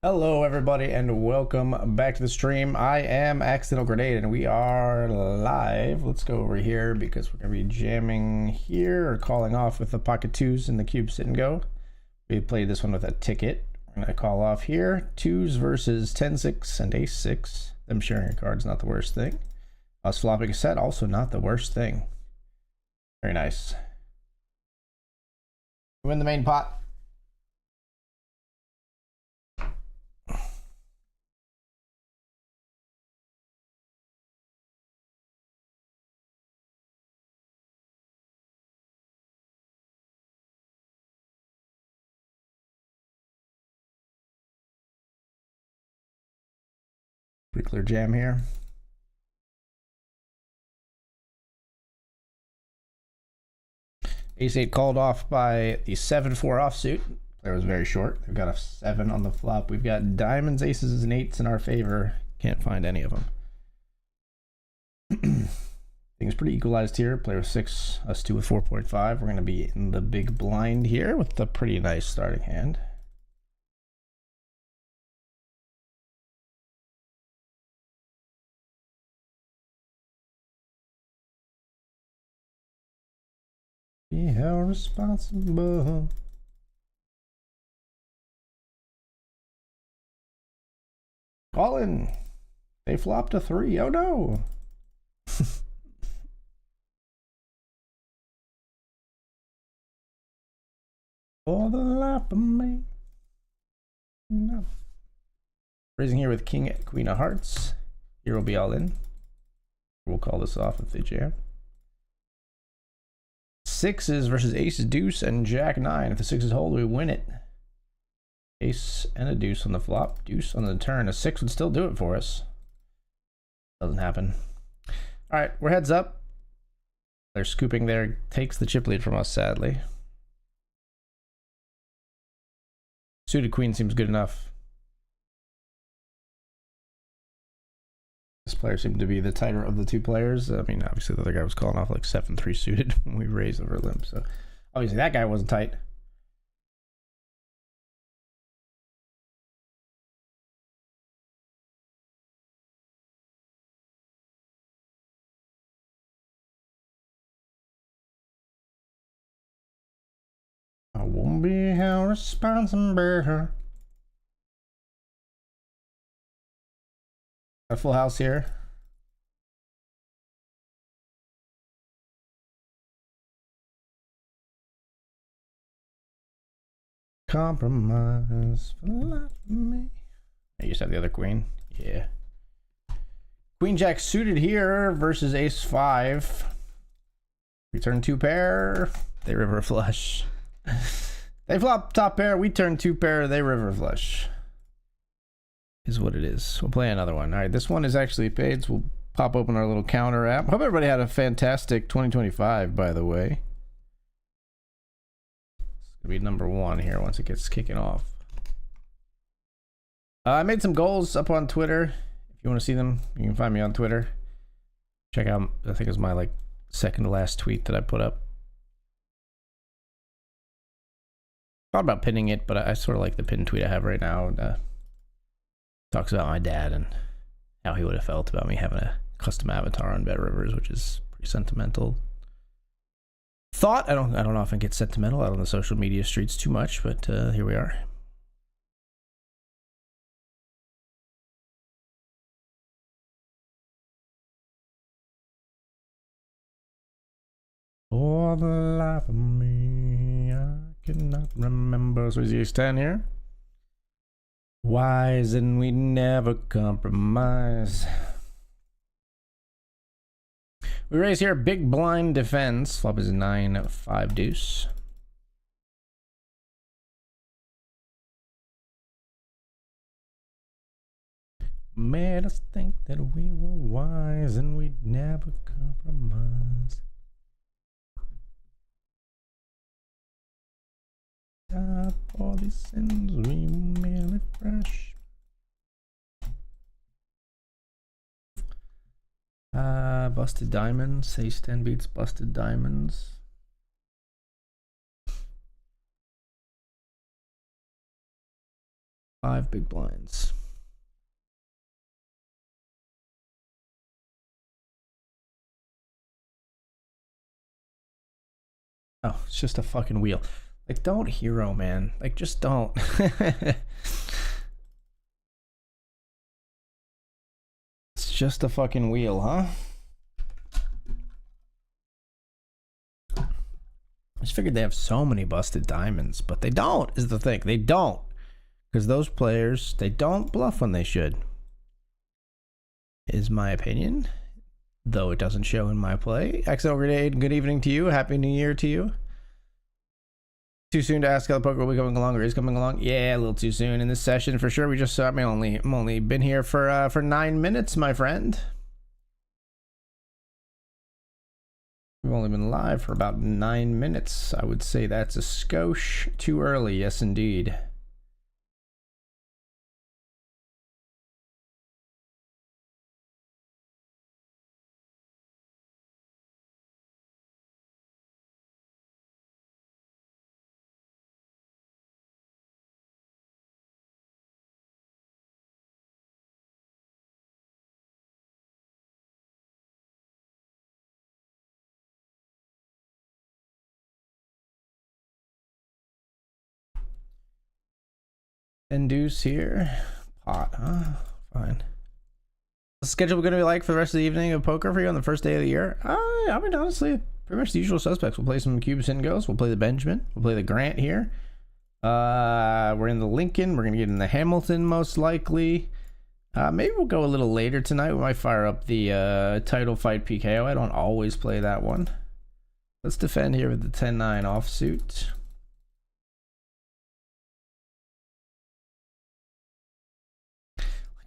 Hello everybody and welcome back to the stream. I am Accidental Grenade and we are live. Let's go over here because we're going to be jamming here or calling off with the pocket twos in the cube sit and go. We played this one with a ticket. We're going to call off here. Twos versus 10-6 and ace-6. Them sharing a card's not the worst thing. Us flopping a set, also not the worst thing. Very nice. We win the main pot. Pretty clear jam here. Ace-8 called off by the 7-4 offsuit. Player was very short. We've got a 7 on the flop. We've got diamonds, aces, and 8s in our favor. Can't find any of them. Things pretty equalized here. Player with 6, us 2 with 4.5. We're going to be in the big blind here with a pretty nice starting hand. Be held responsible. Colin, they flopped a 3. Oh no. For the life of me. No. Raising here with King, Queen of Hearts. Here will be all in. We'll call this off if they jam. 6s versus ace, deuce, and jack 9. If the 6s hold, we win it. Ace and a deuce on the flop, deuce on the turn. A 6 would still do it for us. Doesn't happen. All right, we're heads up. They're scooping there, takes the chip lead from us, sadly. Suited queen seems good enough. This player seemed to be the tighter of the two players. I mean, obviously the other guy was calling off like 7-3 suited when we raised over limp. So obviously that guy wasn't tight. I won't be held responsible. A full house here. Compromise for the life of me. I just have the other queen. Yeah. Queen jack suited here versus ace 5. We turn 2 pair. They river flush. They flop top pair. We turn 2 pair. They river flush. Is what it is. We'll play another one. All right, this one is actually paid, so we'll pop open our little counter app. Hope everybody had a fantastic 2025, by the way. It's gonna be number 1 here once it gets kicking off. I made some goals up on Twitter. If you want to see them, you can find me on Twitter. Check out, I think it was my like second to last tweet that I put up. Thought about pinning it, but I sort of like the pinned tweet I have right now. And, talks about my dad and how he would have felt about me having a custom avatar on BetRivers, which is pretty sentimental. Thought I don't often get sentimental out on the social media streets too much, but here we are. For the life of me, I cannot remember. So is he stand here? Wise and we never compromise. We raise here, big blind defense. Flop is 9-5 deuce. Made us think that we were wise and we'd never compromise. God, for these sins we merely fresh. Busted diamonds. Ace 10 beats busted diamonds. 5 big blinds. Oh, it's just a fucking wheel. Like, don't hero, man. Like, just don't. It's just a fucking wheel, huh? I just figured they have so many busted diamonds, but they don't, is the thing. They don't. Because those players, they don't bluff when they should. Is my opinion. Though it doesn't show in my play. XL Grenade, good evening to you. Happy New Year to you. Too soon to ask how the poker will be coming along or is coming along? Yeah, a little too soon in this session for sure. We just saw me I'm only been here for 9 minutes, my friend. We've only been live for about 9 minutes. I would say that's a skosh too early. Yes, indeed. Induce here. Pot, huh? Fine. The schedule going to be like for the rest of the evening of poker for you on the first day of the year? I mean, honestly, pretty much the usual suspects. We'll play some Cubes and Goes. We'll play the Benjamin. We'll play the Grant here. We're in the Lincoln. We're going to get in the Hamilton most likely. Maybe we'll go a little later tonight. We might fire up the title fight PKO. I don't always play that one. Let's defend here with the 10-9 offsuit.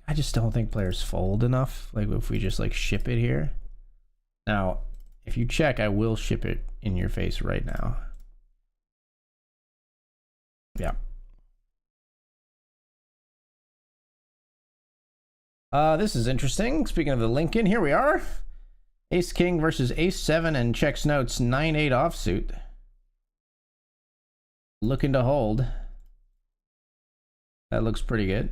I just don't think players fold enough. Like if we just like ship it here. Now, if you check, I will ship it in your face right now. Yeah. This is interesting. Speaking of the Lincoln, here we are. Ace King versus Ace 7 and checks notes 9-8 offsuit. Looking to hold. That looks pretty good.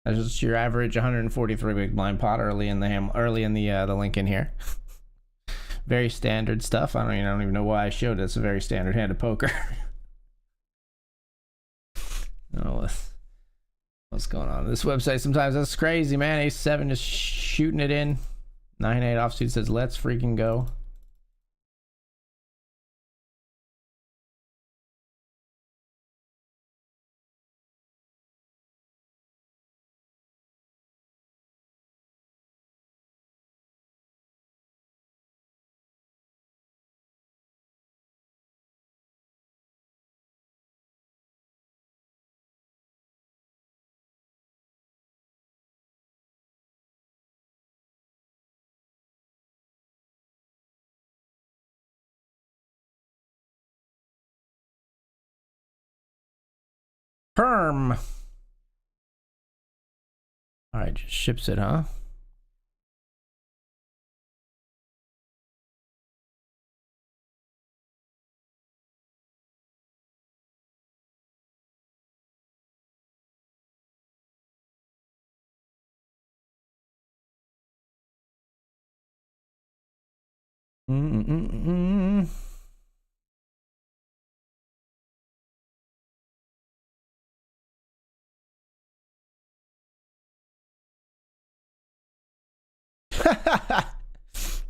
That's just your average 143 big blind pot early in the Lincoln here. Very standard stuff. I don't even know why I showed it. It's a very standard hand of poker. I don't know what's going on. This website sometimes that's crazy, man. Ace 7 just shooting it in. 9-8 offsuit says let's freaking go. Perm. All right, just ships it, huh?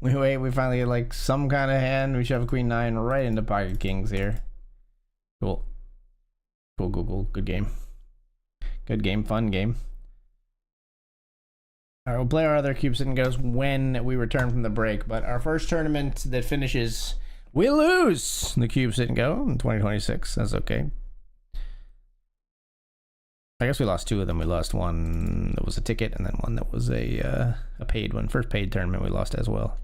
We finally get like some kind of hand. We shove Queen 9 right into pocket kings here. Cool. Cool. Good game. Good game. Fun game. All right, we'll play our other Cube Sit and Goes when we return from the break. But our first tournament that finishes, we lose the Cube Sit and Go in 2026. That's okay. I guess we lost 2 of them. We lost one that was a ticket, and then one that was a paid one. First paid tournament we lost as well.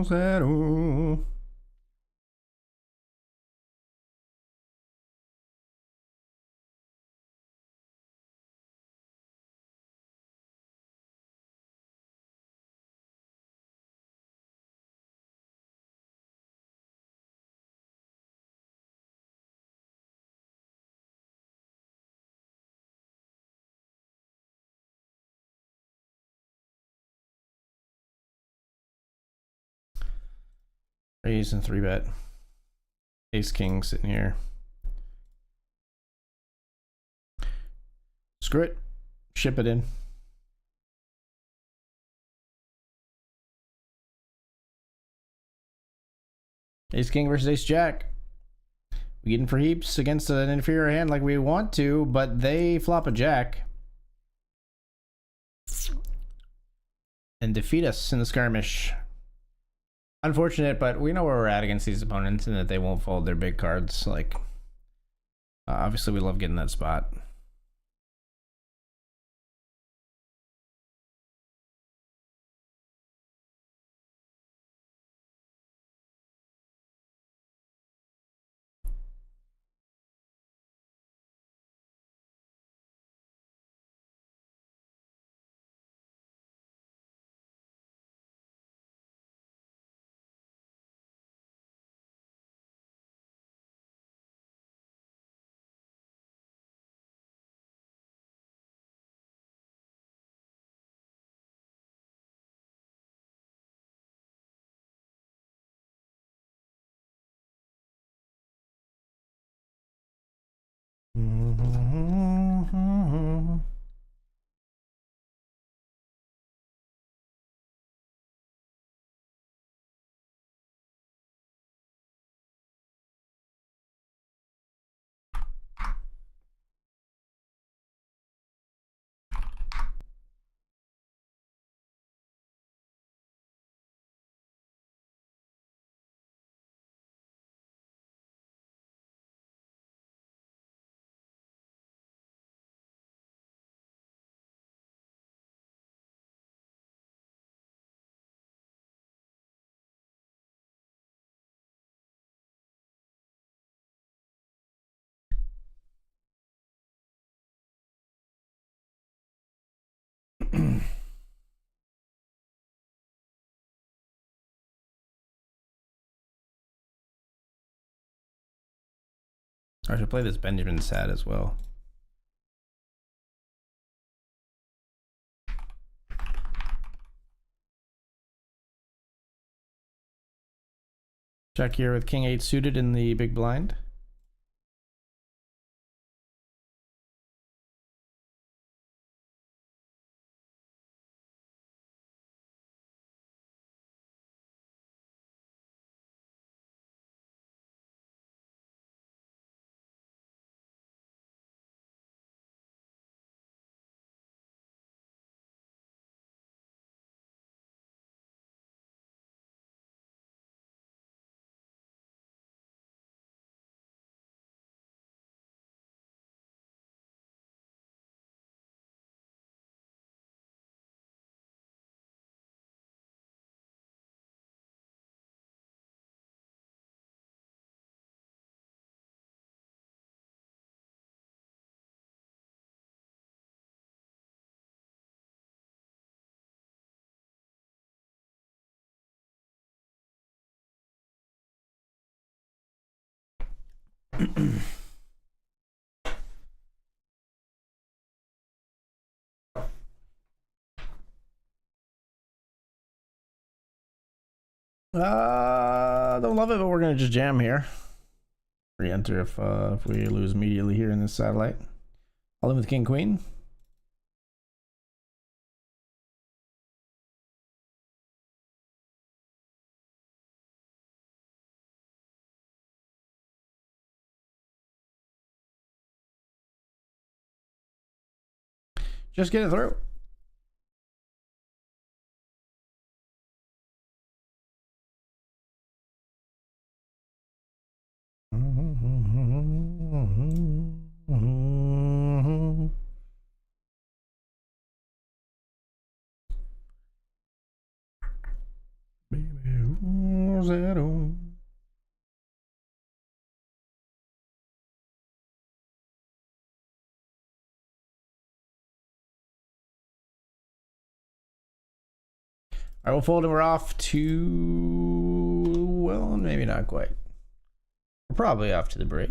0-0. Raise and 3-bet. Ace king sitting here. Screw it. Ship it in. Ace king versus ace jack. We get in for heaps against an inferior hand like we want to, but they flop a jack and defeat us in the skirmish. Unfortunate, but we know where we're at against these opponents and that they won't fold their big cards. Like, obviously we love getting that spot. I should play this Benjamin Sad as well. Check here with King 8 suited in the big blind. Don't love it, but we're gonna just jam here. Re-enter if we lose immediately here in this satellite. All in with King Queen. Just get it through. Baby. All right, we'll fold and we're off to, well, maybe not quite. We're probably off to the break.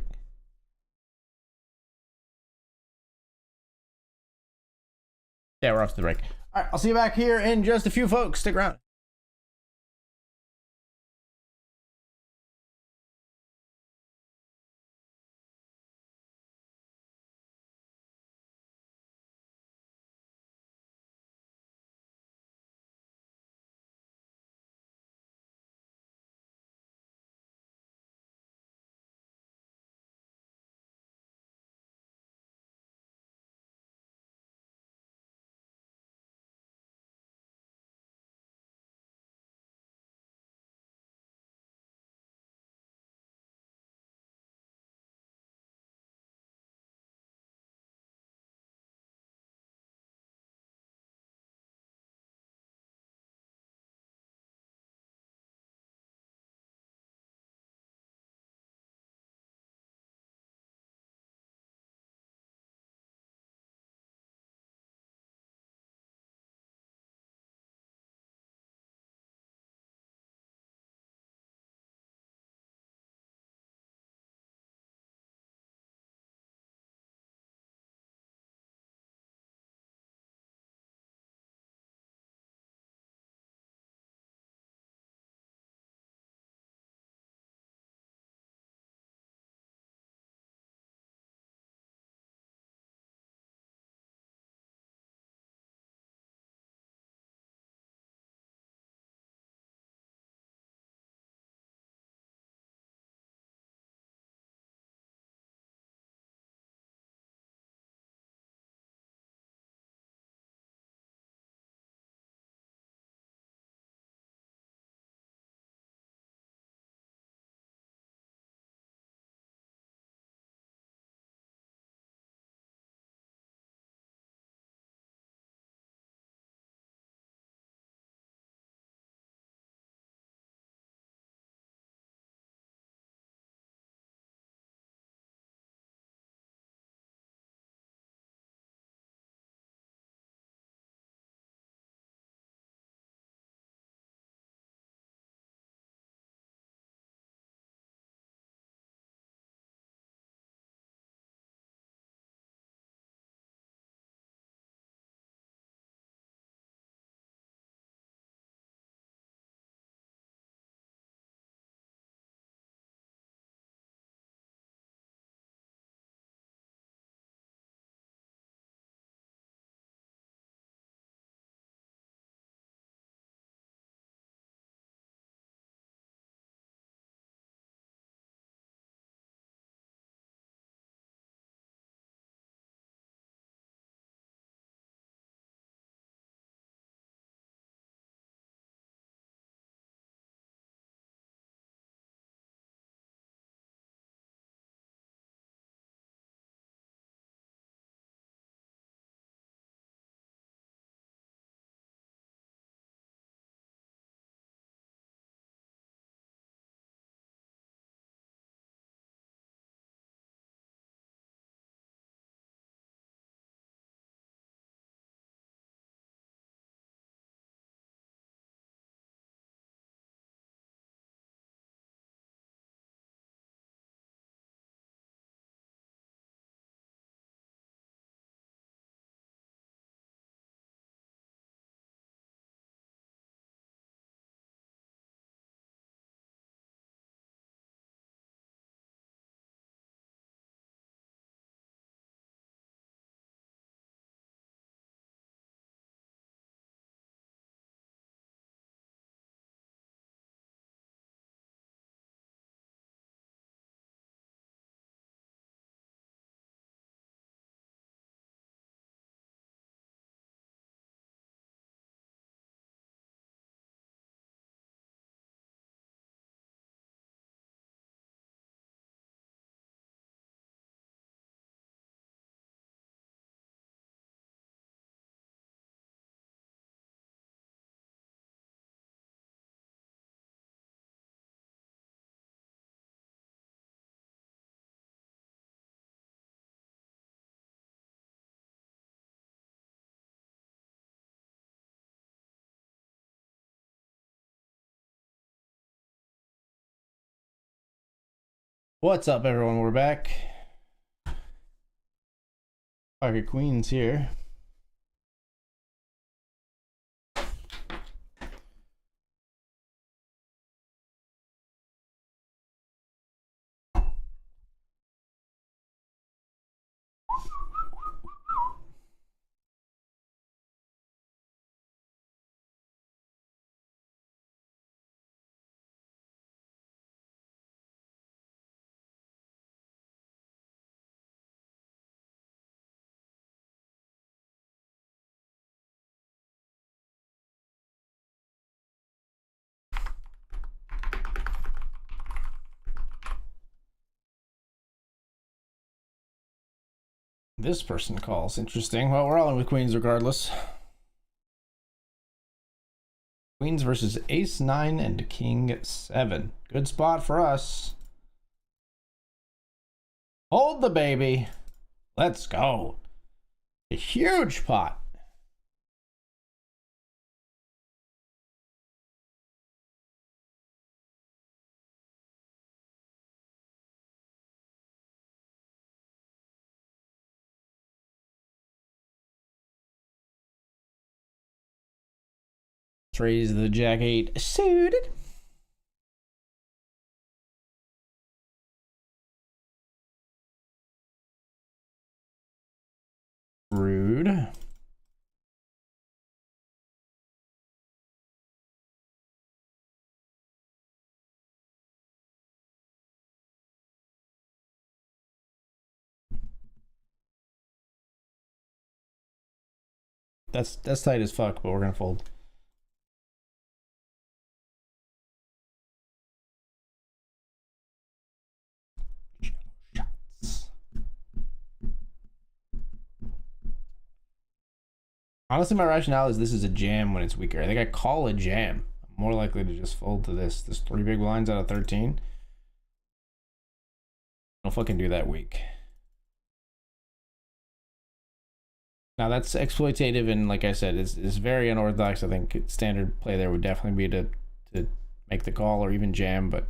Yeah, we're off to the break. All right, I'll see you back here in just a few, folks. Stick around. What's up, everyone? We're back. Pocket Queens here. This person calls. Interesting. Well, we're all in with queens regardless. Queens versus ace 9 and king 7. Good spot for us. Hold the baby. Let's go. A huge pot. Let's raise the jack 8 suited. Rude. That's tight as fuck, but we're gonna fold. Honestly, my rationale is this is a jam when it's weaker. I think I call a jam. I'm more likely to just fold to this. There's 3 big blinds out of 13. Don't fucking do that weak. Now that's exploitative, and like I said, it's very unorthodox. I think standard play there would definitely be to make the call or even jam, but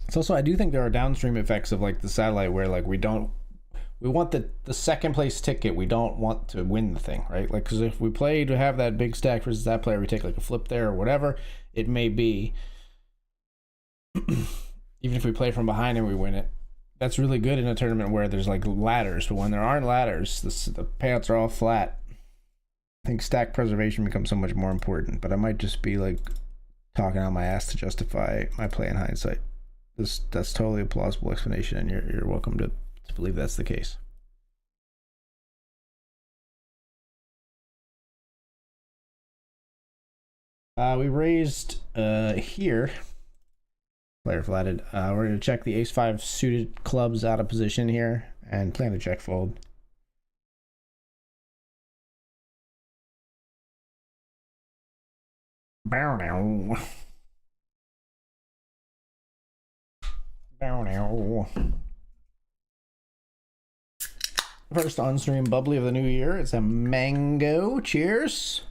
it's also, I do think there are downstream effects of like the satellite where like we want the second place ticket. We don't want to win the thing, right? Like, because if we play to have that big stack versus that player, we take like a flip there or whatever it may be. Even if we play from behind and we win it, that's really good in a tournament where there's like ladders. But when there aren't ladders, the payouts are all flat. I think stack preservation becomes so much more important. But I might just be like talking out my ass to justify my play in hindsight. That's totally a plausible explanation, and you're welcome to believe that's the case. We raised here. Player flatted. We're going to check the ace-5 suited clubs out of position here and plan to check fold. Bow now. Bow now. First on stream bubbly of the new year. It's a mango. Cheers.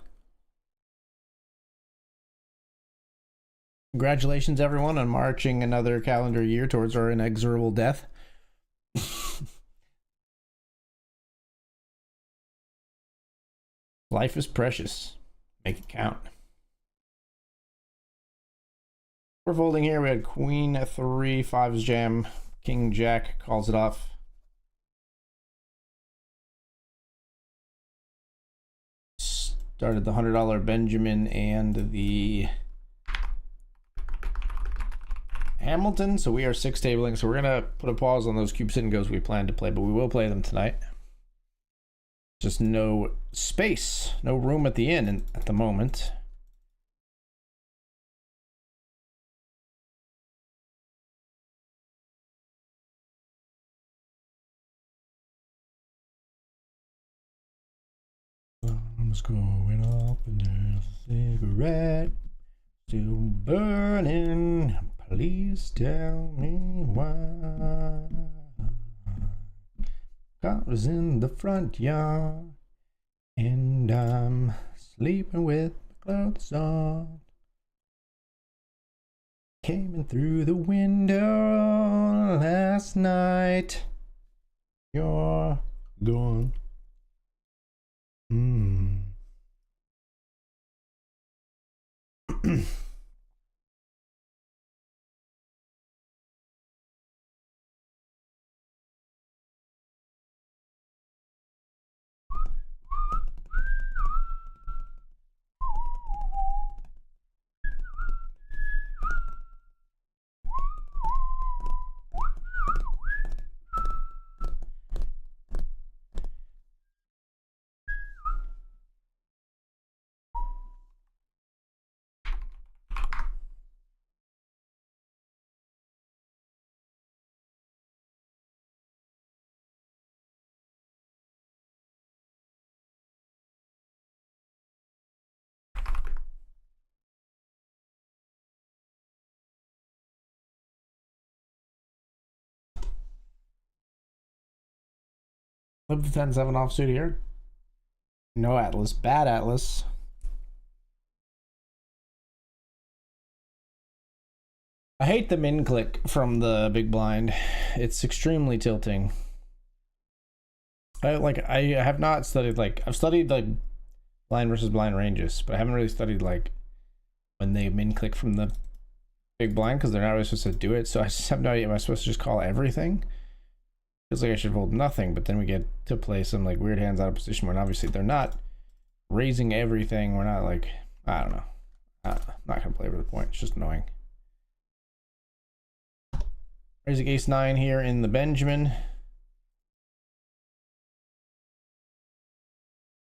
Congratulations, everyone, on marching another calendar year towards our inexorable death. Life is precious. Make it count. We're folding here. We had queen 3, 5's jam, king jack calls it off. Started the $100 Benjamin and the Hamilton, so we are 6 tabling, so we're gonna put a pause on those cube sit and goes we plan to play, but we will play them tonight. Just no space, no room at the inn at the moment. Bombs going up and there's a cigarette still burning. Please tell me why. Cars in the front yard, and I'm sleeping with my clothes on. Came in through the window last night. You're gone. Live the 10-7 offsuit here. No Atlas. Bad Atlas. I hate the min click from the big blind. It's extremely tilting. I have not studied, like, I've studied like blind versus blind ranges, but I haven't really studied like when they min click from the big blind, because they're not really supposed to do it. So I just have no idea. Am I supposed to just call everything? Feels like I should fold nothing, but then we get to play some like weird hands out of position when obviously they're not raising everything. We're not like, I don't know. I'm not gonna play over the point. It's just annoying. Raising ace 9 here in the Benjamin.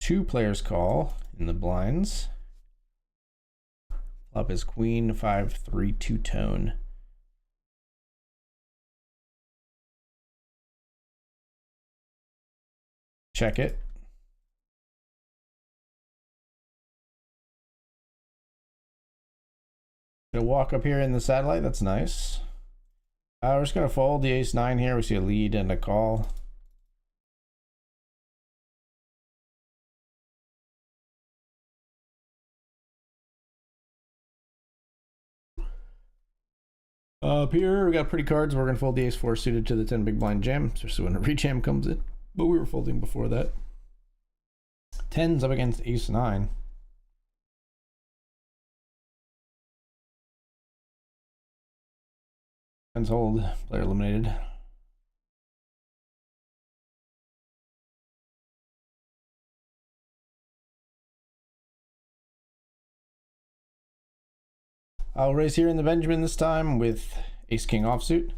Two players call in the blinds. Flop is queen 5-3 two-tone. Check it. Gonna walk up here in the satellite. That's nice. We're just gonna fold the ace 9 here. We see a lead and a call. Up here, we got pretty cards. We're gonna fold the ace 4 suited to the 10 big blind jam, especially when a rejam comes in. But we were folding before that. 10's up against ace 9. Tens hold. Player eliminated. I'll raise here in the Benjamin this time with ace king offsuit.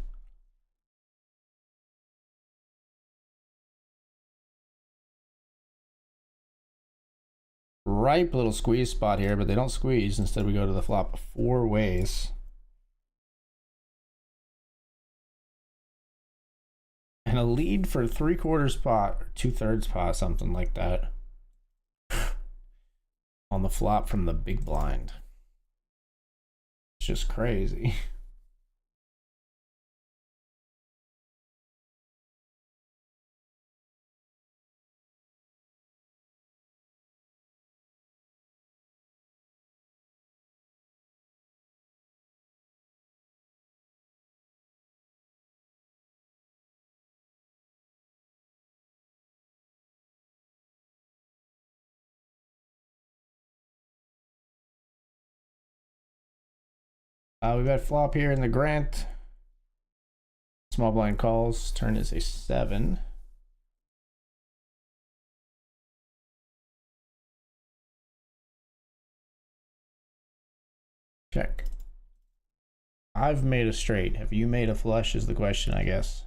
Ripe little squeeze spot here, but they don't squeeze. Instead, we go to the flop 4 ways. And a lead for 3/4 pot or 2/3 pot, something like that. On the flop from the big blind. It's just crazy. We bet flop here in the Grant. Small blind calls. Turn is a 7. Check. I've made a straight. Have you made a flush is the question, I guess.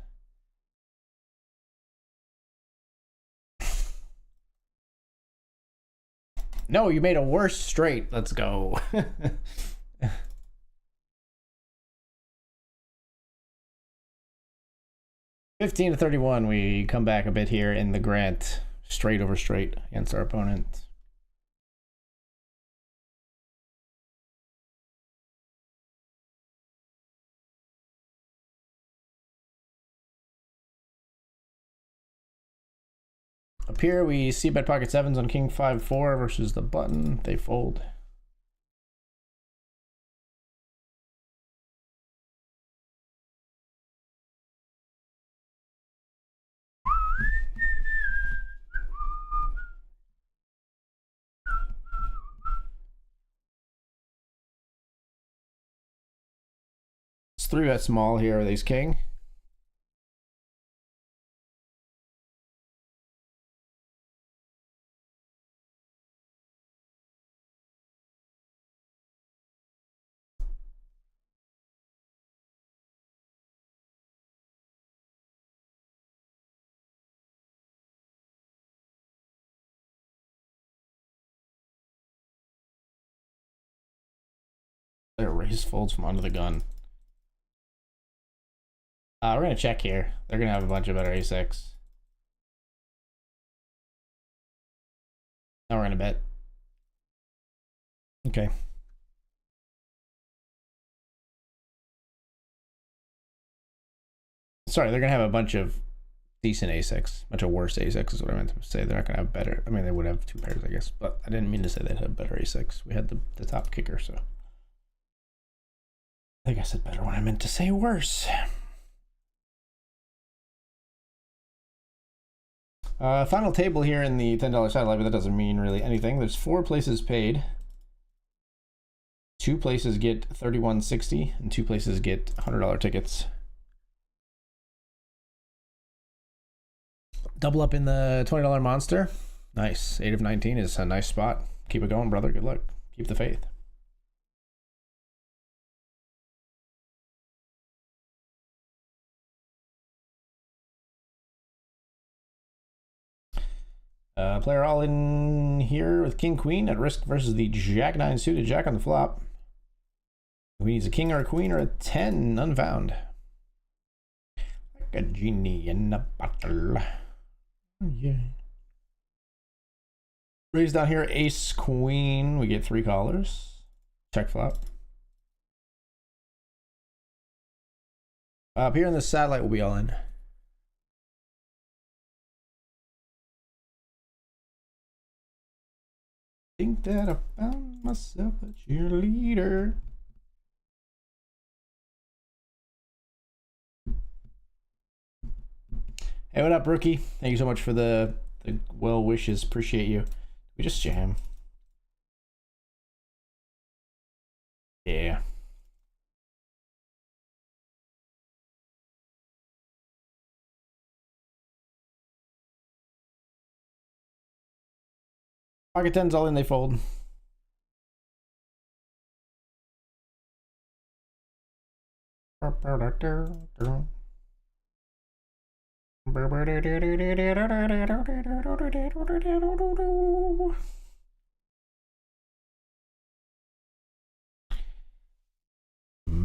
No, you made a worse straight. Let's go. 15-31, we come back a bit here in the Grant, straight over straight against our opponent. Up here, we see bet pocket sevens on king 5-4 versus the button. They fold. It's 3-bet small here with ace king. Their raise folds from under the gun. We're gonna check here. They're gonna have a bunch of better a6. Now we're gonna bet. Okay. Sorry, they're gonna have a bunch of decent a6, bunch of worse a6 is what I meant to say. They're not gonna have better. I mean, they would have two pairs, I guess, but I didn't mean to say they'd have better a6. We had the top kicker, so I think I said better when I meant to say worse. Final table here in the $10 satellite, but that doesn't mean really anything. There's 4 places paid. 2 places get $31.60, and 2 places get $100 tickets. Double up in the $20 monster. Nice. 8 of 19 is a nice spot. Keep it going, brother. Good luck. Keep the faith. Player all in here with king queen at risk versus the jack 9 suited jack on the flop. We need a king or a queen or a 10 unfound. Like a genie in a bottle. Oh, yeah. Raise down here, ace queen. We get 3 callers. Check flop. Up here in the satellite, we'll be all in. Think that I found myself a cheerleader. Hey, what up, rookie? Thank you so much for the well wishes. Appreciate you. We just jam. Yeah. Pocket 10's all in, they fold.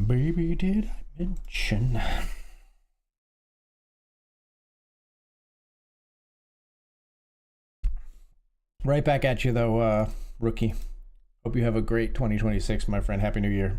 Baby, did I mention? Right back at you, though, rookie. Hope you have a great 2026, my friend. Happy New Year.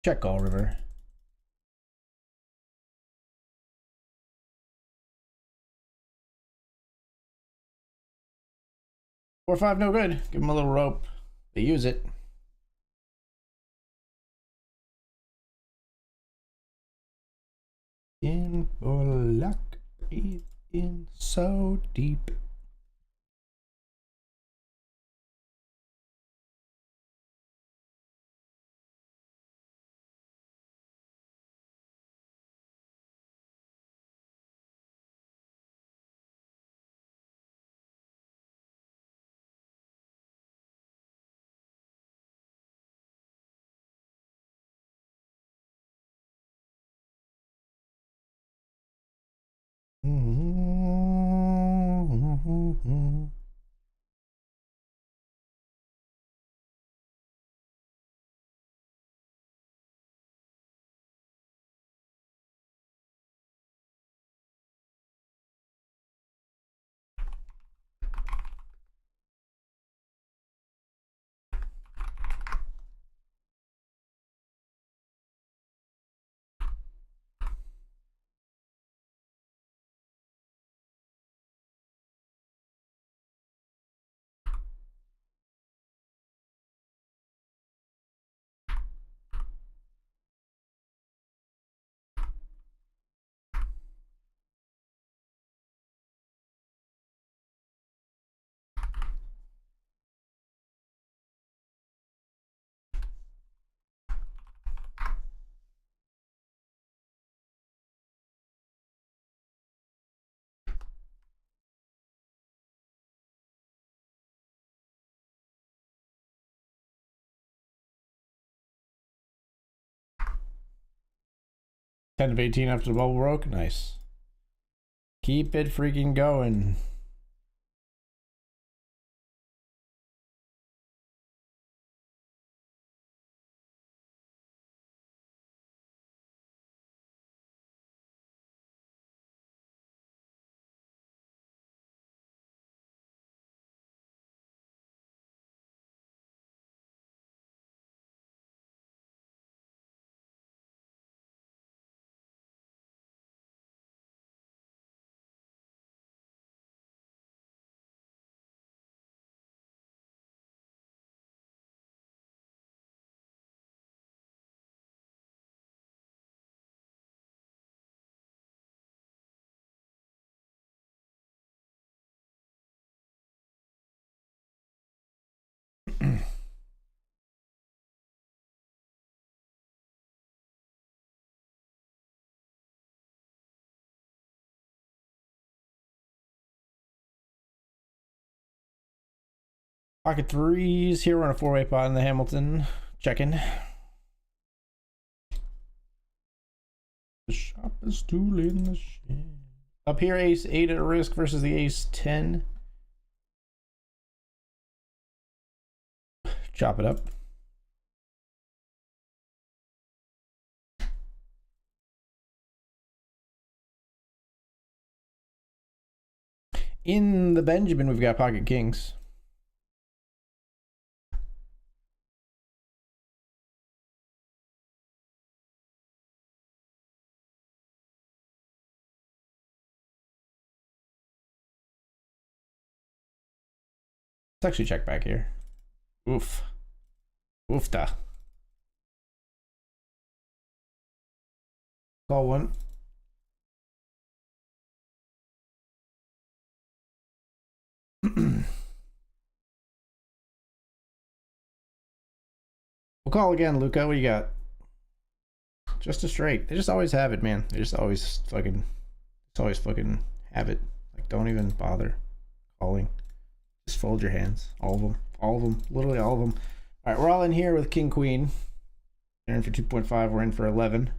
Check call, river. Four, 5, no good. Give them a little rope. They use it. In for luck. Breathe in so deep. 10 of 18 after the bubble broke. Nice. Keep it freaking going. Pocket threes. Here we're on a four-way pot in the Hamilton. Checking. The sharpest tool in the shed. Up here, ace 8 at risk versus the ace 10. Chop it up. In the Benjamin, we've got pocket kings. Let's actually check back here. Oof. Oofta. Call one. We'll call again, Luca. What do you got? Just a straight. They just always have it, man. They just always fucking have it. Like, don't even bother calling. Just fold your hands. All of them. All of them. Literally all of them. All right, we're all in here with King Queen. They're in for 2.5. We're in for 11.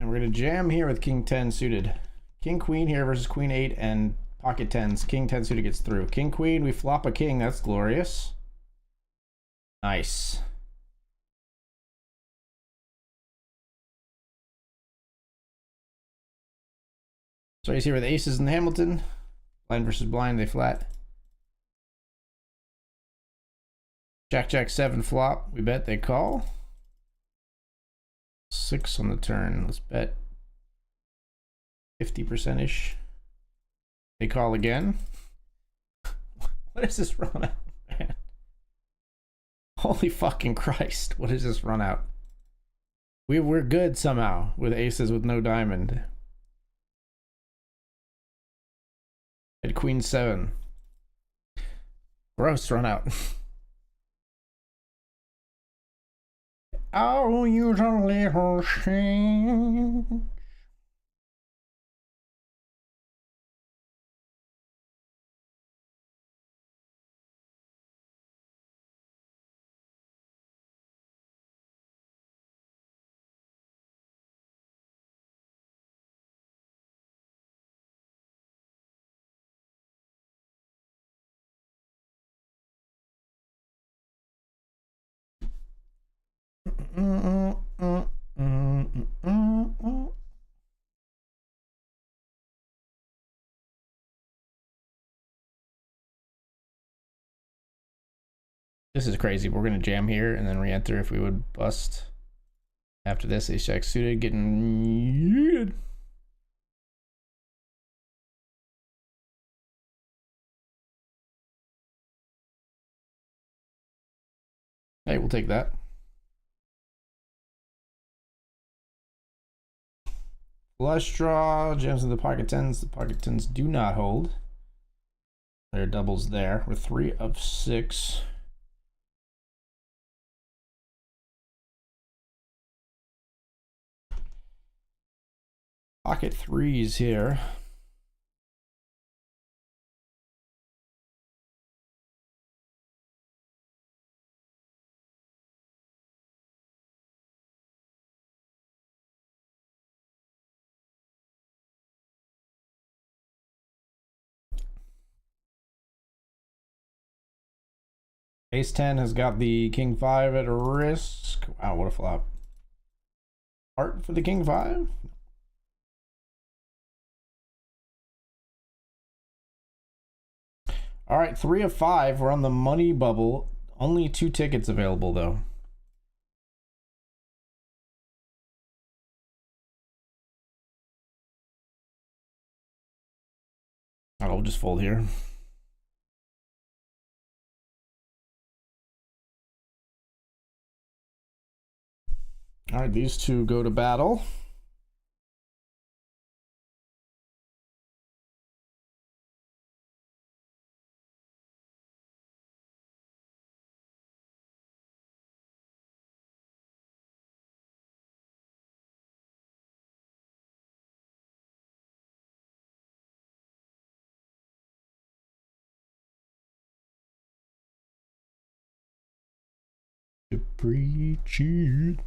And we're going to jam here with King 10 suited. King Queen here versus Queen 8 and pocket 10s. King 10 suited gets through. King Queen, we flop a king. That's glorious. Nice. So he's here with aces in the Hamilton. Blind versus blind, they flat. Jack, Jack 7 flop. We bet they call. 6 on the turn. Let's bet 50%-ish. They call again. What is this run out, man? Holy fucking Christ. What is this run out? We're good somehow with aces with no diamond. At Queen 7. Gross run out. I'll use a little change. This is crazy. We're gonna jam here and then re-enter if we would bust. After this, ace jack suited, getting yeeted. Hey, we'll take that. Flush draw, jams in the pocket 10s. The pocket 10s do not hold. There are doubles there. We're 3 of 6. Pocket 3s here. Ace 10 has got the King 5 at risk. Wow, what a flop. Heart for the King 5? All right, 3 of 5. We're on the money bubble. Only 2 tickets available, though. I'll just fold here. All right, these two go to battle. To preach it.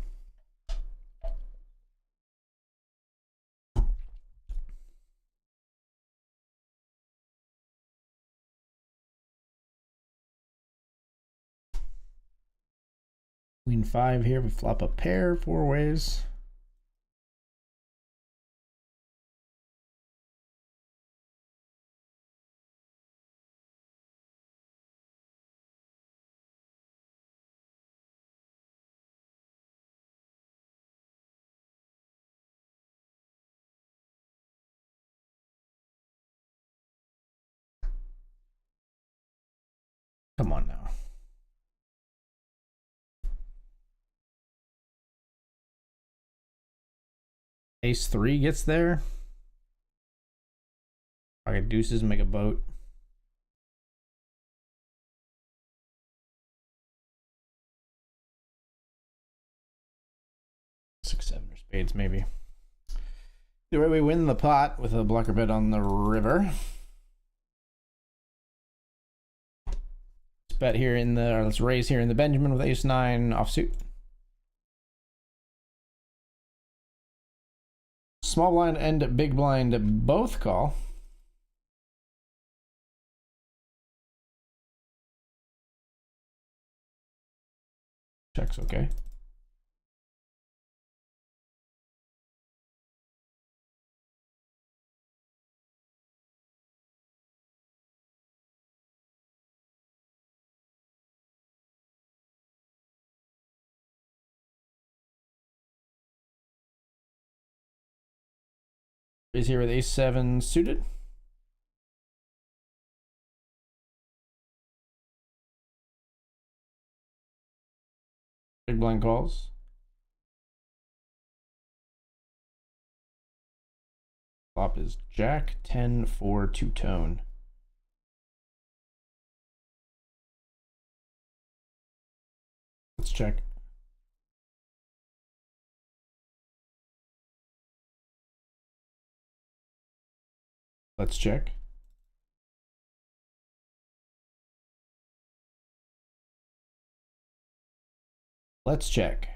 Queen 5 here. We flop a pair 4 ways. Come on now. Ace 3 gets there. Pocket deuces, make a boat. Six, seven, or spades, maybe. The way we win the pot with a blocker bet on the river. Let's bet here in the, or let's raise here in the Benjamin with ace 9 offsuit. Small blind and big blind both call. Checks okay. Is here with ace 7 suited. Big blind calls. Flop is Jack 10 for 2-tone. Let's check. Let's check. Let's check.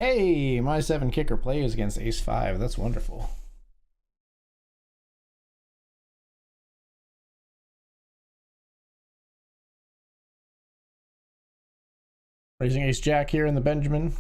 Hey, my 7 kicker plays against ace 5. That's wonderful. Raising ace jack here in the Benjamin.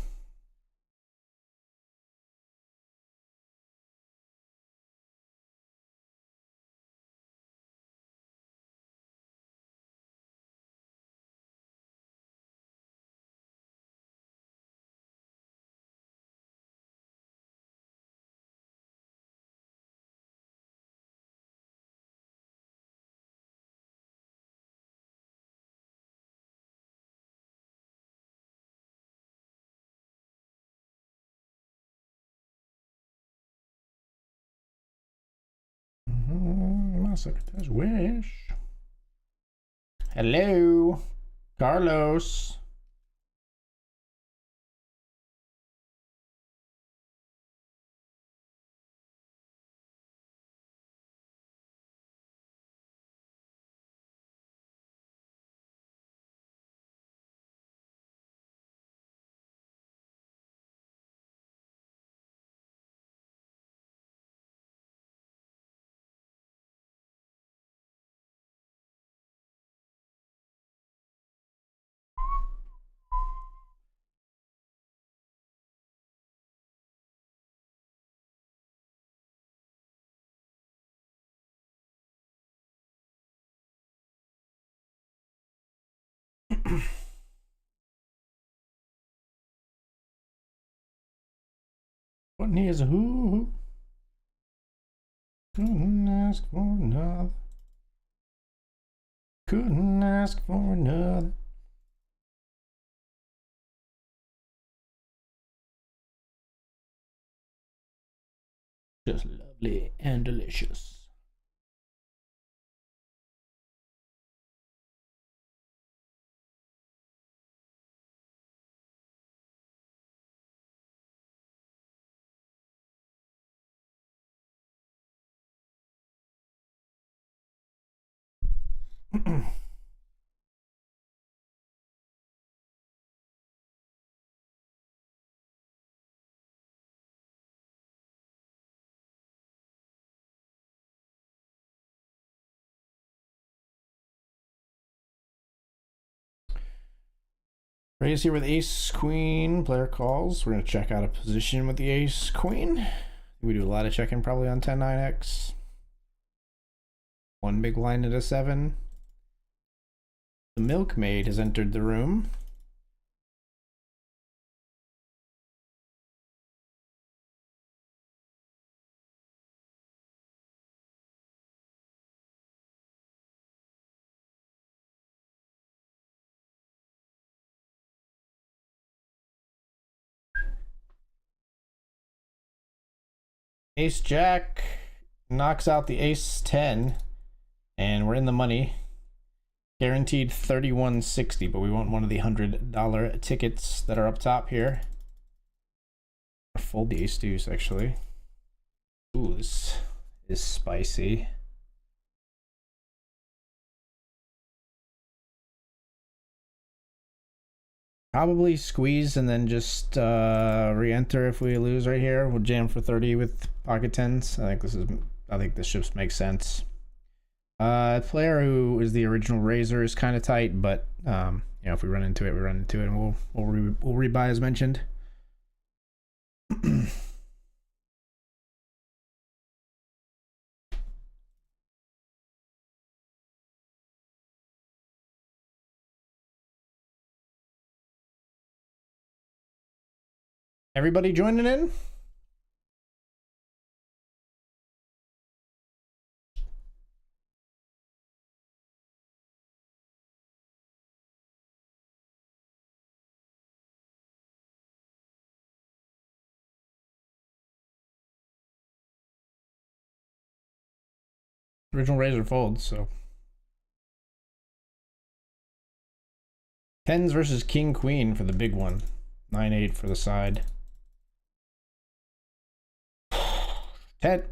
My secretary's wish. Hello, Carlos. What needs who? Couldn't ask for another. Couldn't ask for another. Just lovely and delicious. Raise here with ace queen. Player calls. We're going to check out a position with the ace queen. We do a lot of checking probably on 10-9x. One big line at a 7. The milkmaid has entered the room. Ace Jack knocks out the ace 10, and we're in the money. Guaranteed 3160, but we want one of the $100 tickets that are up top here. Or fold the ace deuce actually. Ooh, this is spicy. Probably squeeze and then just re-enter if we lose right here. We'll jam for 30 with pocket tens. I think this just makes sense. Player who is the original raiser is kind of tight, but you know, if we run into it, we run into it, and we'll rebuy as mentioned. Everybody joining in? Original raiser folds, so. Tens versus king queen for the big one. 9-8 for the side. 10.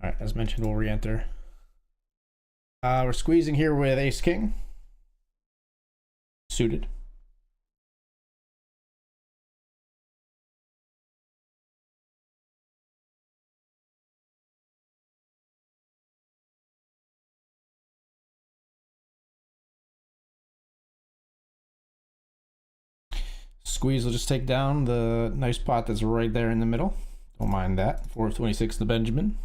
Alright, as mentioned, we'll re-enter. We're squeezing here with ace king. Suited. Squeeze will just take down the nice pot that's right there in the middle. Don't mind that. 4 of 26 to Benjamin.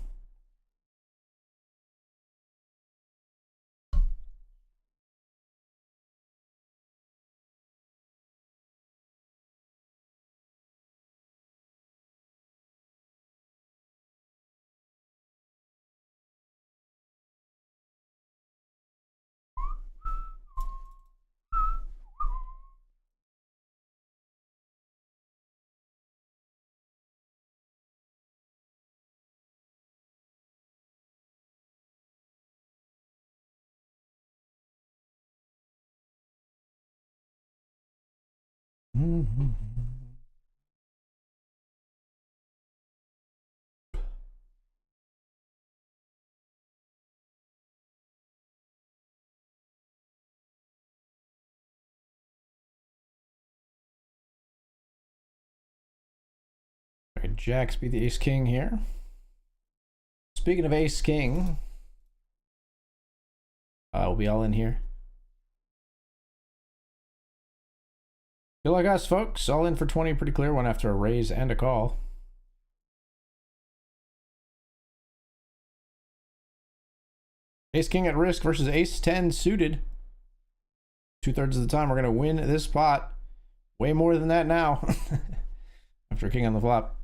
Alright, jacks beat the ace king here. Speaking of ace king, we'll be all in here. Good luck, us, folks. All in for 20, pretty clear one after a raise and a call. Ace King at risk versus Ace 10 suited. 2/3 of the time, we're going to win this pot. Way more than that now. After King on the flop.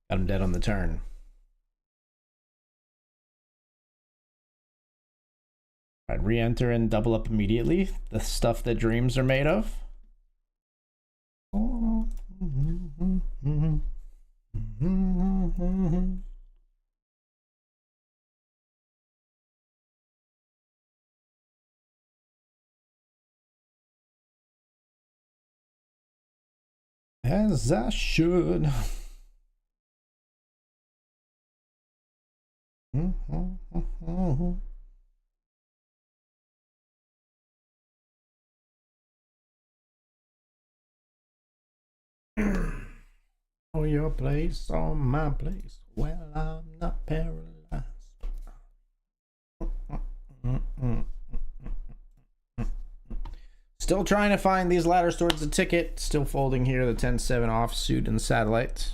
Got him dead on the turn. All right, re-enter and double up immediately. The stuff that dreams are made of. As I should. Oh, your place or my place. Well, I'm not paralyzed. Still trying to find these ladders towards the ticket. Still folding here, the 10-7 offsuit and the satellite.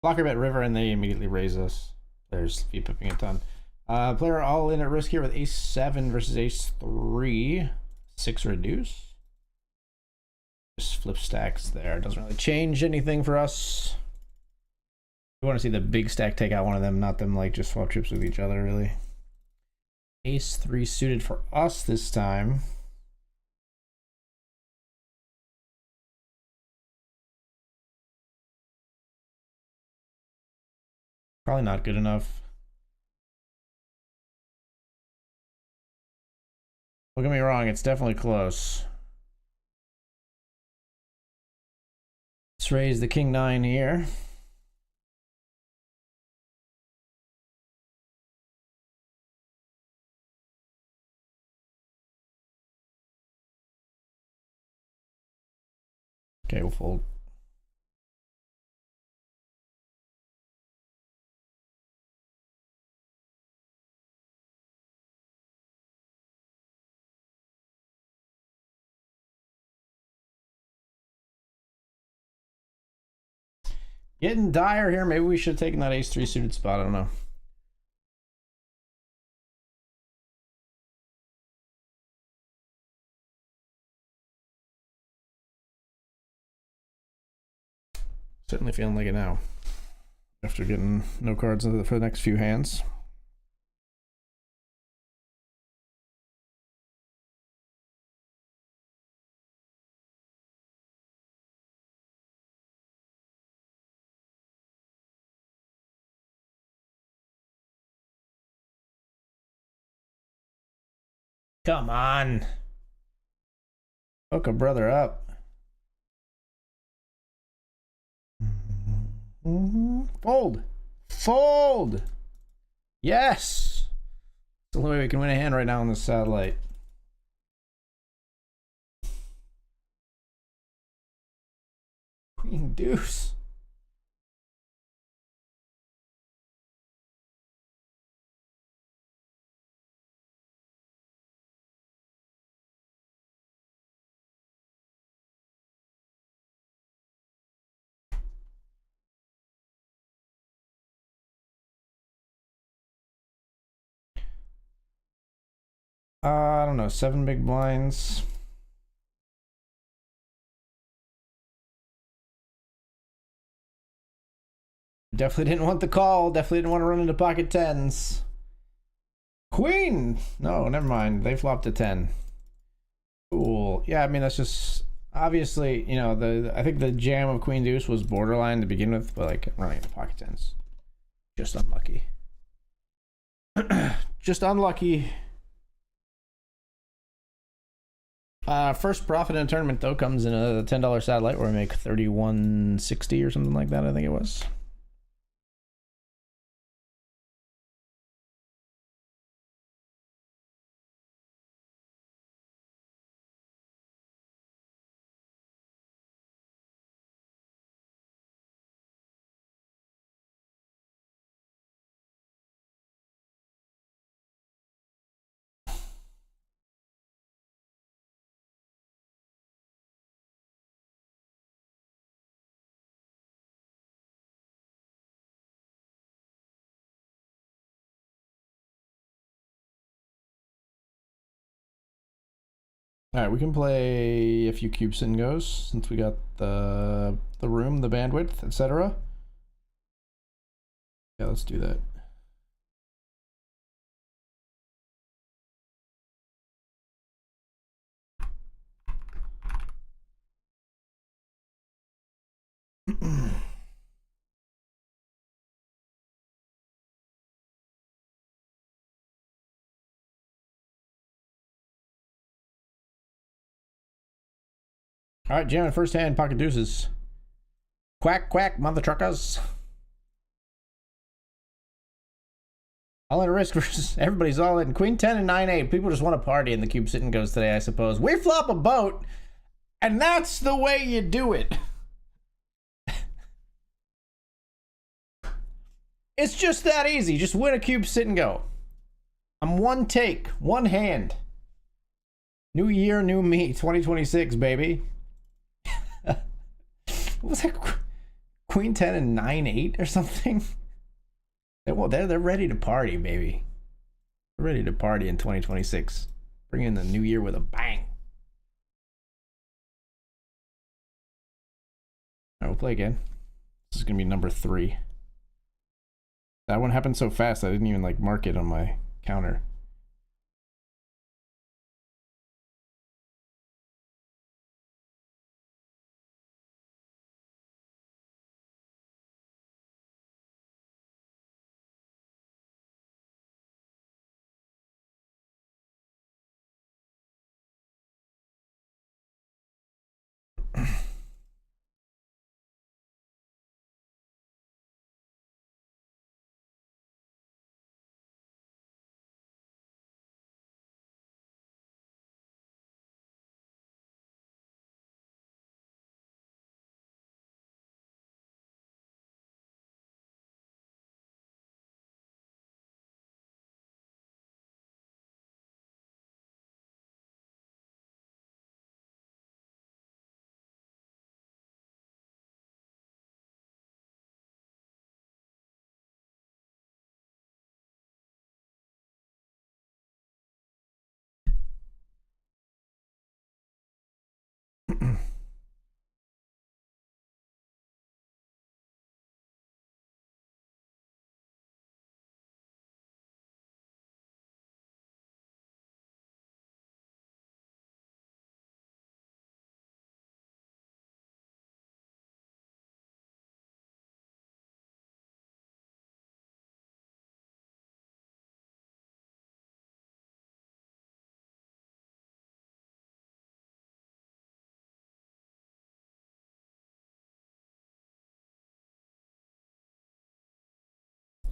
Blocker bet river and they immediately raise us. Players keep pipping a ton. Player all in at risk here with ace 7 versus ace 3. 6 reduce. Just flip stacks there. Doesn't really change anything for us. We want to see the big stack take out one of them, not them like just swap chips with each other, really. Ace 3 suited for us this time. Probably not good enough. Don't get me wrong, it's definitely close. Let's raise the king 9 here. Okay, we'll fold. Getting dire here. Maybe we should have taken that ace 3 suited spot. I don't know. Certainly feeling like it now. After getting no cards for the next few hands. Come on. Hook a brother up. Fold. Fold. Yes. It's the only way we can win a hand right now on this satellite. Queen deuce. I don't know, 7 big blinds. Definitely didn't want the call. Definitely didn't want to run into pocket tens. Queen! No, never mind. They flopped a 10. Cool. Yeah, I mean, that's just... Obviously, you know, I think the jam of Queen Deuce was borderline to begin with, but, like, running into pocket tens. Just unlucky. Just unlucky. First profit in a tournament, though, comes in a $10 satellite where I make $31.60 or something like that, I think it was. All right, we can play a few cubes and goes since we got the room, the bandwidth, etc. Yeah, let's do that. All right, jamming first hand, pocket deuces. Quack, quack, mother truckers. All in risk versus everybody's all in. Queen 10 and 9-8. People just want to party in the cube sit and goes today, I suppose. We flop a boat, and that's the way you do it. It's just that easy. Just win a cube sit and go. I'm one take, one hand. New year, new me, 2026, baby. What was that? Queen 10 and 9-8 or something? Well, they're ready to party, baby. They're ready to party in 2026. Bring in the new year with a bang. All right, we'll play again. This is gonna be number 3. That one happened so fast I didn't even like mark it on my counter.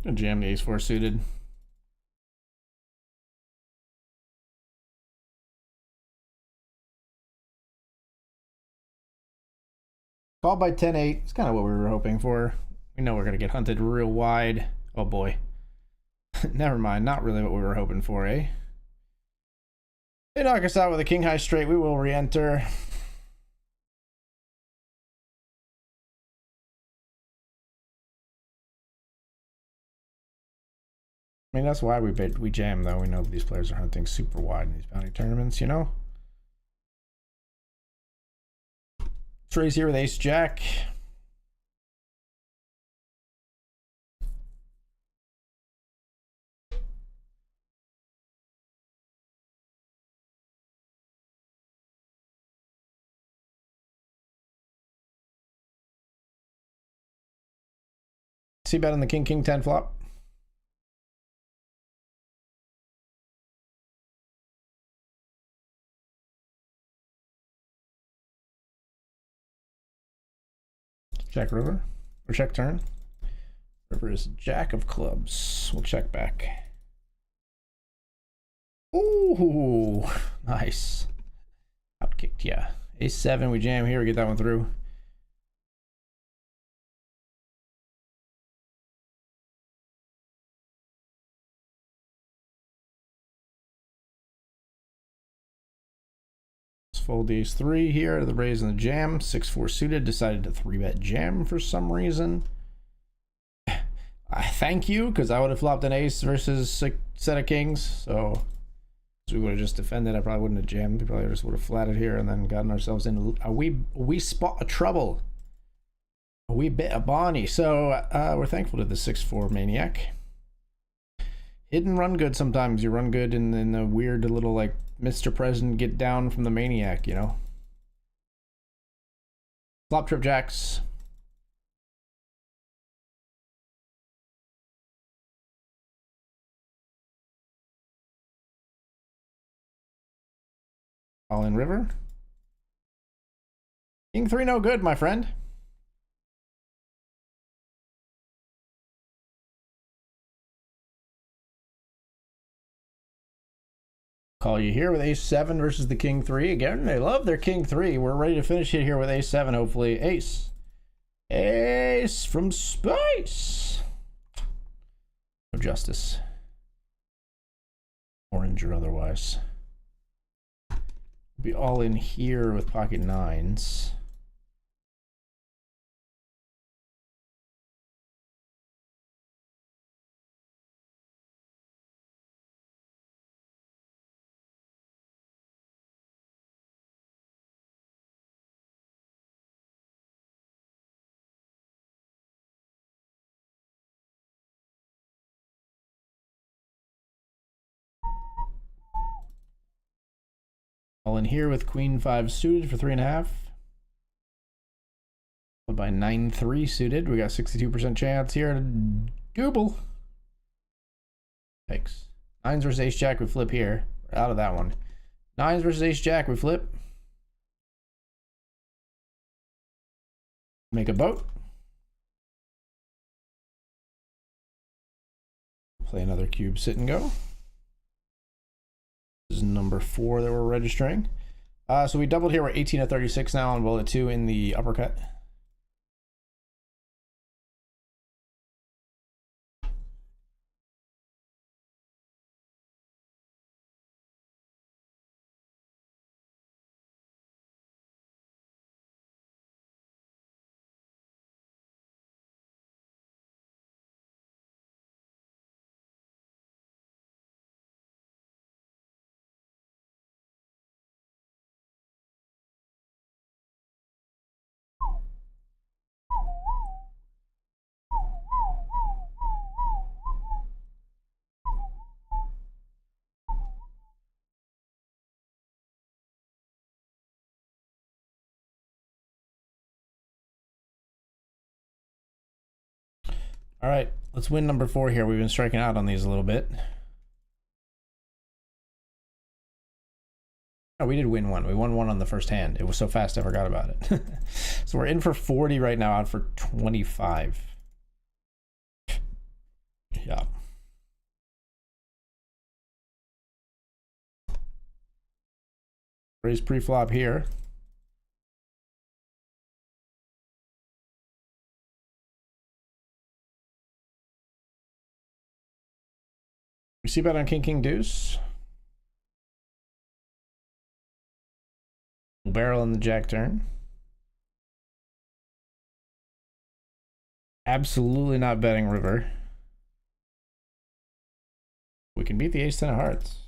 Gonna jam the ace-4 suited. Called by 10-8. It's kind of what we were hoping for. We know we're gonna get hunted real wide. Oh boy. Never mind. Not really what we were hoping for, eh? They knock us out with a king high straight. We will re-enter. I mean, that's why we jam, though. We know that these players are hunting super wide in these bounty tournaments, you know? Let's raise here with ace jack. See bet on the king 10 flop. Check river, or check turn. River is jack of clubs. We'll check back. Ooh, nice. Outkicked, yeah. Ace 7, we jam here, we get that one through. Fold ace 3 here, the raise and the jam. 6-4 suited, decided to 3-bet jam for some reason. I thank you, because I would have flopped an ace versus a set of kings. So we would have just defended. I probably wouldn't have jammed. We probably just would have flatted here and then gotten ourselves in a wee spot of trouble. A wee bit of Bonnie. So we're thankful to the 6-4 maniac. Hidden run good sometimes. You run good in the weird little, like, Mr. President get down from the maniac, you know? Flop trip jacks. All in river. King 3 no good, my friend. Call you here with ace 7 versus the king 3. Again, they love their king 3. We're ready to finish it here with ace 7, hopefully. Ace. Ace from space. No justice. Orange or otherwise. Be all in here with pocket 9s. All in here with queen 5 suited for 3.5. Followed by 9-3 suited. We got 62% chance here to gooble. Thanks. 9s versus ace jack, we flip here. We're out of that one. 9s versus ace jack, we flip. Make a boat. Play another cube sit and go. This is number 4 that we're registering. So we doubled here. We're 18 of 36 now on bullet 2 in the uppercut. All right, let's win number 4 here. We've been striking out on these a little bit. Oh, we did win one. We won one on the first hand. It was so fast I forgot about it. So we're in for 40 right now, out for 25. Yeah. Raise pre-flop here. We see bet on king deuce. Barrel in the jack turn. Absolutely not betting river. We can beat the ace 10 of hearts.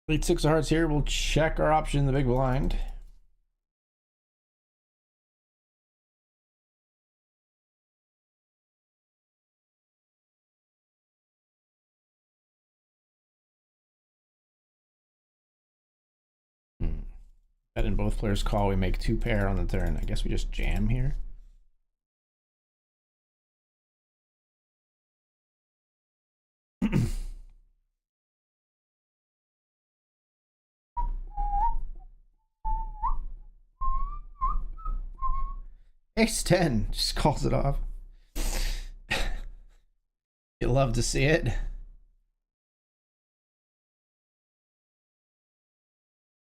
Lead 6 of hearts here. We'll check our option in the big blind. Bet in both players call. We make 2 pair on the turn. I guess we just jam here. Ace 10 just calls it off. You love to see it.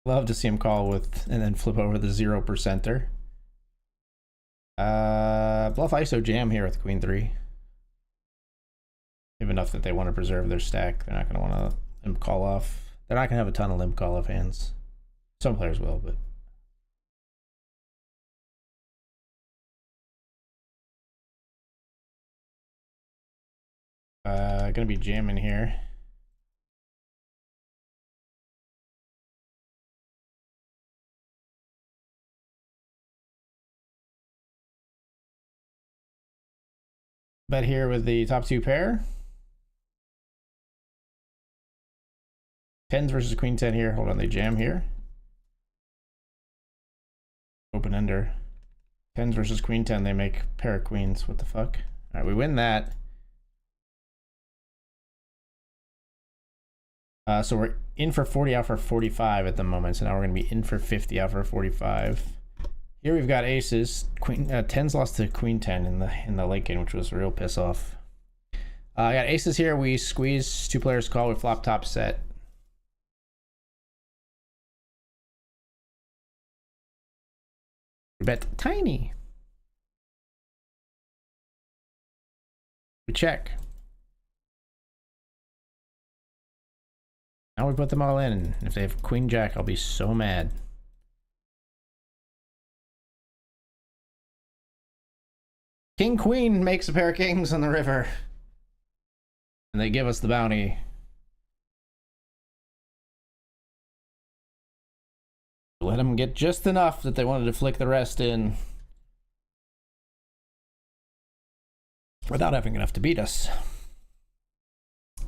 Love to see him call with and then flip over the 0%er. Bluff ISO jam here with Queen 3. They have enough that they want to preserve their stack. They're not going to want to limp call off. They're not going to have a ton of limp call off hands. Some players will, but. Gonna be jamming here. Bet here with the top 2 pair. 10s versus Queen 10 here. Hold on, they jam here. Open ender. 10s versus Queen 10, they make pair of queens. What the fuck? All right, we win that. So we're in for 40, out for 45 at the moment. So now we're going to be in for 50, out for 45. Here we've got aces. Queen 10's lost to Queen 10 in the late game, which was a real piss off. I got aces here. We squeeze 2 players call. We flop top set. We bet tiny. We check. Now we put them all in. If they have Queen Jack, I'll be so mad. King Queen makes a pair of kings on the river. And they give us the bounty. Let them get just enough that they wanted to flick the rest in. Without having enough to beat us.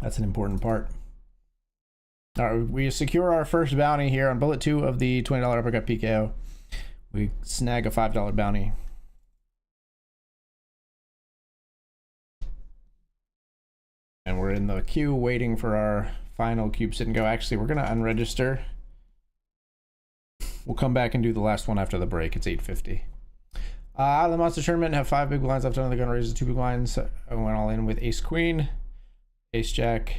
That's an important part. All right, we secure our first bounty here on bullet 2 of the $20 uppercut PKO. We snag a $5 bounty. And we're in the queue waiting for our final cube sit and go. Actually, we're going to unregister. We'll come back and do the last one after the break. It's 8:50. Out of the monster tournament, have 5 big blinds left. Another gun raises 2 big blinds. I went all in with ace queen, ace jack.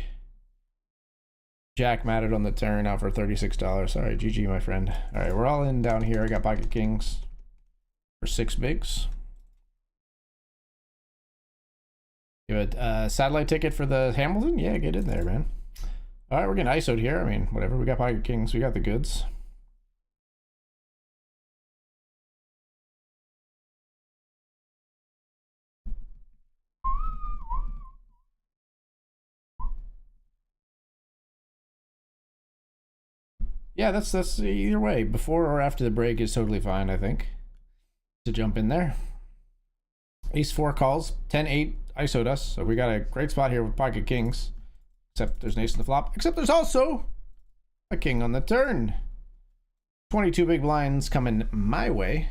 Jack mattered on the turn, out for $36. All right, GG, my friend. All right, we're all in down here. I got pocket kings for 6 bigs. Give a satellite ticket for the Hamilton? Yeah, get in there, man. All right, we're getting ISO'd here. I mean, whatever. We got pocket kings. We got the goods. Yeah, that's either way. Before or after the break is totally fine, I think. To jump in there. Ace 4 calls. 10-8 ISO'd us. So we got a great spot here with pocket kings. Except there's an ace in the flop. Except there's also a king on the turn. 22 big blinds coming my way.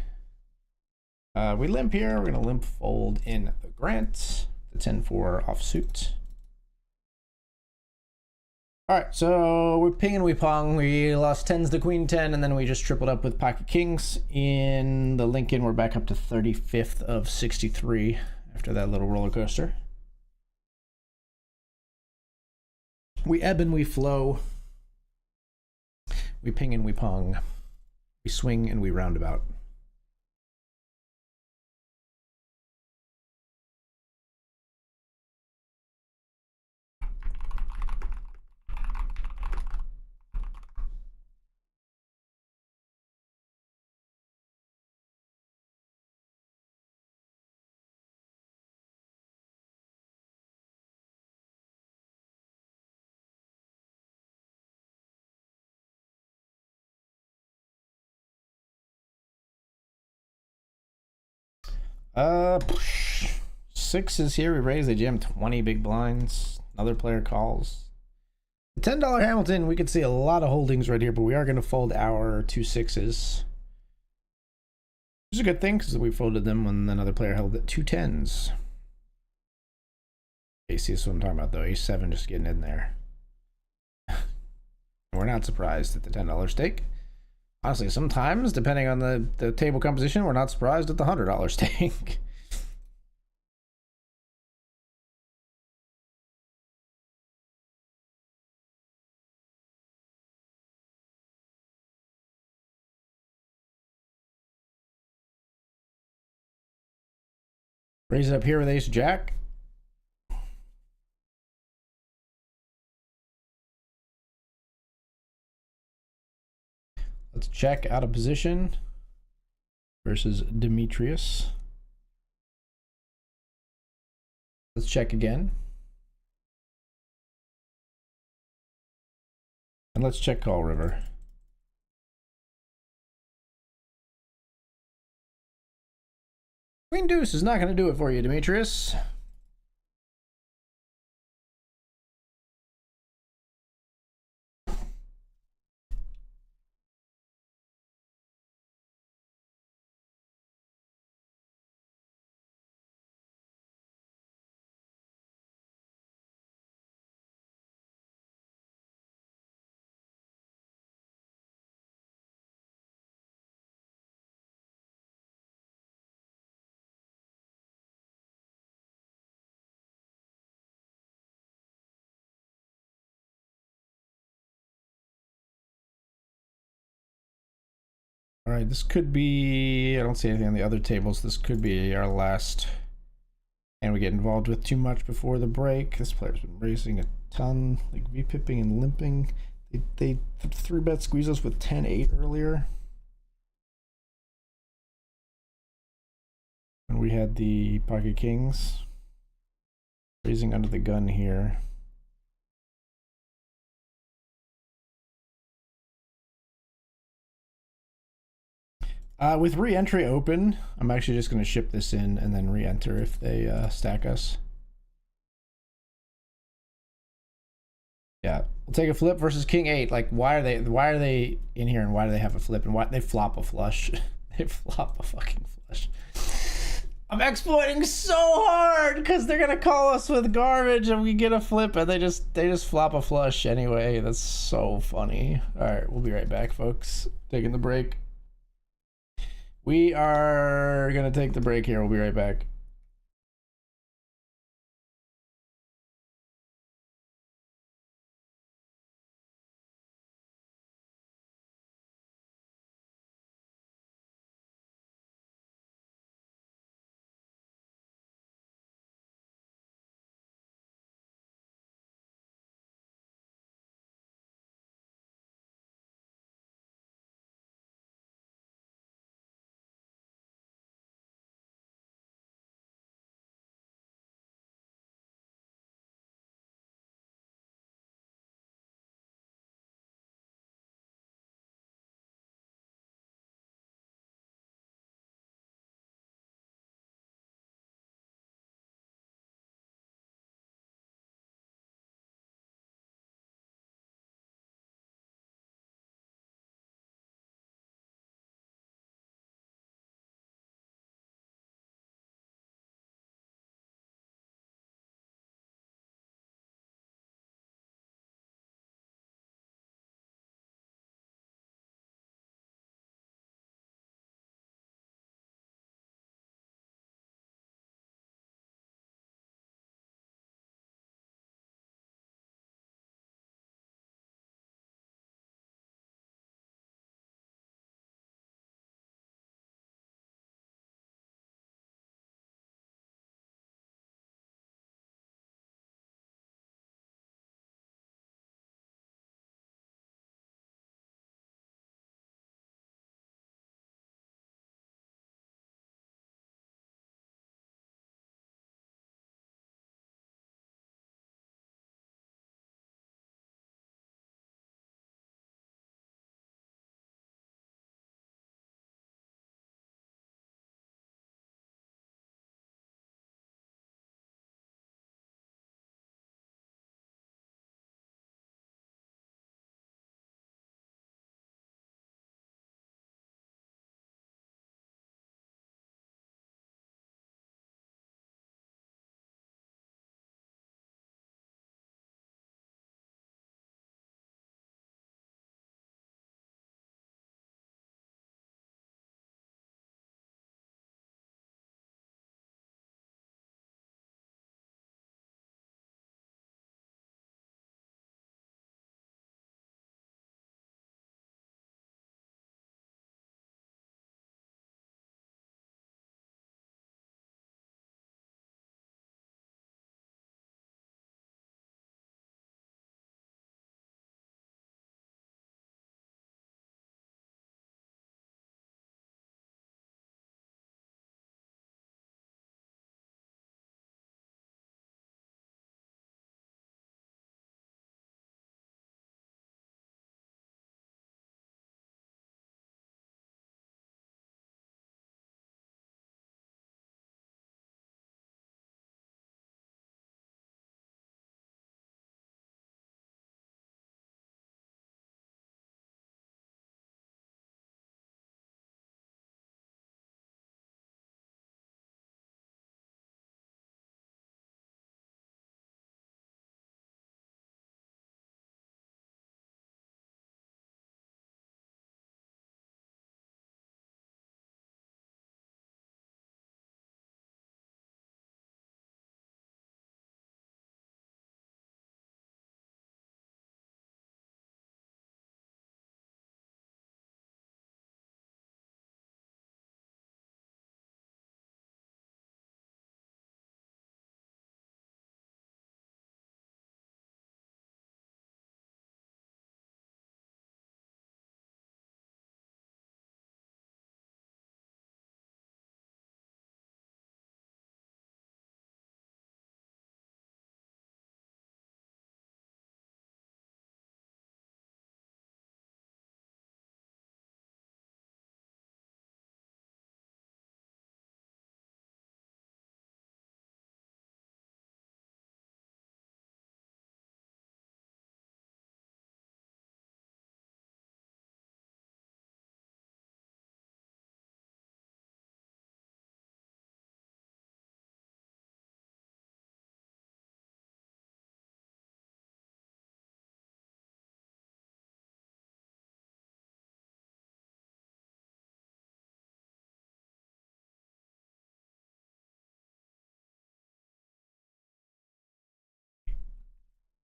We limp here. We're going to limp fold in the Grant. The 10-4 offsuit. All right, so we ping and we pong. We lost 10s to Queen 10, and then we just tripled up with pocket kings. In the Lincoln, we're back up to 35th of 63 after that little roller coaster. We ebb and we flow. We ping and we pong. We swing and we roundabout. Six is here. We raise. They jam 20 big blinds. Another player calls. The $10 Hamilton, we could see a lot of holdings right here, but we are going to fold our 2 6s. Which is a good thing because we folded them when another player held at 2 10s. Ace is what I'm talking about though. Ace 7 just getting in there. We're not surprised at the $10 stake. Honestly, sometimes, depending on the table composition, we're not surprised at the $100 stake. Raise it up here with Ace Jack. Let's check out of position versus Demetrius. Let's check again. And let's check call river. Queen deuce is not going to do it for you, Demetrius. All right, this could be, I don't see anything on the other tables. This could be our last, and we get involved with too much before the break. This player's been racing a ton, like V-pipping and limping. They 3-bet squeeze us with 10-8 earlier. And we had the pocket kings. Raising under the gun here. With re-entry open, I'm actually just going to ship this in and then re-enter if they stack us. Yeah, we'll take a flip versus King 8. Like, why are they in here and why do they have a flip and why they flop a flush? They flop a fucking flush. I'm exploiting so hard because they're gonna call us with garbage and we get a flip and they just flop a flush anyway. That's so funny. All right, we'll be right back, folks. Taking the break. We are gonna take the break here. We'll be right back.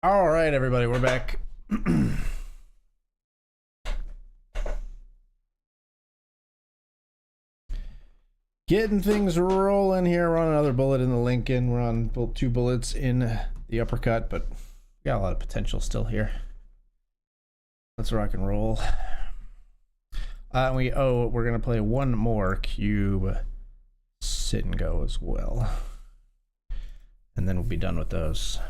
All right, everybody, we're back. Getting things rolling here. We're on another bullet in the Lincoln. We're on 2 bullets in the uppercut, but we got a lot of potential still here. Let's rock and roll. We're gonna play one more cube sit and go as well, and then we'll be done with those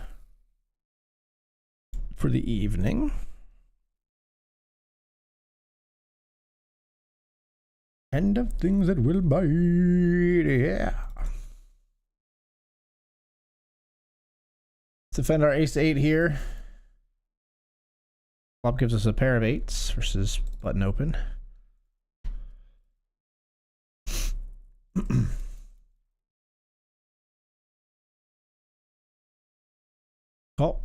for the evening. End of things that will bite. Yeah. Let's defend our ace-8 here. Flop gives us a pair of 8s versus button open. Call.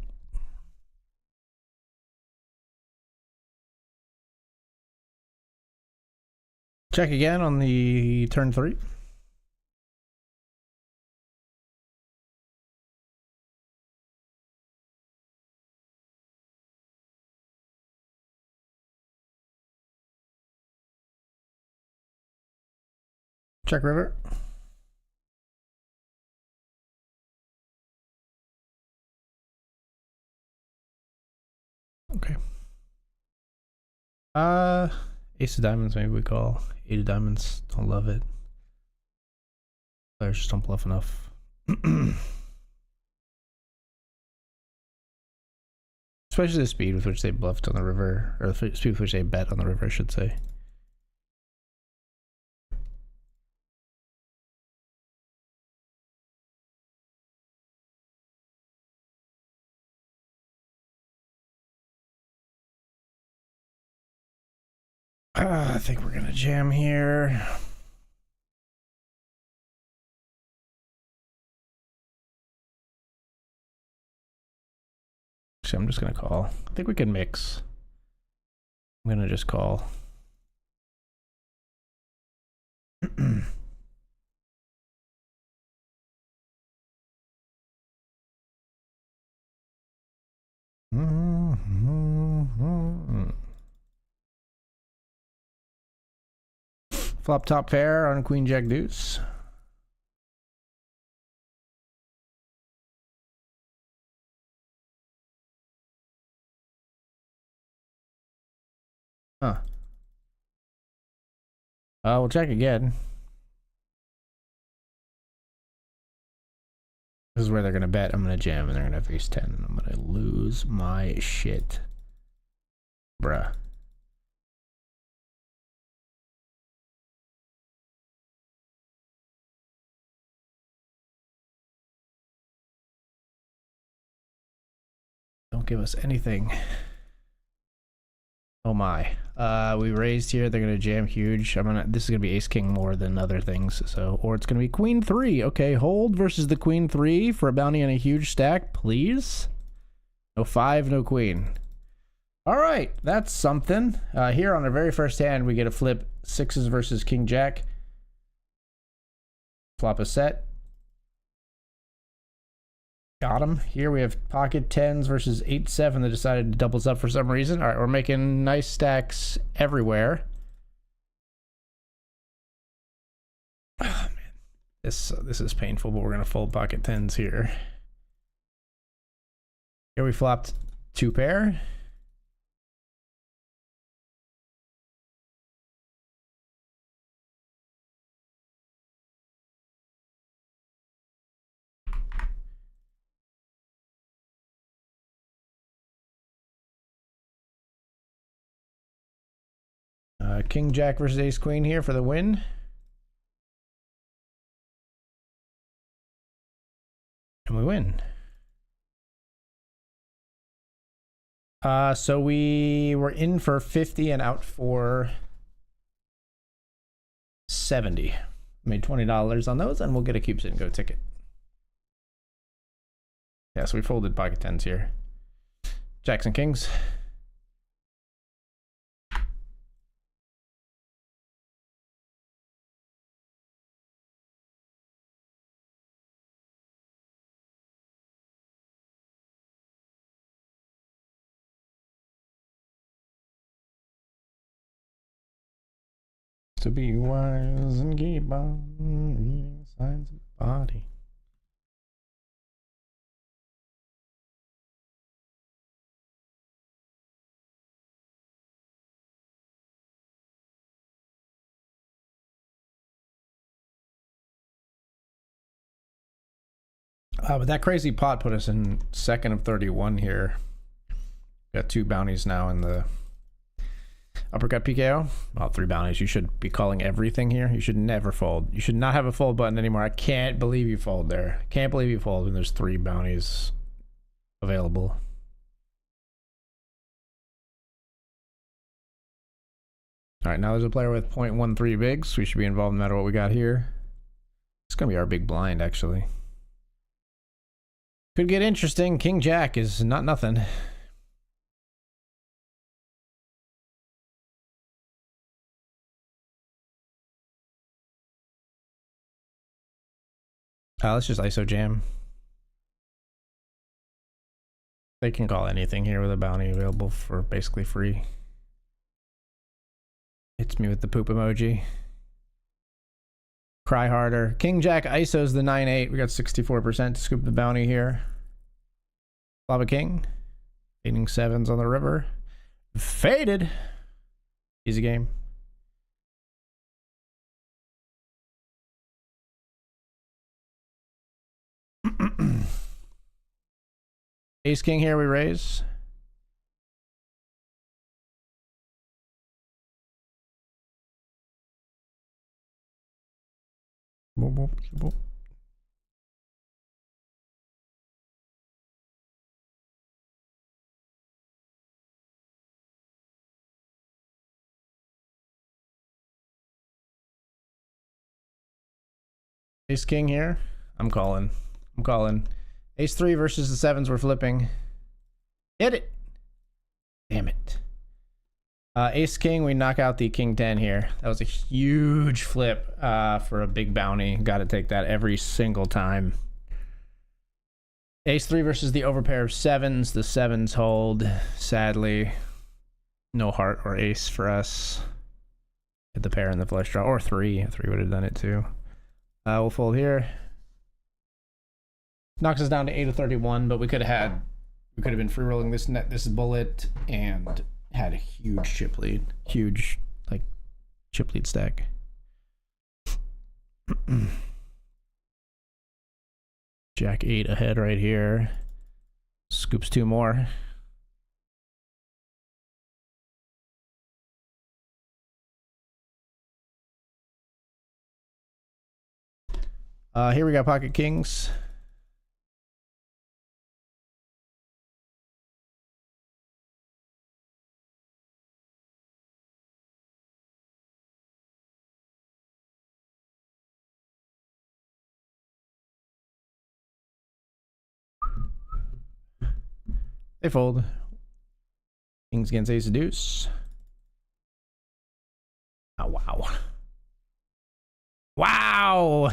Check again on the turn 3. Check river. Okay. Ace of diamonds, maybe we call. 8 of diamonds, don't love it. Players just don't bluff enough. Especially the speed with which they bluffed on the river, or the speed with which they bet on the river, I should say. I think we're gonna jam here. Actually, I'm just gonna call. I think we can mix. I'm gonna just call. Flop top pair on queen jack deuce. Huh. We'll check again. This is where they're gonna bet. I'm gonna jam and they're gonna have ace 10 and I'm gonna lose my shit. Bruh. Don't give us anything. Oh my. We raised here. They're gonna jam huge. This is gonna be ace king more than other things. So, or it's gonna be queen 3. Okay, hold versus the queen 3 for a bounty and a huge stack, please. No 5, no queen. All right, that's something. Here on our very first hand, we get a flip 6s versus king jack. Flop a set. Got him. Here we have pocket 10s versus 8-7 that decided to doubles up for some reason. All right, we're making nice stacks everywhere. Oh, man. This is painful, but we're going to fold pocket 10s here. Here we flopped 2 pair. King jack versus ace queen here for the win. And we win. So we were in for 50 and out for 70. Made $20 on those, and we'll get a cube sit and go ticket. Yeah, so we folded pocket 10s here. Jacks and kings. to be wise and keep on reading signs of body. But that crazy pot put us in second of 31 here. Got 2 bounties now in the uppercut PKO. Well, 3 bounties. You should be calling everything here. You should never fold. You should not have a fold button anymore. I can't believe you fold there. Can't believe you fold when there's 3 bounties available. All right, now there's a player with 0.13 bigs. We should be involved no matter what we got here. It's going to be our big blind, actually. Could get interesting. King Jack is not nothing. Let's just ISO jam. They can call anything here with a bounty available for basically free. Hits me with the poop emoji. Cry harder. King Jack ISOs the 9-8. We got 64% to scoop the bounty here. Lava King. Fading 7s on the river. Faded. Easy game. Ace King here we raise. Boop, boop, boop. Ace King here. I'm calling. Ace 3 versus the 7s we're flipping. Hit it. Damn it. Ace King, we knock out the King 10 here. That was a huge flip for a big bounty. Got to take that every single time. Ace 3 versus the overpair of 7s. The 7s hold. Sadly, no heart or ace for us. Hit the pair in the flush draw. Or 3. 3 would have done it too. We'll fold here. Knocks us down to 8 of 31, but we could have been free rolling this bullet and had a huge chip lead. Huge, like, chip lead stack. Jack 8 ahead right here. Scoops 2 more. Here we got pocket kings. They fold. Kings against ace of deuce. Oh, wow. Wow!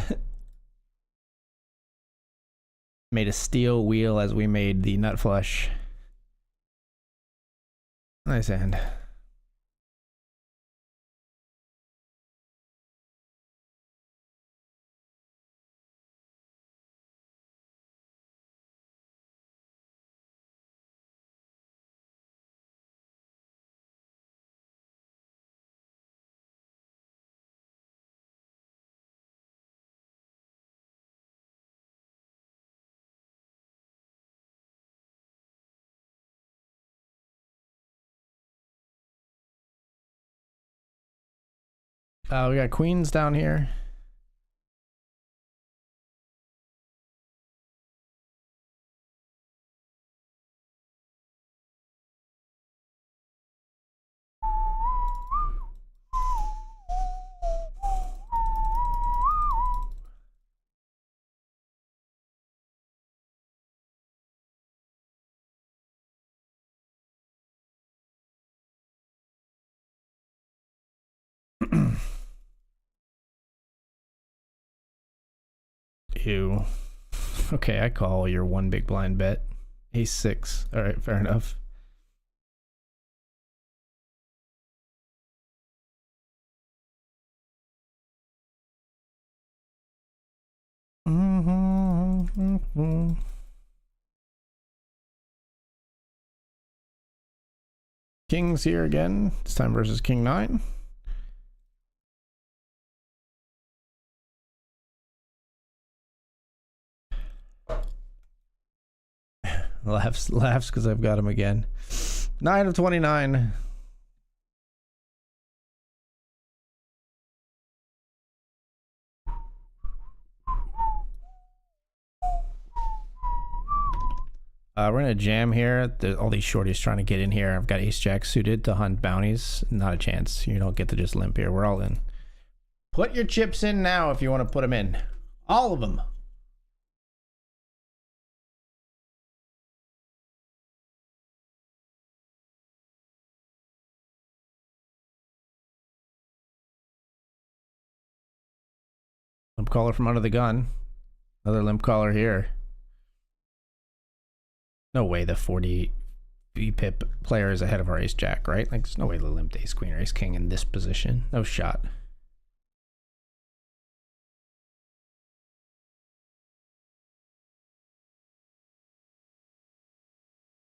Made a steel wheel as we made the nut flush. Nice hand. We got queens down here. Ew. Okay, I call your one big blind bet. Ace 6. All right, fair enough. King's here again. This time versus King 9. Laughs because I've got him again. 9 of 29. We're in a jam here. There's all these shorties trying to get in here. I've got Ace Jack suited to hunt bounties. Not a chance. You don't get to just limp here. We're all in. Put your chips in now if you want to put them in. All of them. Limp caller from under the gun. Another limp caller here. No way the 40 VPIP player is ahead of our ace jack, right? Like, there's no way the limped ace queen or ace king in this position. No shot.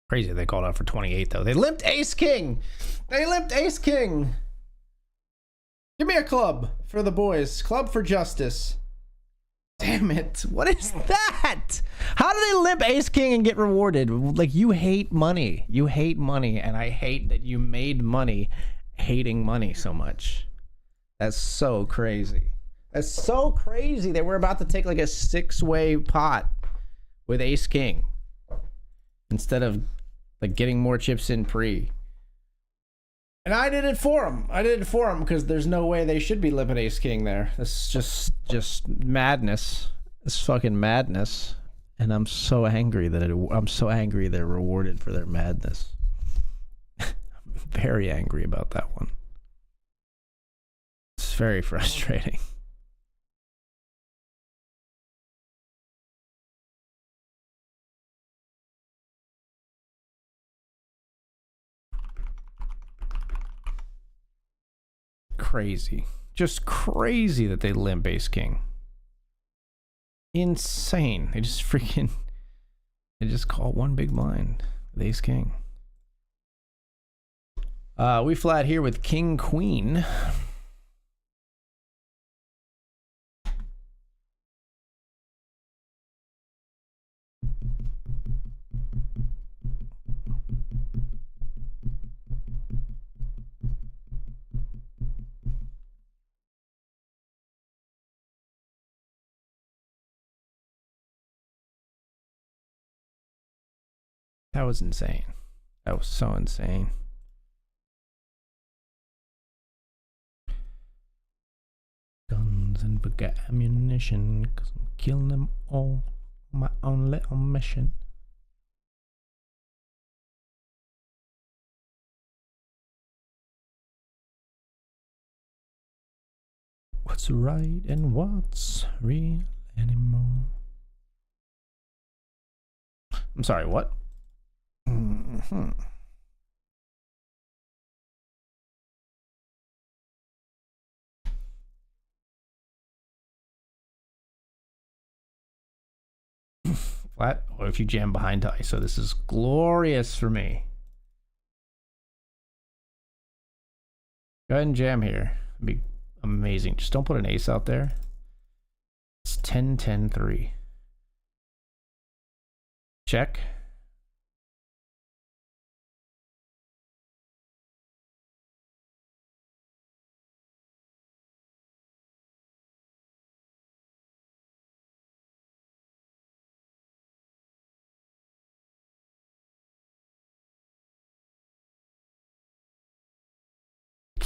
Crazy they called out for 28 though. They limped ace king. They limped ace king. Give me a club for the boys. Club for justice. Damn it. What is that? How do they limp ace king and get rewarded? Like, you hate money. You hate money, and I hate that you made money hating money so much. That's so crazy. That's so crazy that we're about to take like a 6-way pot with ace king instead of like getting more chips in pre. And I did it for them. I did it for them because there's no way they should be limping ace king there. This is just madness. It's fucking madness. And I'm so angry that I'm so angry they're rewarded for their madness. I'm very angry about that one. It's very frustrating. Crazy. Just crazy that they limp ace king. Insane. They just call one big blind with ace king. We flat here with king queen. That was insane. That was so insane. Guns and big ammunition, 'cause I'm killing them all on my own little mission. What's right and what's real anymore? I'm sorry, what? Mm-hmm. Flat, or if you jam behind to ISO, this is glorious for me. Go ahead and jam here. It'd be amazing. Just don't put an ace out there. It's 10-10-3. Check.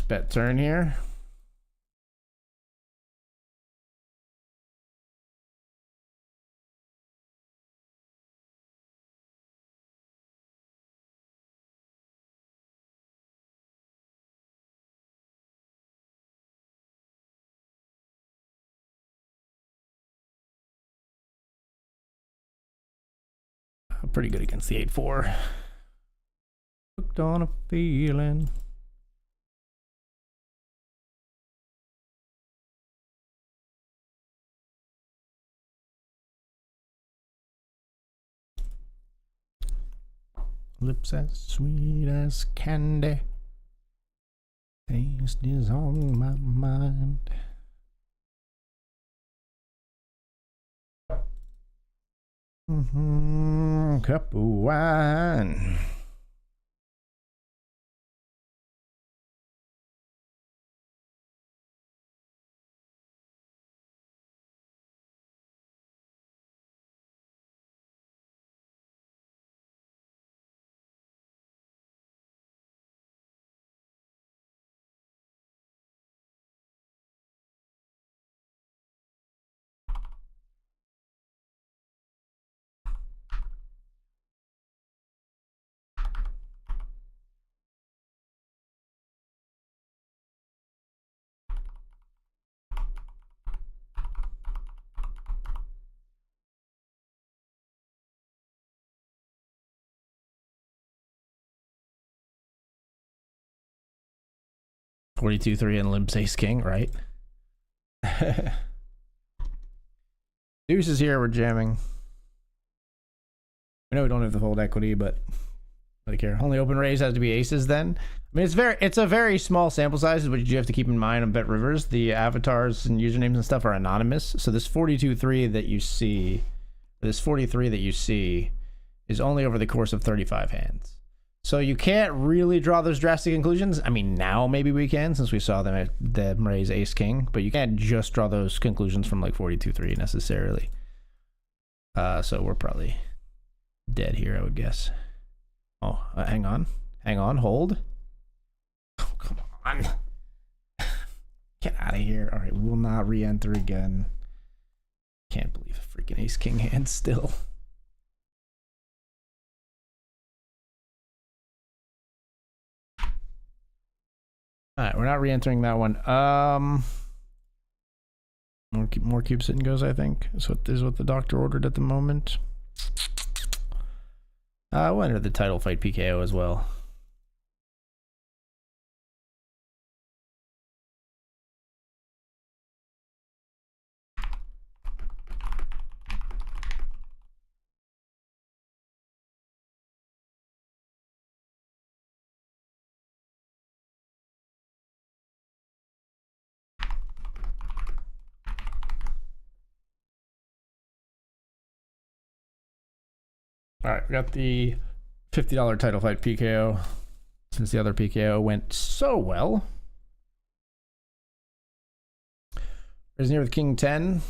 Bet turn here. Pretty good against the 8-4. Hooked on a feeling. Lips as sweet as candy. Taste is on my mind. Cup of wine. $42-3 and limps ace king, right? Deuce is here, we're jamming. We know we don't have the fold equity, but I don't care. Only open raise has to be aces then. I mean, it's a very small sample size, but you have to keep in mind on Bet Rivers, the avatars and usernames and stuff are anonymous. So this 42-3 that you see, this 43 that you see, is only over the course of 35 hands. So you can't really draw those drastic conclusions. I mean, now maybe we can, since we saw them raise ace king, but you can't just draw those conclusions from like 42-3 necessarily. So we're probably dead here, I would guess. Oh, hang on, hold. Oh, come on. Get out of here. All right, we will not re-enter again. Can't believe a freaking ace king hand still. All right, we're not re-entering that one. More cube sit and goes, I think. So this is what the doctor ordered at the moment. We'll enter the title fight PKO as well. All right, we got the $50 title fight PKO since the other PKO went so well. Raising here with King 10.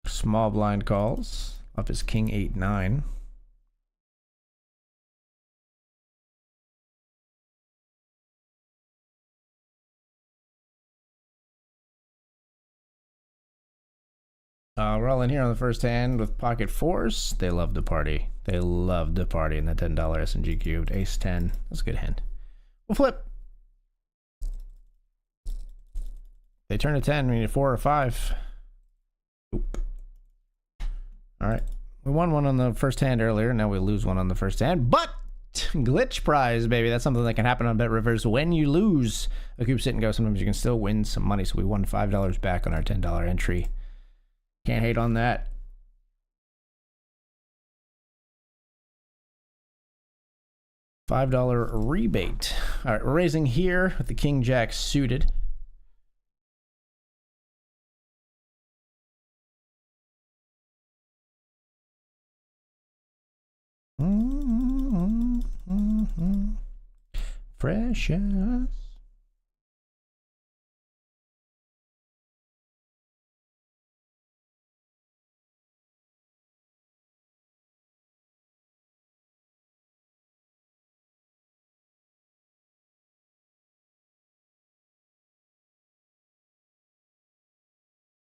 Small blind calls. Up is King 8-9. We're all in here on the first hand with pocket fours. They love to party. They love to party in the $10 SNG cubed. Ace 10. That's a good hand. We'll flip. They turn to 10. We need a 4 or 5. Oop. All right. We won one on the first hand earlier. Now we lose one on the first hand. But glitch prize, baby. That's something that can happen on Bet Rivers. When you lose a cube sit and go, sometimes you can still win some money. So we won $5 back on our $10 entry. Can't hate on that. $5 rebate. All right, we're raising here with the King Jack suited. Precious.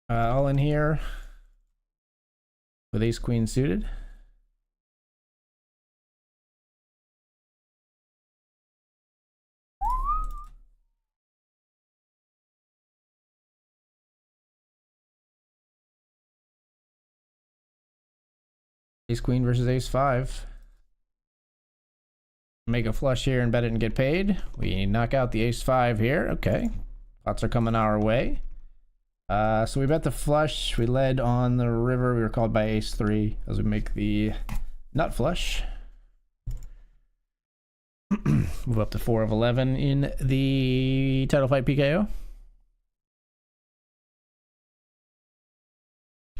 All in here with ace queen suited. Ace queen versus ace 5. Make a flush here and bet it and get paid. We knock out the ace 5 here. Okay, pots are coming our way. So we bet the flush. We led on the river. We were called by ace 3 as we make the nut flush. Move up to 4 of 11 in the title fight PKO.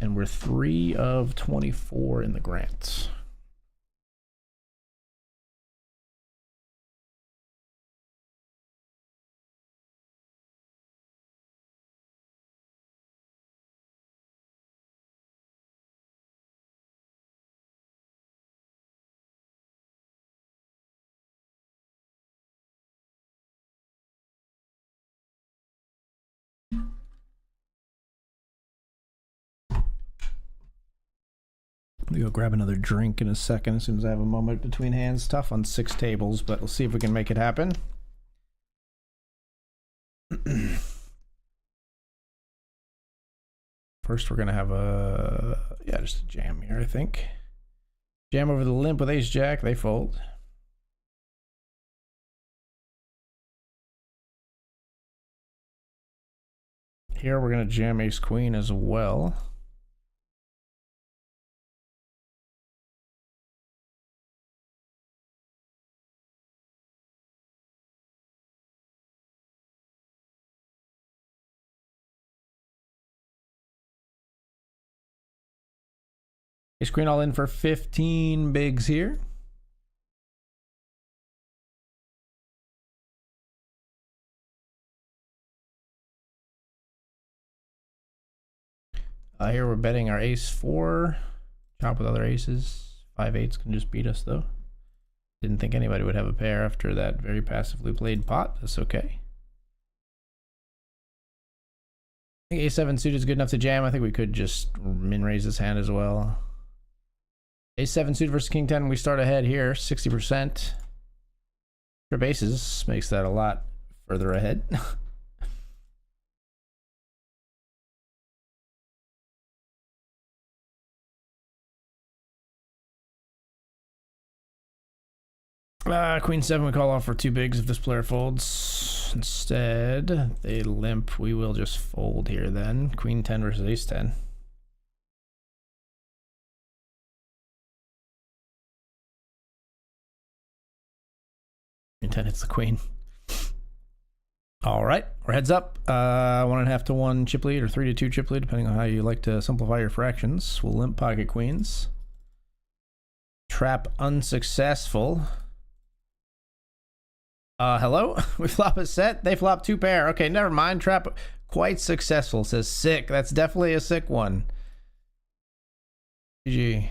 And we're 3 of 24 in the grants. Let me go grab another drink in a second as soon as I have a moment between hands. Tough on 6 tables, but we'll see if we can make it happen. First, we're going to have just a jam here, I think. Jam over the limp with ace jack. They fold. Here, we're going to jam ace queen as well. Ace queen all in for 15 bigs here. Here we're betting our ace 4. Chop with other aces. 5/8 can just beat us though. Didn't think anybody would have a pair after that very passively played pot. That's okay. I think a7 suited is good enough to jam. I think we could just min raise this hand as well. A7 suited versus king 10. We start ahead here, 60%. Trip aces makes that a lot further ahead. Queen 7 we call off for 2 bigs if this player folds. Instead, they limp. We will just fold here then. Queen 10 versus ace 10. Queen 10 hits the queen. All right, we're heads up. 1.5 to 1 chip lead or 3 to 2 chip lead, depending on how you like to simplify your fractions. We'll limp pocket queens. Trap unsuccessful. Hello? We flop a set. They flop 2 pair. Okay, never mind. Trap quite successful. Says sick. That's definitely a sick one. GG.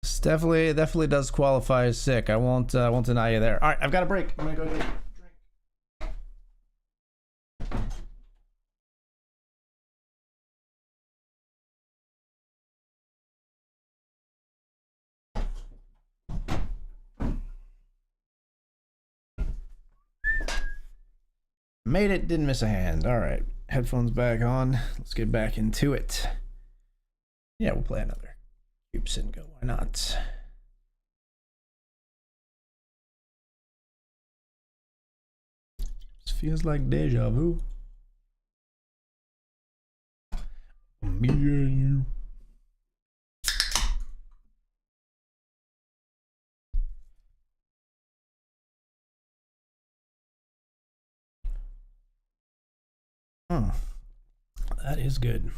This definitely does qualify as sick. I won't deny you there. All right, I've got a break. I'm gonna go get a drink. Made it, didn't miss a hand. All right, headphones back on. Let's get back into it. Yeah, we'll play another cube and go. Why not? This feels like deja vu. Me and you. That is good.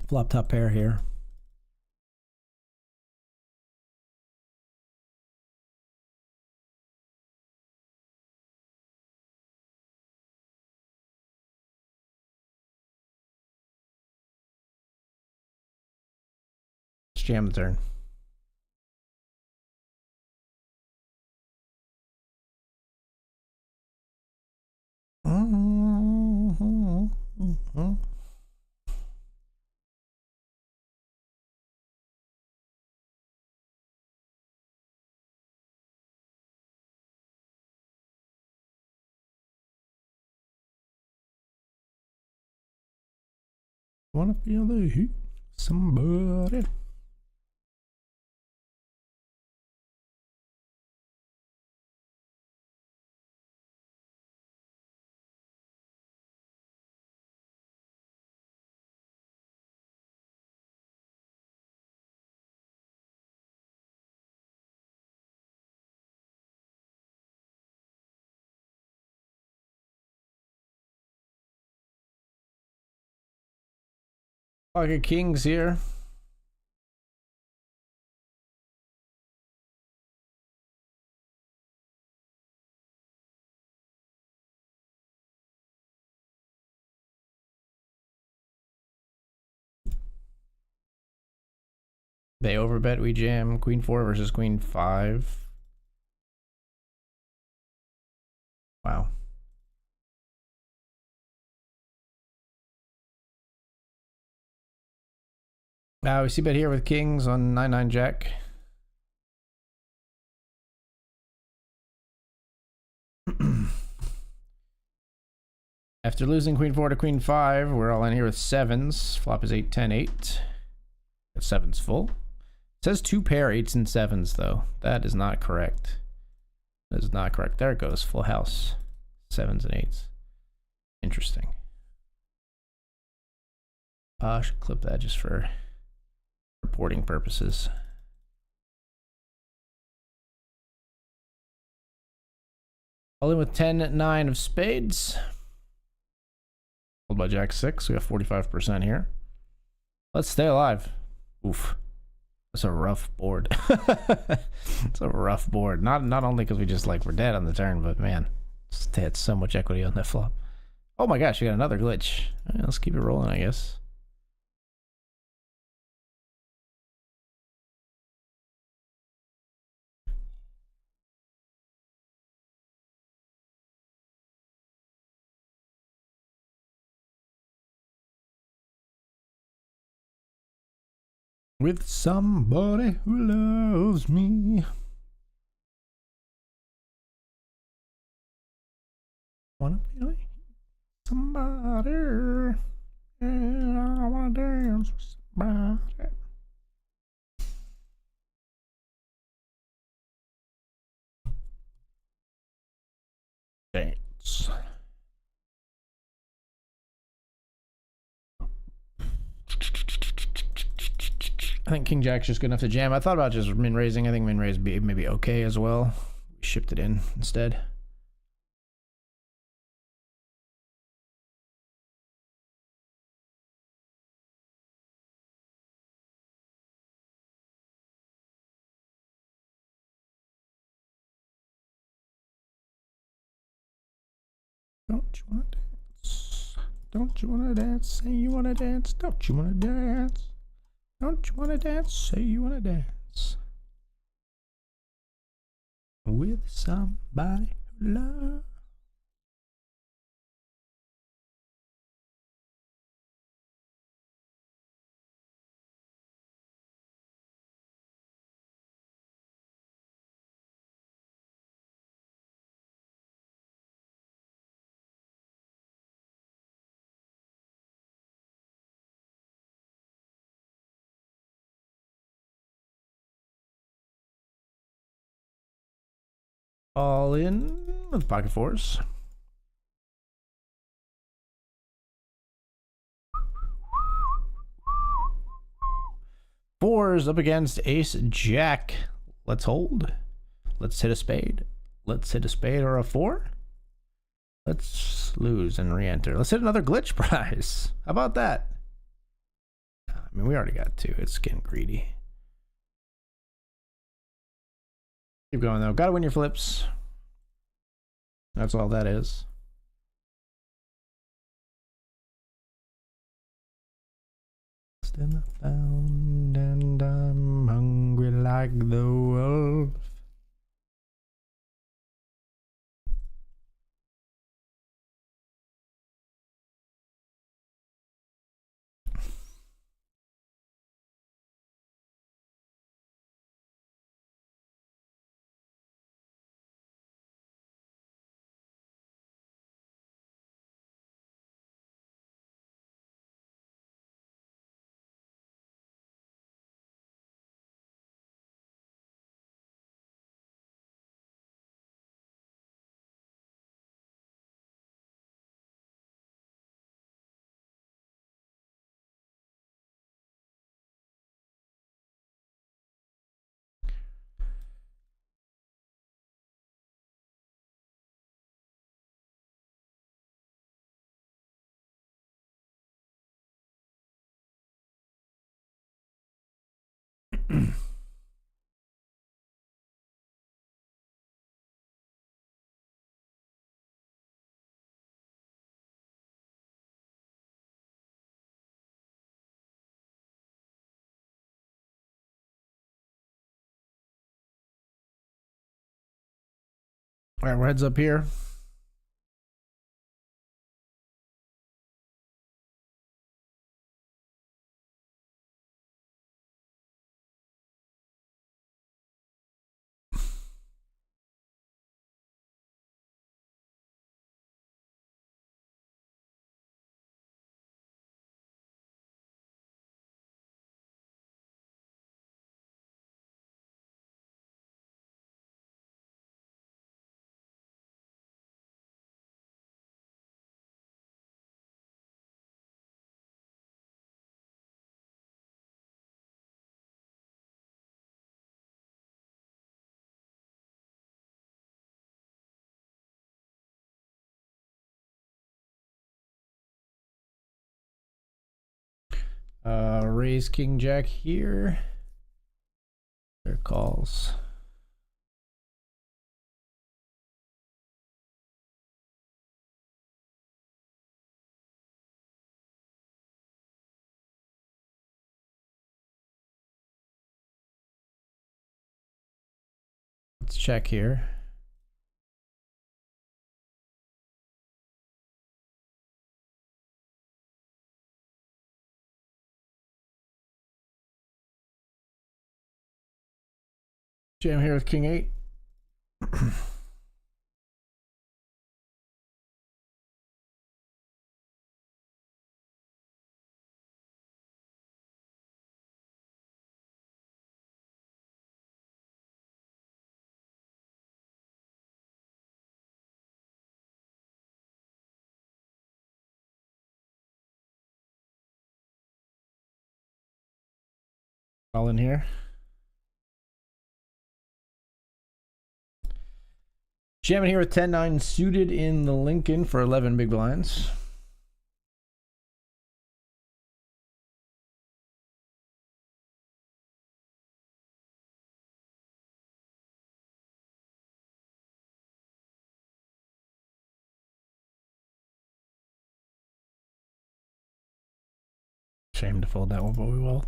Flop top pair here. Let's jam the turn. Wanna feel the heat? Somebody. Pocket kings here. They overbet, we jam. Queen 4 versus Queen 5. Wow. Now we see bet here with kings on 9-9 jack. After losing Queen 4 to Queen 5, we're all in here with 7s. Flop is 8, 10, 8. Got 7s full. It says 2 pair 8s and 7s, though. That is not correct. That is not correct. There it goes. Full house. 7s and 8s. Interesting. I should clip that just for reporting purposes. All in with 10-9 of spades. Hold by Jack 6. We have 45% here. Let's stay alive. Oof. That's a rough board. It's a rough board. Not only because we just like we're dead on the turn, but man, just had so much equity on that flop. Oh my gosh, we got another glitch. Right, let's keep it rolling, I guess. With somebody who loves me. Wanna be like somebody. Yeah, I wanna dance with somebody. Dance. I think King Jack's just good enough to jam. I thought about just min raising. I think min raise maybe okay as well. We shipped it in instead. Don't you wanna dance? Don't you wanna dance? Say you wanna dance. Don't you wanna dance? Don't you wanna dance? Say you wanna dance with somebody who loves. All in with pocket fours. Fours up against ace jack. Let's hold. Let's hit a spade. Let's hit a spade or a 4. Let's lose and re-enter. Let's hit another glitch prize. How about that? I mean, we already got 2. It's getting greedy. Keep going though. Gotta win your flips. That's all that is. Still not found, and I'm hungry like the wolf. All right, we're heads up here. Raise king jack here. Their calls. Let's check here. Jam here with king 8. All in here. Jamming here with 10-9 suited in the Lincoln for 11 big blinds. Shame to fold that one, but we will.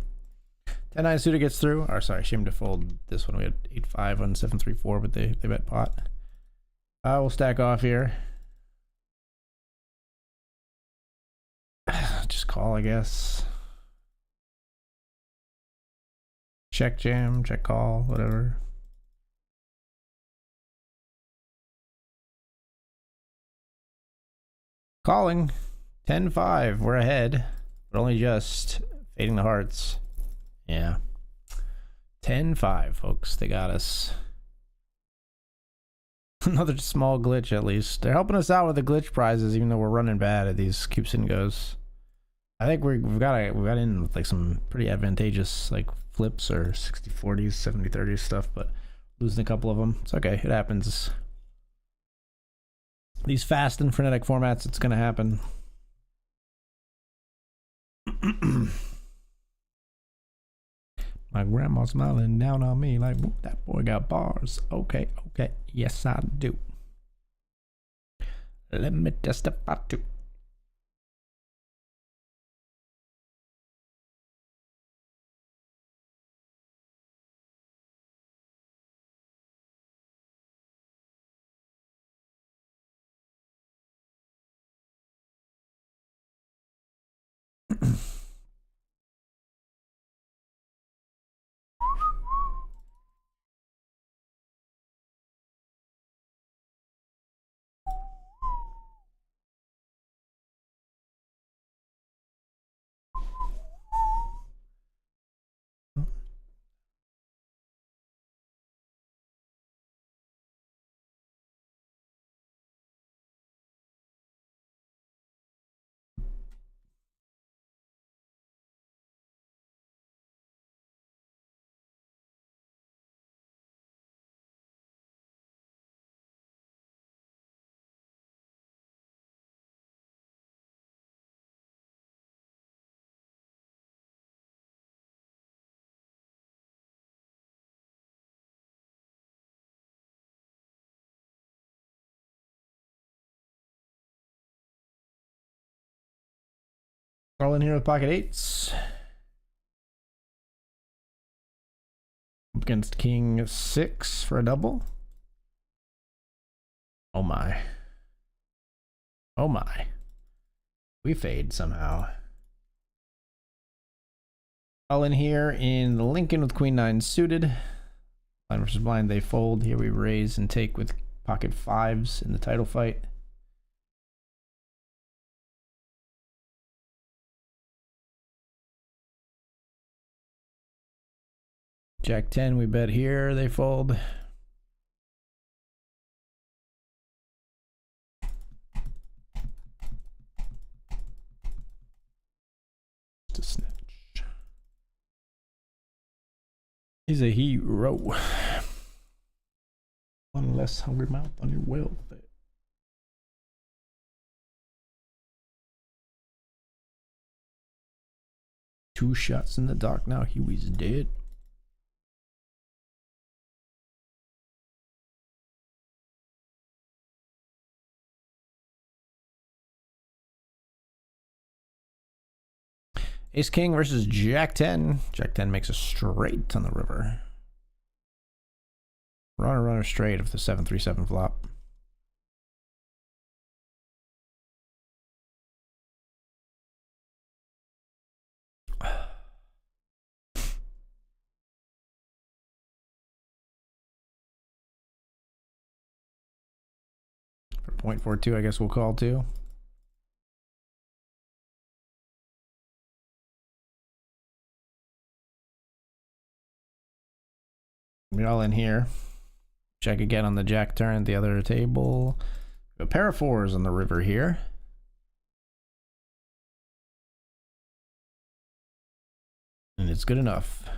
10-9 suited gets through. Or sorry, shame to fold this one. We had 8-5 on 7-3-4, but they bet pot. We'll stack off here. Just call, I guess. Check jam, check call, whatever. Calling. 10-5. We're ahead, but only just. Fading the hearts. Yeah. 10-5, folks. They got us. Another small glitch, at least. They're helping us out with the glitch prizes, even though we're running bad at these cubes and goes. I think we've got in with like some pretty advantageous like flips or 60-40s, 70-30s stuff, but losing a couple of them. It's okay. It happens. These fast and frenetic formats, it's gonna happen. My grandma's smiling down on me like, whoop, that boy got bars. Okay, okay. Yes, I do. Let me testify too. All in here with pocket eights. Up against king 6 for a double. Oh my. Oh my. We fade somehow. All in here in the Lincoln with Queen 9 suited. Blind versus blind, they fold. Here we raise and take with pocket fives in the title fight. Jack 10, we bet here, they fold. To snitch. He's a hero. One less hungry mouth on your welfare. Two shots in the dark, now Huey's dead. Ace King versus Jack 10. Jack 10 makes a straight on the river. Runner straight of the 7-3-7 flop. For 0.42, I guess we'll call too. We're all in here. Check again on the Jack turn at the other table. A pair of fours on the river here. And it's good enough.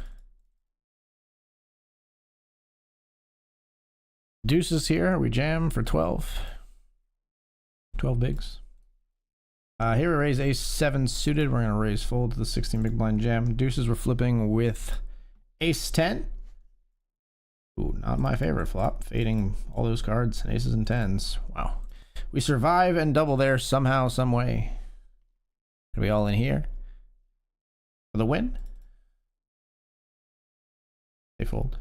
Deuces here. We jam for 12. 12 bigs. Here we raise ace 7 suited. We're going to raise fold to the 16 big blind jam. Deuces we're flipping with ace 10. Ooh, not my favorite flop. Fading all those cards, aces and tens. Wow. We survive and double there somehow, some way. Are we all in here for the win? They fold.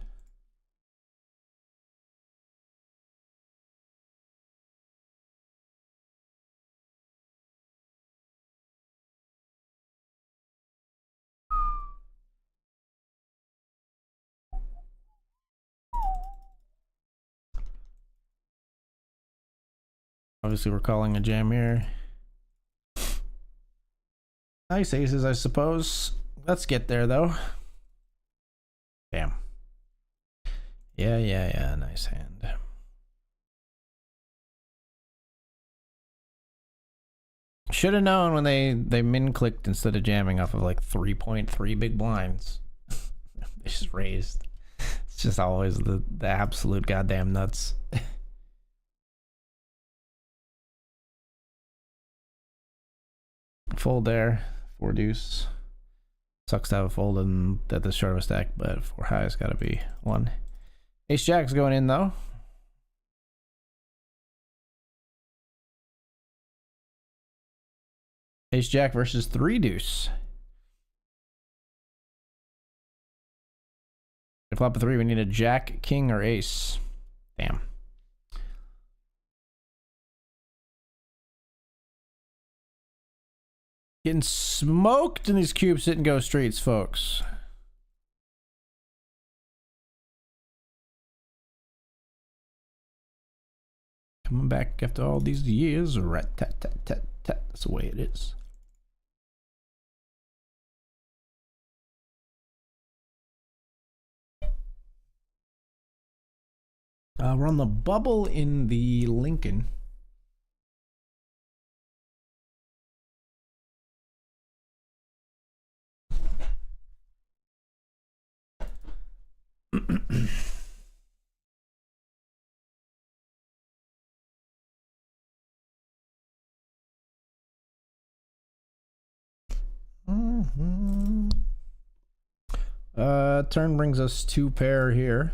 Obviously, we're calling a jam here. Nice aces, I suppose. Let's get there, though. Damn. Yeah. Nice hand. Should have known when they min clicked instead of jamming off of like 3.3 big blinds. They just raised. It's just always the absolute goddamn nuts. Fold there, 4 deuce. Sucks to have a fold and at this short of a stack, but 4 high's gotta be 1. Ace Jack's going in though. Ace Jack versus 3 deuce. To flop a 3, we need a Jack, King, or Ace. Damn. Getting smoked in these cubes, sit and go streets, folks. Coming back after all these years. Rat tat tat tat tat. That's the way it is. We're on the bubble in the Lincoln. Turn brings us 2 pair here.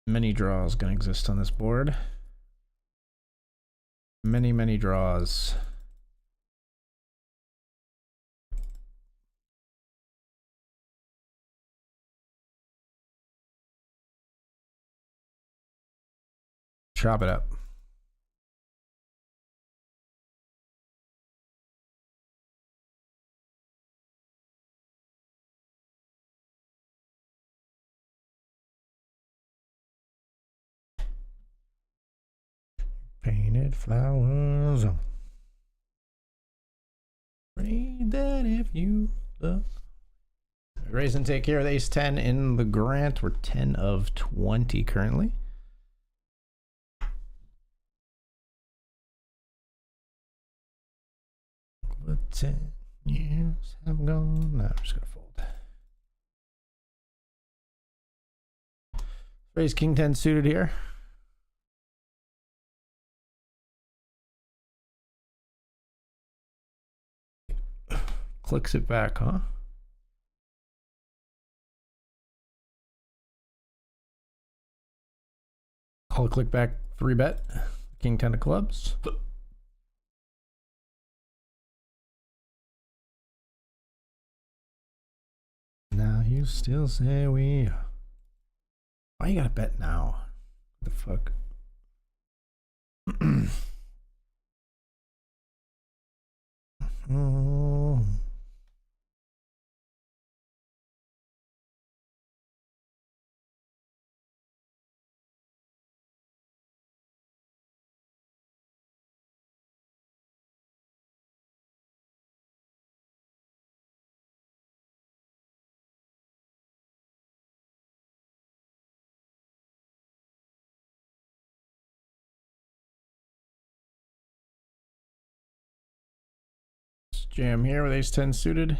Many draws gonna exist on this board. Many draws. Chop it up. Painted flowers on. Pray that if you look. Raise and take care of the ace 10 in the Grant. We're 10 of 20 currently. But 10 years have gone. No, I'm just gonna fold. Raise king 10 suited here. Clicks it back, huh? Call click back 3-bet. King 10 of clubs. Now you still say we. Why you gotta bet now? What the fuck? Oh. Jam here with ace 10 suited.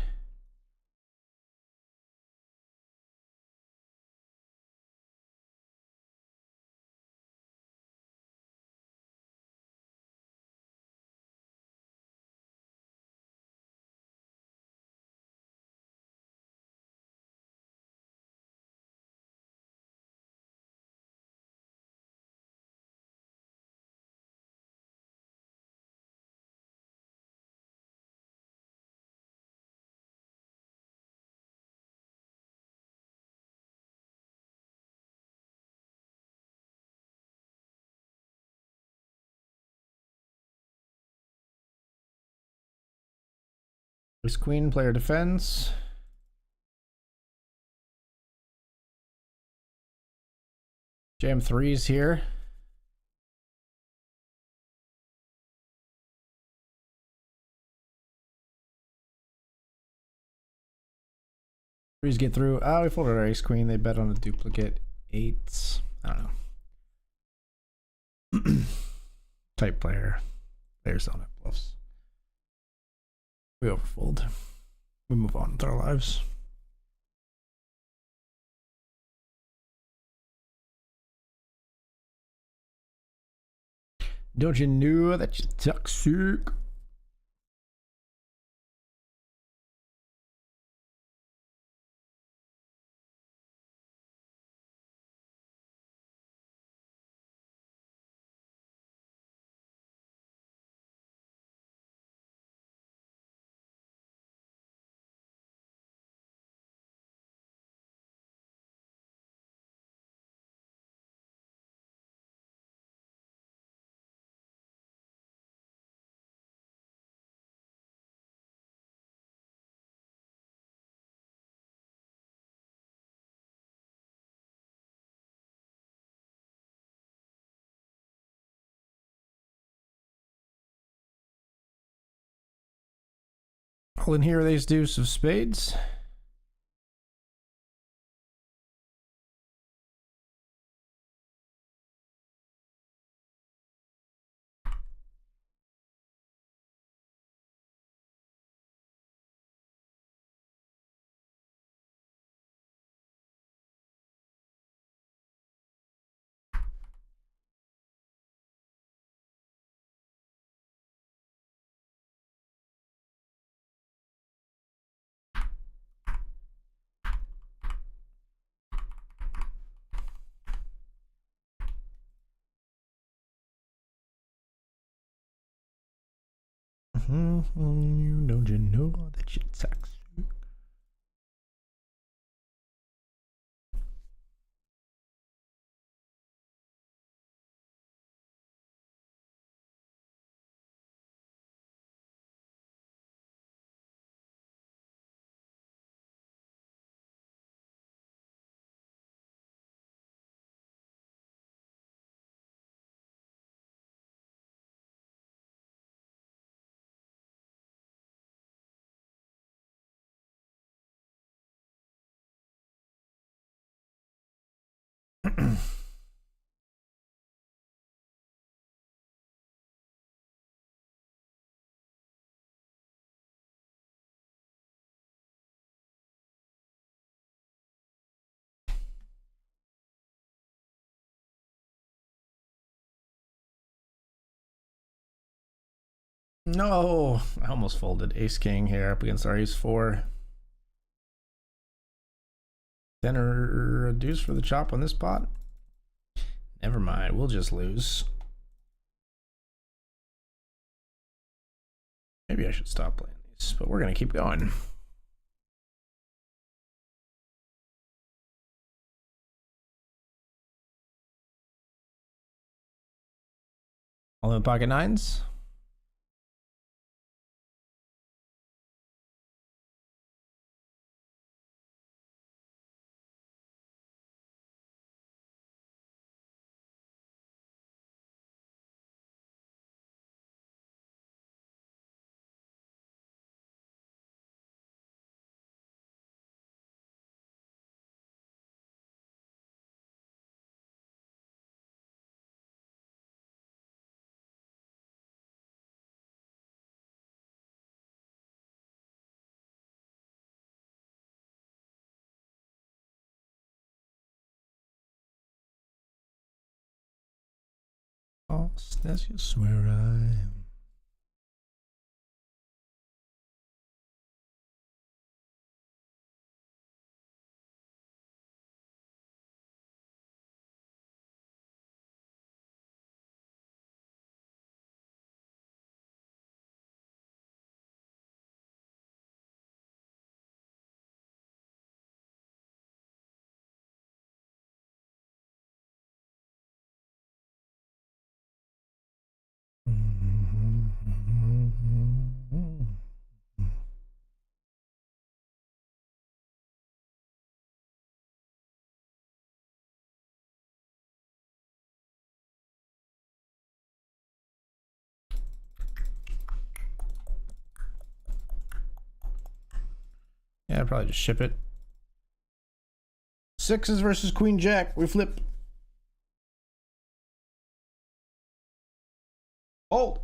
Ace queen, player defends. Jam threes here. Threes get through. Oh, we folded our ace queen. They bet on a duplicate eights. I don't know. Type player. Players on it bluffs. We overfold. We move on with our lives. Don't you know that you're toxic? All in here with ace deuce of spades. Don't you know that shit sucks? No, I almost folded ace king here up against our ace four. Then a deuce for the chop on this pot. Never mind, we'll just lose. Maybe I should stop playing these, but we're gonna keep going. All in pocket nines. Oh, that's just where I am. Yeah, I'd probably just ship it. Sixes versus queen jack. We flip. Hold.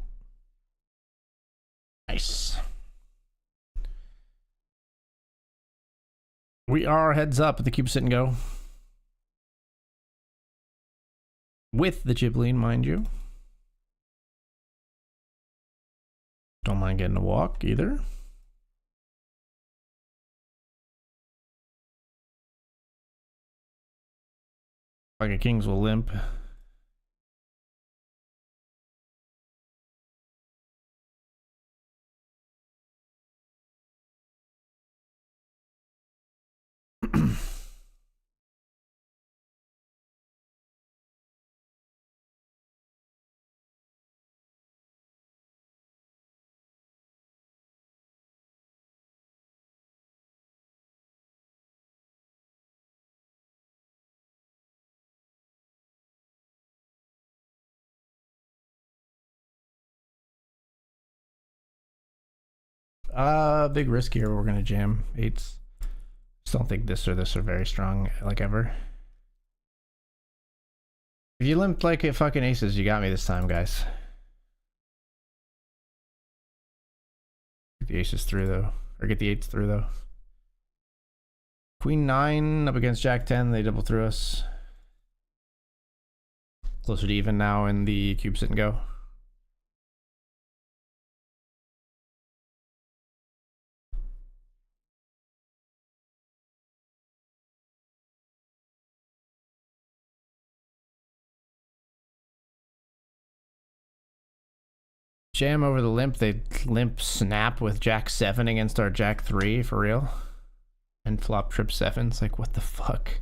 Nice. We are heads up at the cube sit and go. With the Ghibli, mind you. Don't mind getting a walk either. Like a kings will limp. Big risk here. We're gonna jam eights. Just don't think this or this are very strong, like ever. If you limped like a fucking aces, you got me this time, guys. Get the aces through though, or get the eights through though. Queen 9 up against Jack 10. They double through us. Closer to even now in the cube sit and go. Jam over the limp. They limp snap with Jack 7 against our Jack 3 for real. And flop trip 7s. Like, what the fuck?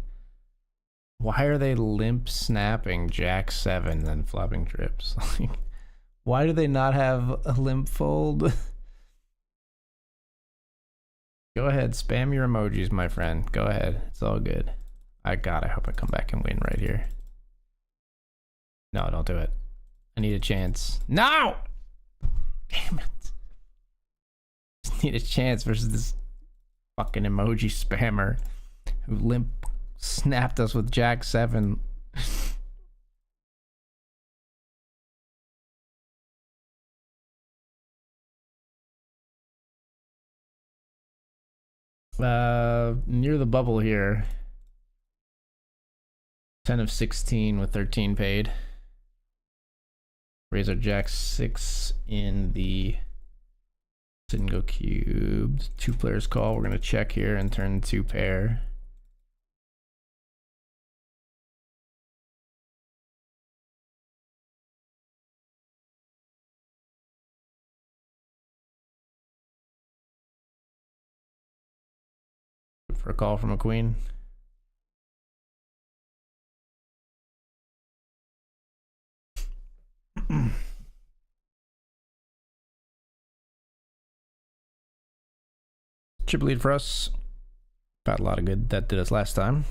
Why are they limp snapping Jack 7 and flopping trips? Like, why do they not have a limp fold? Go ahead, spam your emojis, my friend. Go ahead. It's all good. I hope I come back and win right here. No, don't do it. I need a chance. No! Damn it. Just need a chance versus this fucking emoji spammer who limp snapped us with Jack 7 Near the bubble here. 10 of 16 with 13 paid. Raise our jack 6 in the didn't go cubed. 2 players call. We're gonna check here and turn 2 pair. For a call from a queen. Chip lead for us. Got a lot of good that did us last time.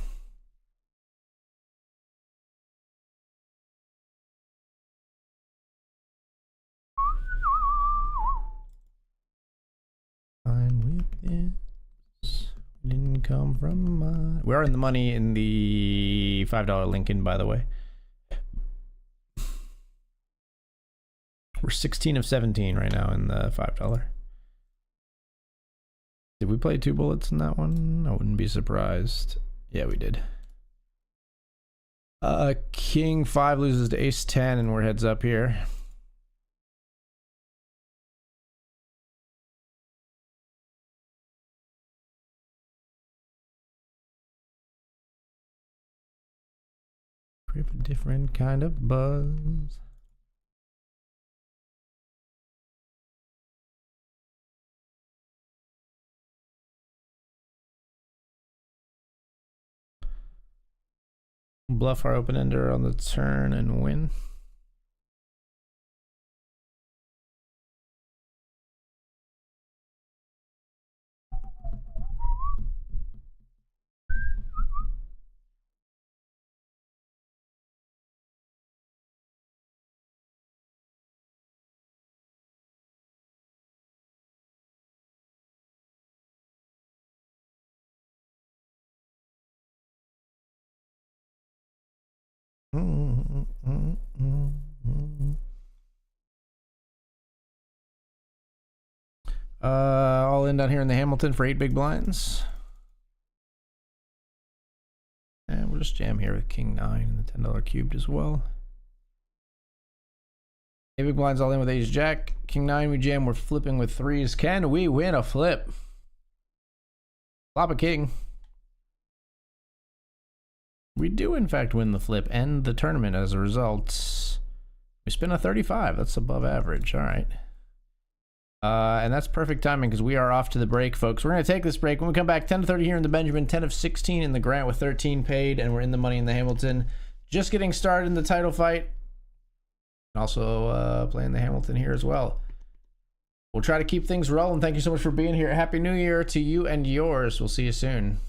Fine with this. Didn't come from we are in the money in the $5 Lincoln, by the way. We're 16 of 17 right now in the $5. Did we play 2 bullets in that one? I wouldn't be surprised. Yeah, we did. King 5 loses to ace 10 and we're heads up here. Create a different kind of buzz. Bluff our open ender on the turn and win. All in down here in the Hamilton for 8 big blinds. And we'll just jam here with King 9 and the $10 cubed as well. 8 big blinds all in with ace jack. King 9 we jam, we're flipping with 3s. Can we win a flip? Flop a king. We do in fact win the flip and the tournament as a result. We spin a 35, that's above average, all right. And that's perfect timing because we are off to the break, folks. We're going to take this break. When we come back, 10 to 30 here in the Benjamin, 10 of 16 in the Grant with 13 paid, and we're in the money in the Hamilton. Just getting started in the title fight. Also playing the Hamilton here as well. We'll try to keep things rolling. Thank you so much for being here. Happy New Year to you and yours. We'll see you soon.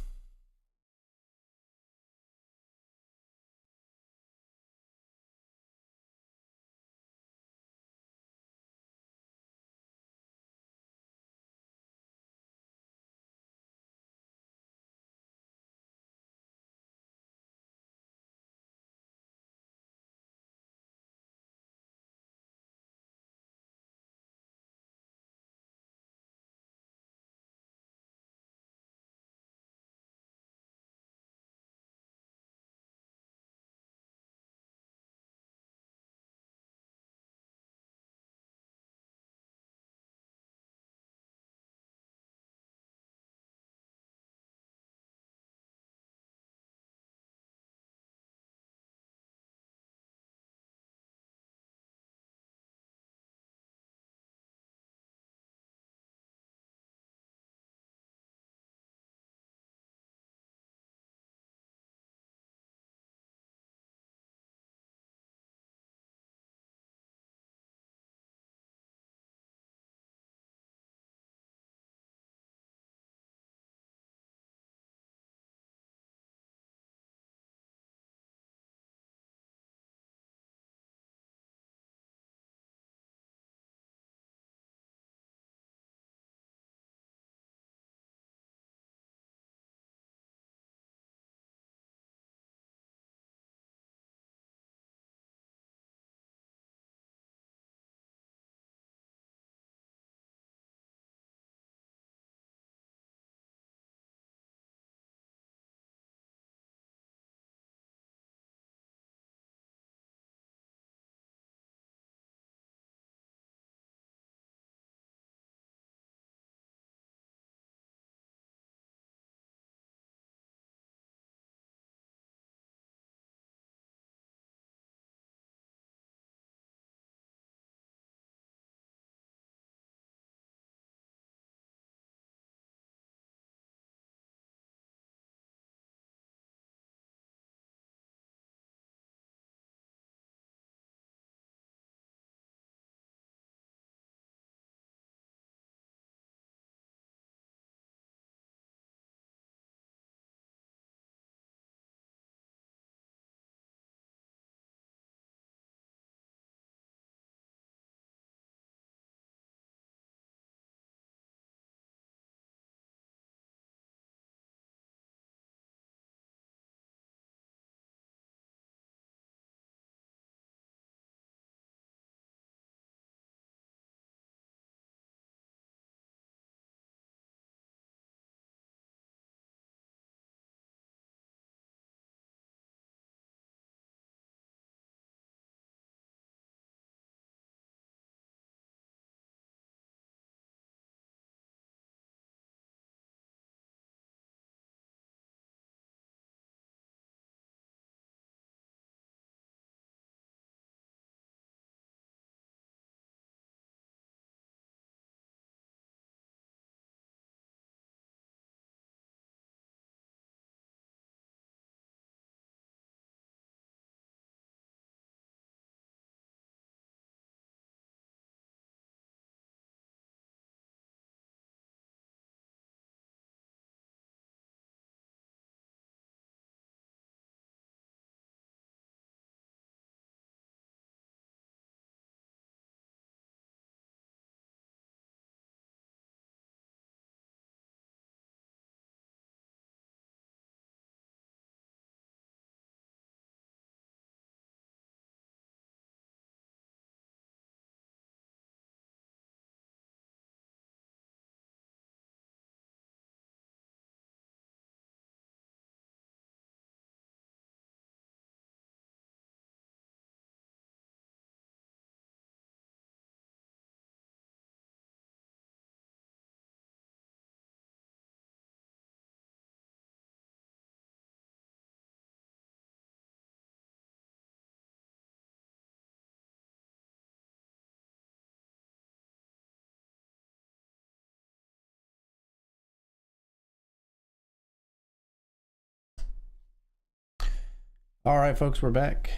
All right, folks, we're back.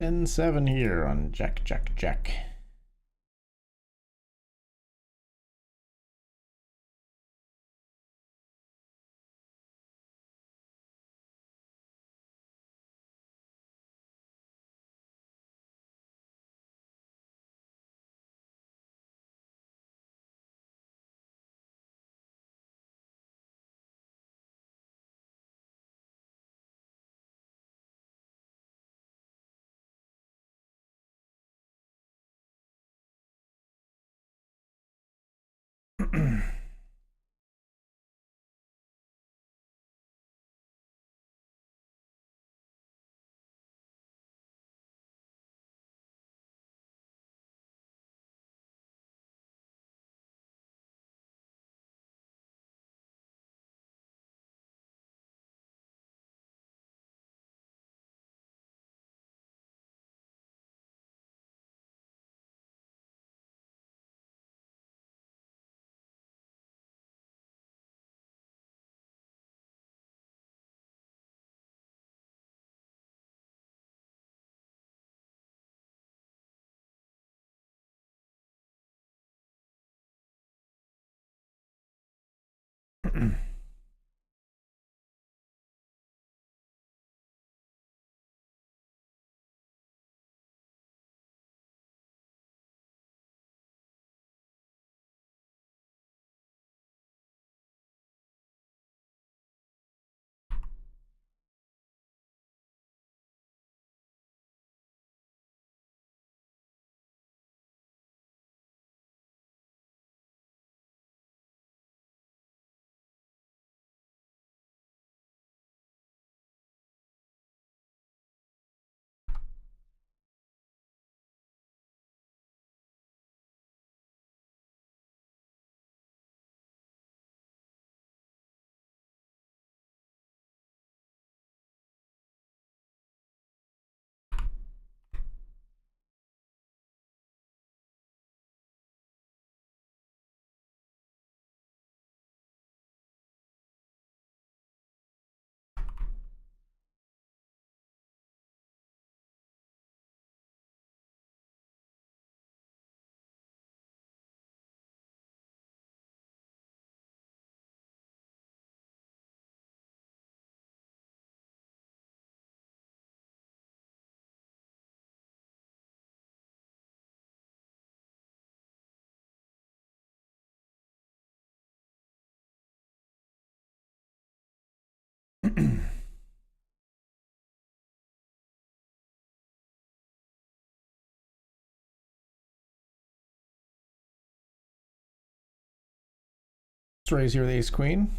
And 7 here on Jack, Jack, Jack. Let's raise here the ace queen.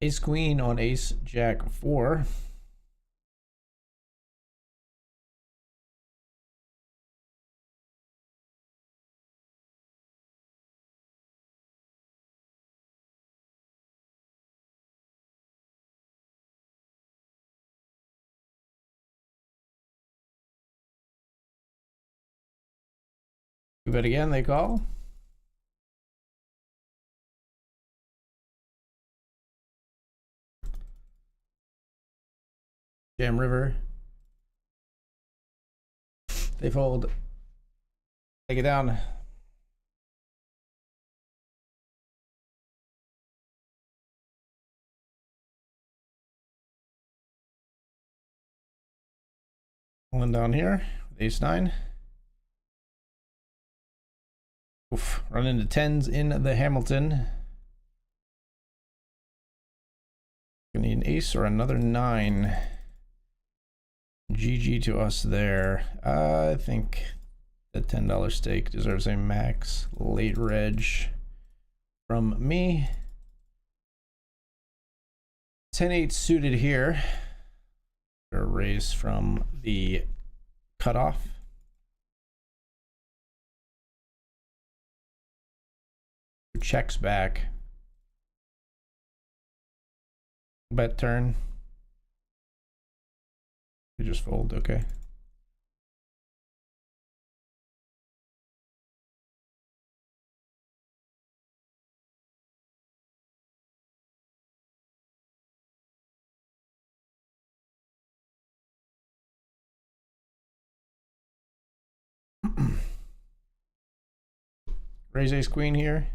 Ace queen on ace jack 4. You bet again, they call. Jam River. They fold. Take it down. One down here. Ace 9. Oof. Run into 10s in the Hamilton. Gonna need an ace or another 9. GG to us there. I think the $10 stake deserves a max late reg from me. 10-8 suited here. A raise from the cutoff. Checks back. Bet turn. You just fold, okay. Raise ace queen here.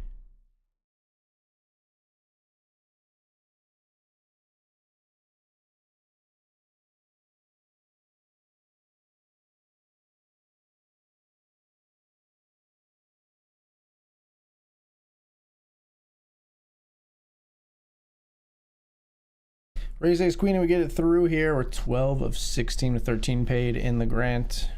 Raise ace queen and we get it through here. We're 12 of 16 with 13 paid in the grant.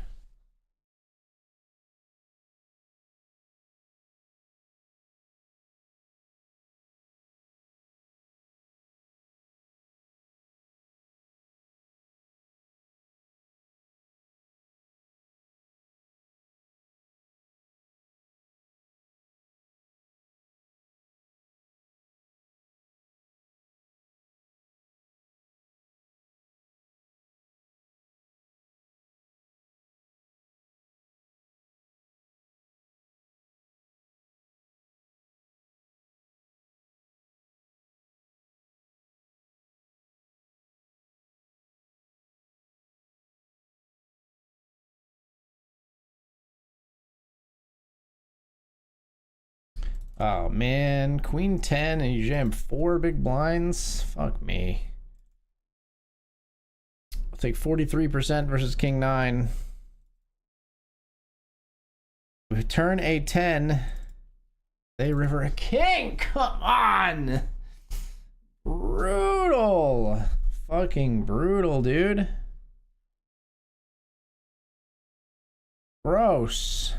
Oh man, queen 10 and you jam 4 big blinds. Fuck me. I'll take 43% versus king 9. We turn a 10. They river a king. Come on. Brutal. Fucking brutal, dude. Gross.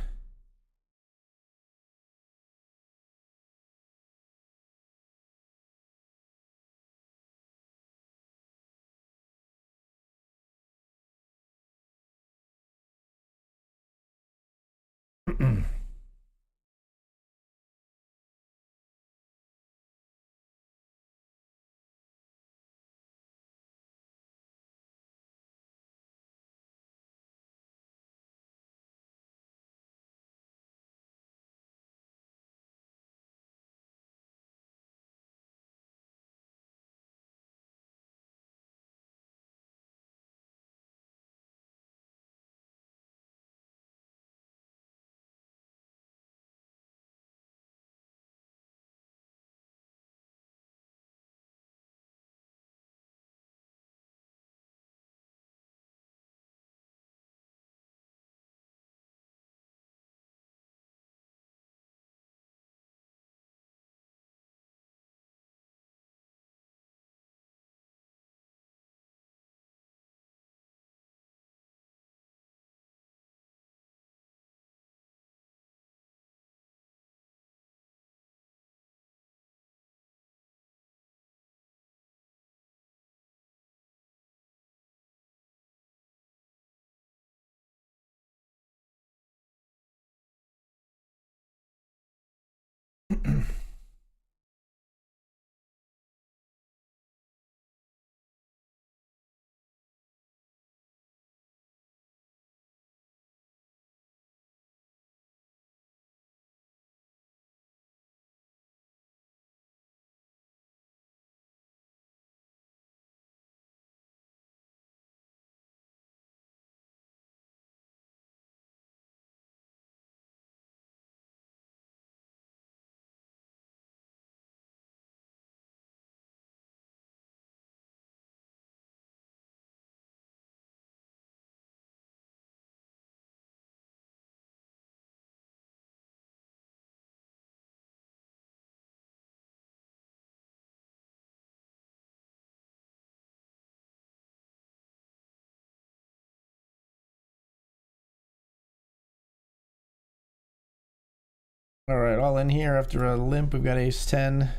All right, all in here after a limp. We've got ace 10.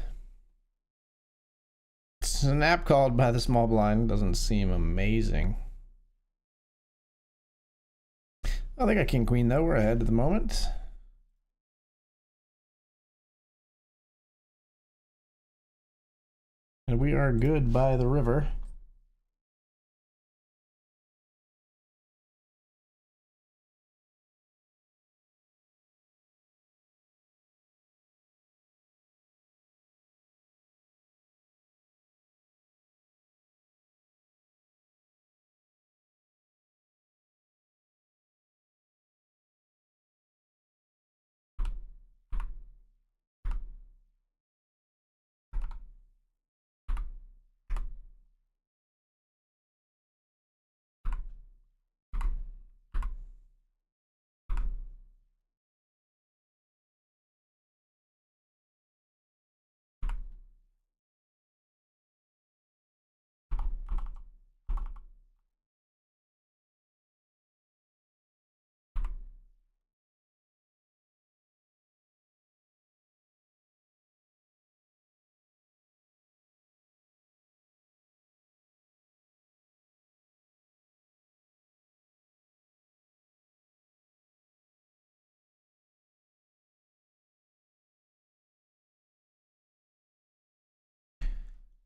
Snap called by the small blind. Doesn't seem amazing. Oh, they got king queen though. We're ahead at the moment. And we are good by the river.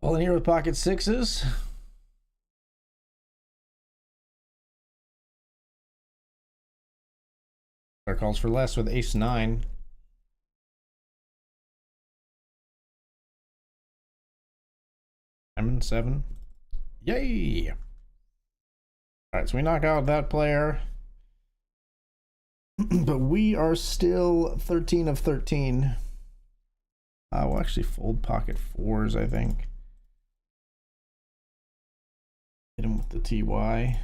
All in here with pocket sixes. Our calls for less with ace 9. Diamond 7. Yay! Alright, so we knock out that player. But we are still 13 of 13. We'll actually fold pocket 4s, I think. Hit him with the TY.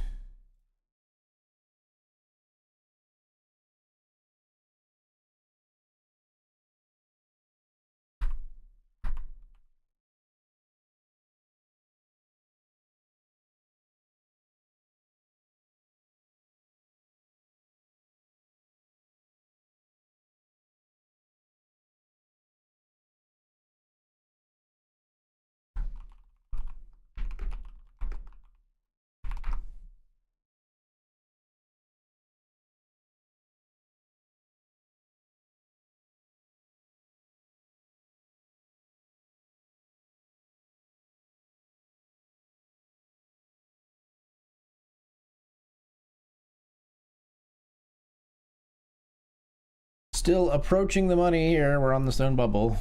Still approaching the money here. We're on the stone bubble.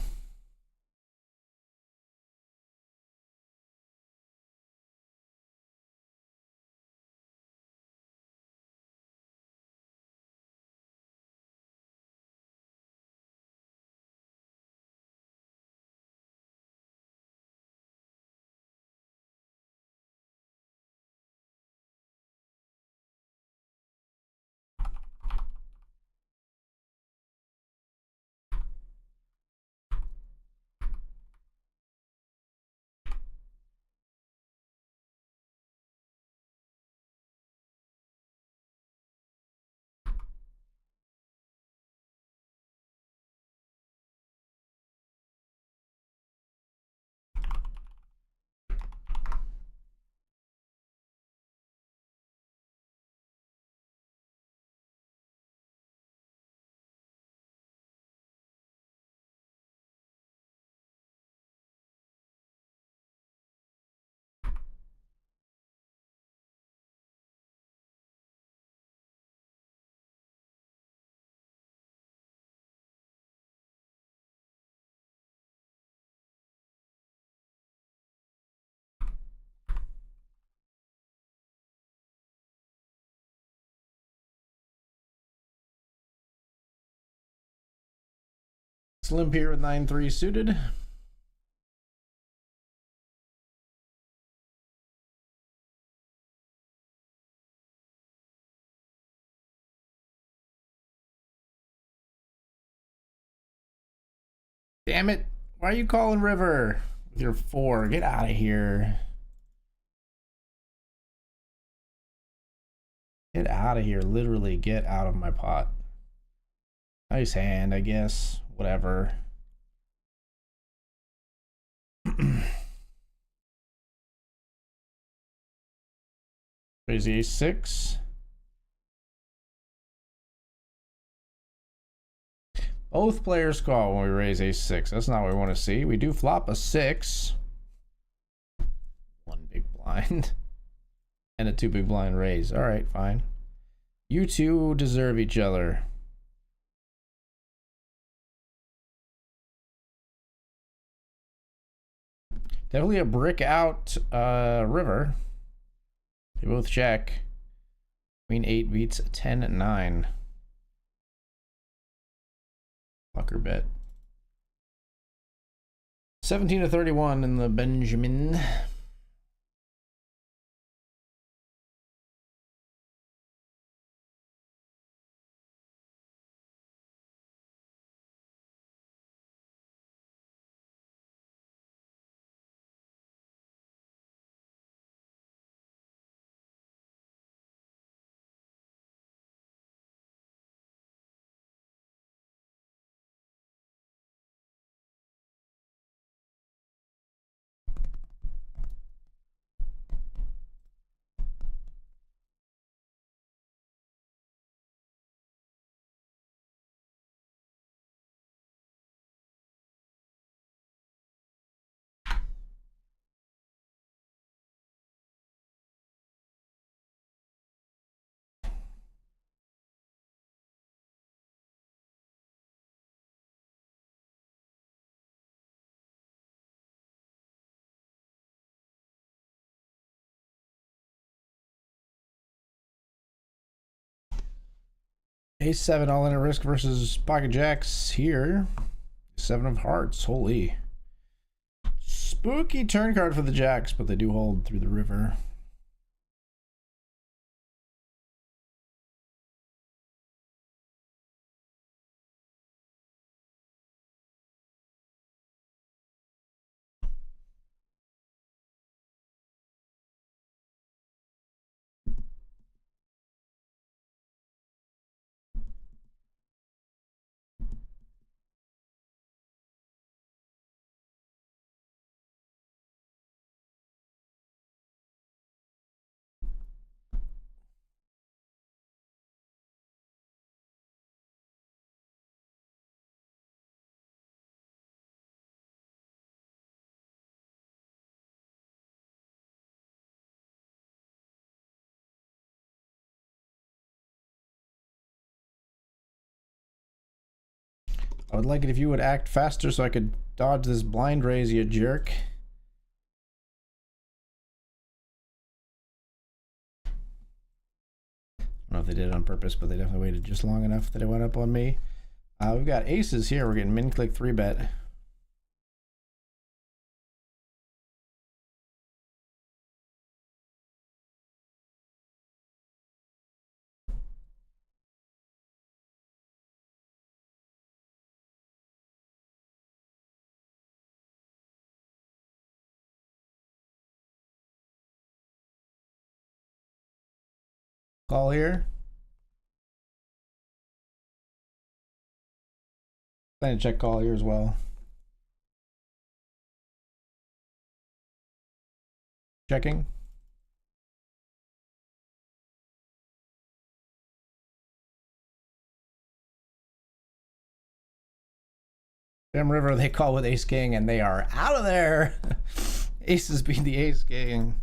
Slim here with 9-3 suited. Damn it. Why are you calling river with your 4? Get out of here. Get out of here. Literally get out of my pot. Nice hand, I guess. whatever. Raise the ace-6. Both players call when we raise ace-6. That's not what we want to see. We do flop a 6. One big blind. And a 2 big blind raise. All right, fine. You two deserve each other. Definitely a brick out river. They both check. Queen 8 beats 10-9. Fucker bet. 17-31 in the Benjamin. Ace-7 all in at risk versus pocket jacks here. 7 of hearts, holy. Spooky turn card for the jacks, but they do hold through the river. I would like it if you would act faster so I could dodge this blind raise, you jerk. I don't know if they did it on purpose, but they definitely waited just long enough that it went up on me. We've got aces here. We're getting min click 3-bet. Call here. Plan to check call here as well. Checking. Damn river, they call with ace king and they are out of there. Aces beat the ace king.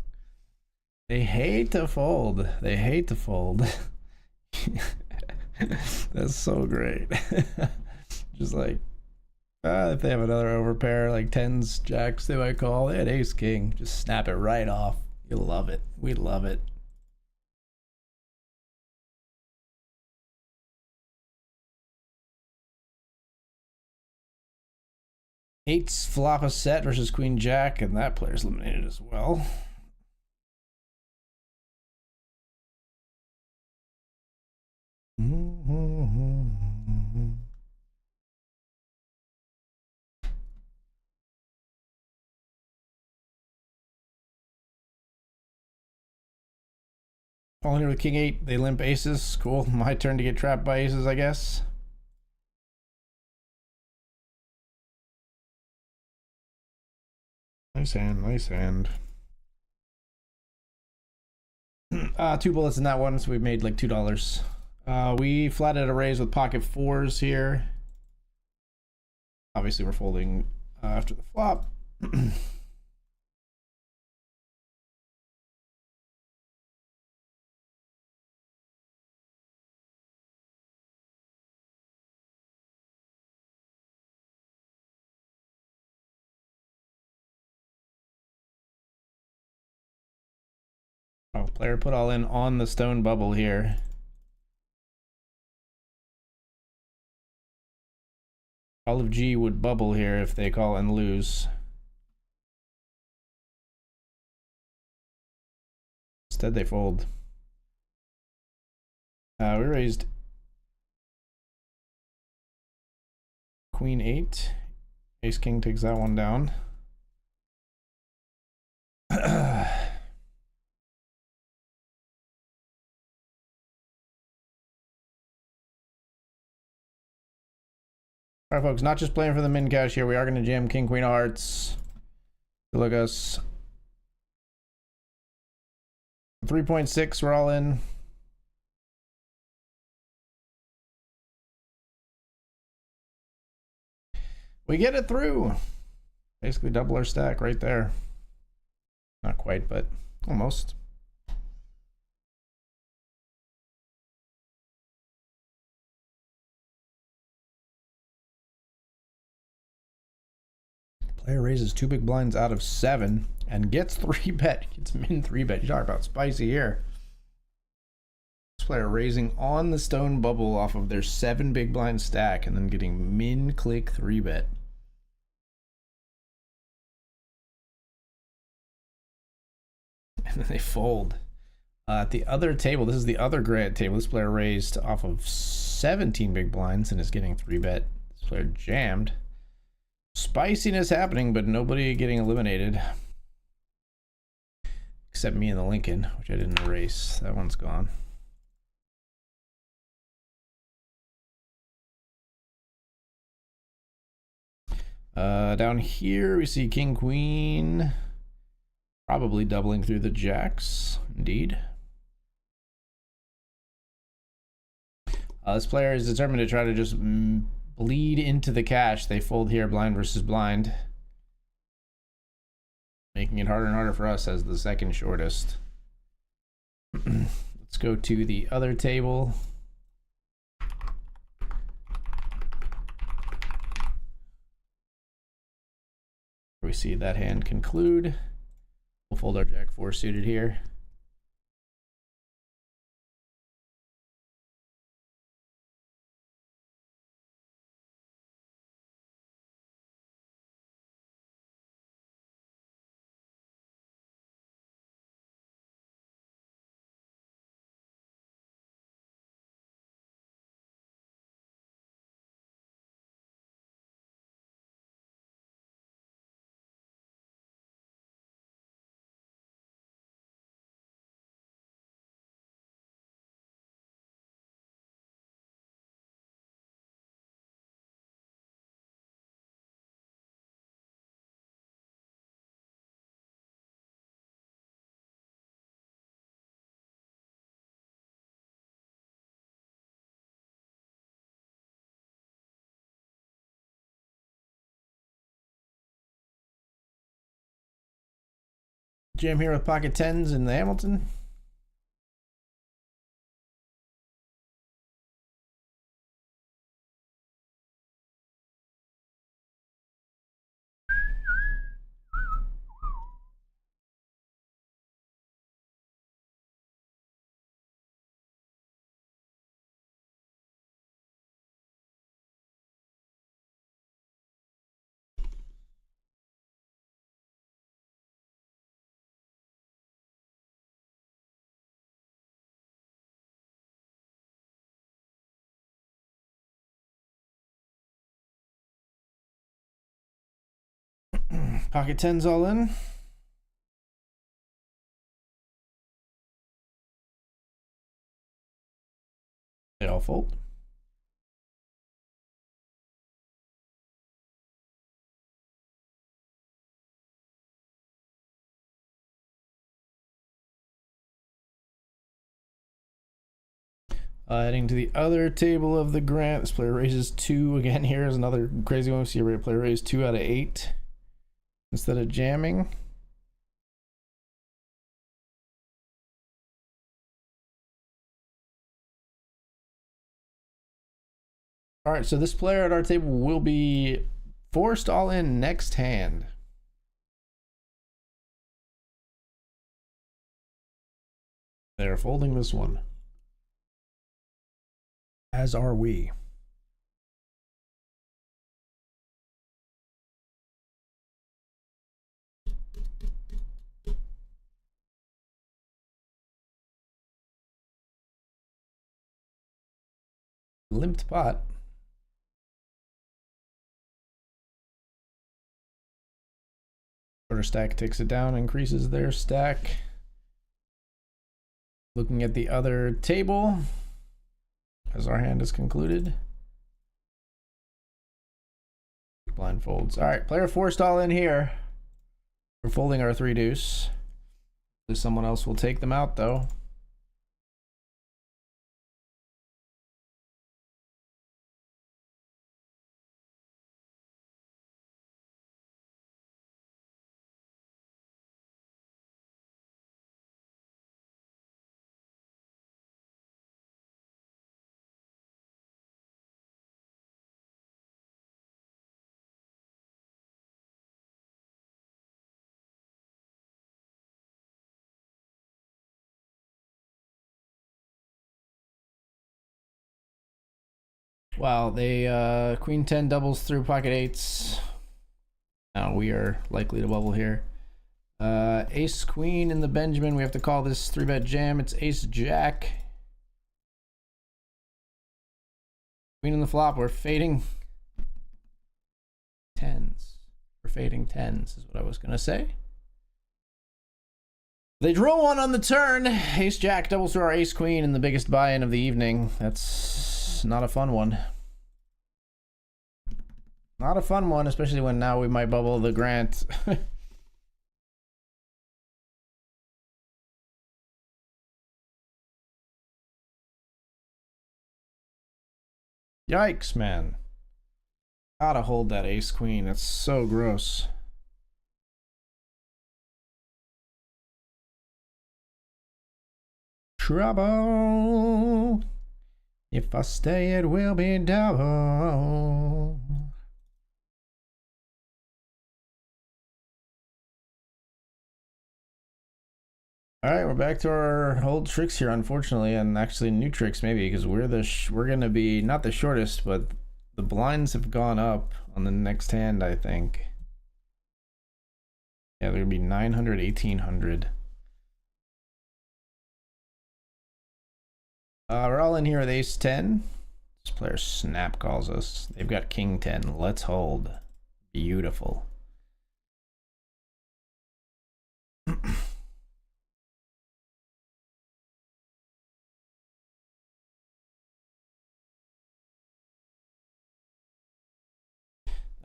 They hate to fold. They hate to fold. That's so great. Just like, if they have another overpair, like tens, jacks, they might call. They had ace king. Just snap it right off. You'll love it. We love it. Eights flop a set versus queen jack, and that player's eliminated as well. Falling here with king 8, they limp aces. Cool. My turn to get trapped by aces, I guess. Nice hand, nice hand. 2 bullets in that one, so we made like $2. We flatted a raise with pocket fours here. Obviously, we're folding after the flop. Oh, player put all in on the stone bubble here. All of G would bubble here if they call and lose. Instead, they fold. We raised Queen 8. Ace King takes that one down. Alright, folks, not just playing for the min cash here. We are going to jam King, Queen of Hearts. Look us. 3.6, we're all in. We get it through. Basically double our stack right there. Not quite, but almost. Player raises 2 big blinds out of 7 and gets 3-bet. Gets min 3-bet. You talk about spicy here. This player raising on the stone bubble off of their 7 big blind stack and then getting min click 3-bet. And then they fold. At the other table, this is the other grant table. This player raised off of 17 big blinds and is getting 3-bet. This player jammed. Spiciness happening, but nobody getting eliminated. Except me and the Lincoln, which I didn't erase. That one's gone. Down here, we see King, Queen. Probably doubling through the jacks. Indeed. This player is determined to try to just bleed into the cash. They fold here, blind versus blind. Making it harder and harder for us as the second shortest. Let's go to the other table. We see that hand conclude. We'll fold our jack 4 suited here. Jam here with pocket 10s in the Hamilton. Pocket 10s all in. They all fold. Heading to the other table of the grant. This player raises 2 again. Here is another crazy one. We see a player raise 2 out of 8 instead of jamming. All right, so this player at our table will be forced all in next hand. They're folding this one. As are we. Limped pot. Quarter stack takes it down, increases their stack. Looking at the other table as our hand is concluded. Blindfolds. All right, player forced all in here. We're folding our 3 deuce. Someone else will take them out though. Wow, they queen 10 doubles through pocket 8s. Now we are likely to bubble here. Ace queen in the Benjamin. We have to call this 3-bet jam. It's ace jack. Queen in the flop. We're fading 10s. We're fading 10s is what I was gonna say. They draw one on the turn. Ace jack doubles through our ace queen in the biggest buy-in of the evening. That's not a fun one. Not a fun one, especially when now we might bubble the grant. Yikes, man. Gotta hold that ace queen. That's so gross. Trouble. If I stay, it will be double. All right, we're back to our old tricks here, unfortunately, and actually new tricks maybe, because we're gonna be not the shortest, but the blinds have gone up on the next hand, I think. Yeah, there'll be 900, 1800. We're all in here with ace 10. This player snap calls us. They've got king 10. Let's hold. Beautiful.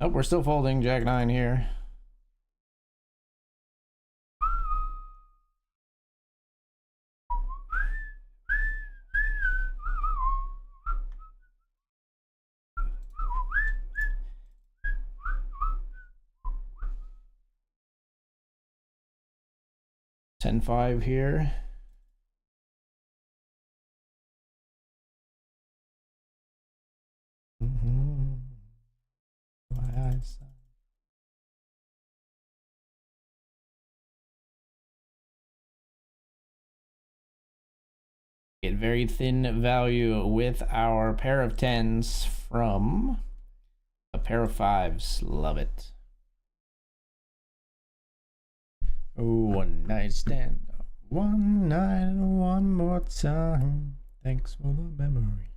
Oh, we're still folding jack 9 here. Ten-5 here. My eyes. Get very thin value with our pair of 10s from a pair of 5s. Love it. Oh, one night stand. One night and one more time. Thanks for the memories.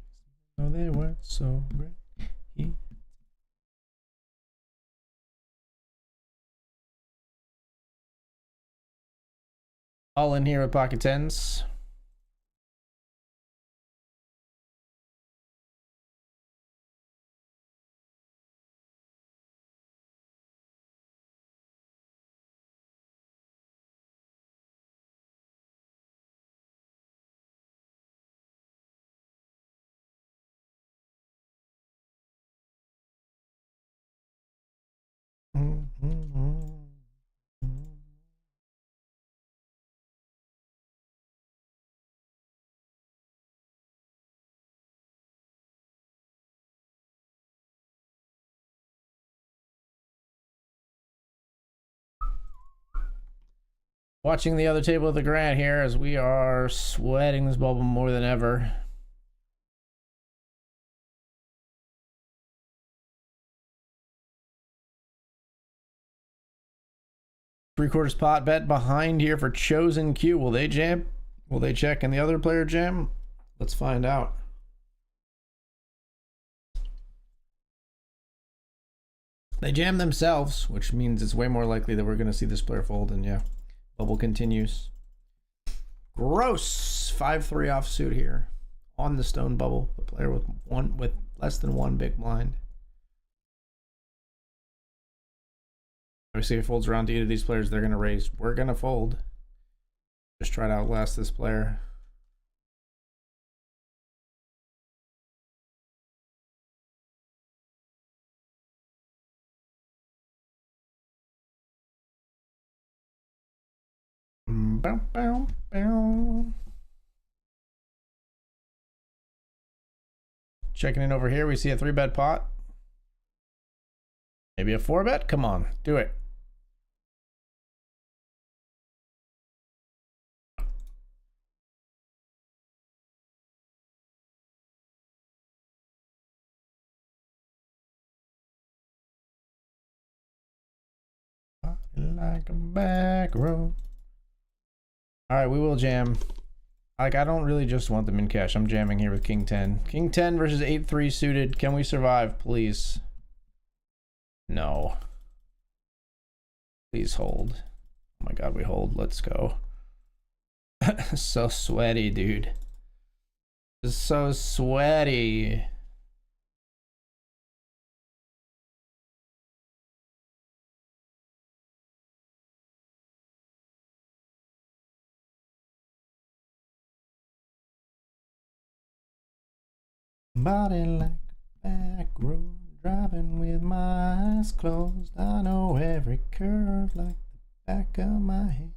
Oh, they were so great. All in here with pocket 10s. Watching the other table of the grant here as we are sweating this bubble more than ever. Three-quarters pot bet behind here for Chosen Q. Will they jam? Will they check and the other player jam? Let's find out. They jam themselves, which means it's way more likely that we're going to see this player fold, and yeah, bubble continues. Gross. 5-3 offsuit here on the stone bubble. The player with less than one big blind. Obviously, if it folds around to either of these players, they're going to raise. We're going to fold. Just try to outlast this player. Bow, bow, bow. Checking in over here, we see a 3-bet pot. Maybe a 4-bet? Come on, do it. Like a back row. All right, we will jam. Like, I don't really just want them in cash. I'm jamming here with King 10. King 10 versus 8-3 suited. Can we survive, please? No. Please hold. Oh my god, we hold. Let's go. So sweaty, dude. It's so sweaty. Body like a back road, driving with my eyes closed. I know every curve like the back of my head.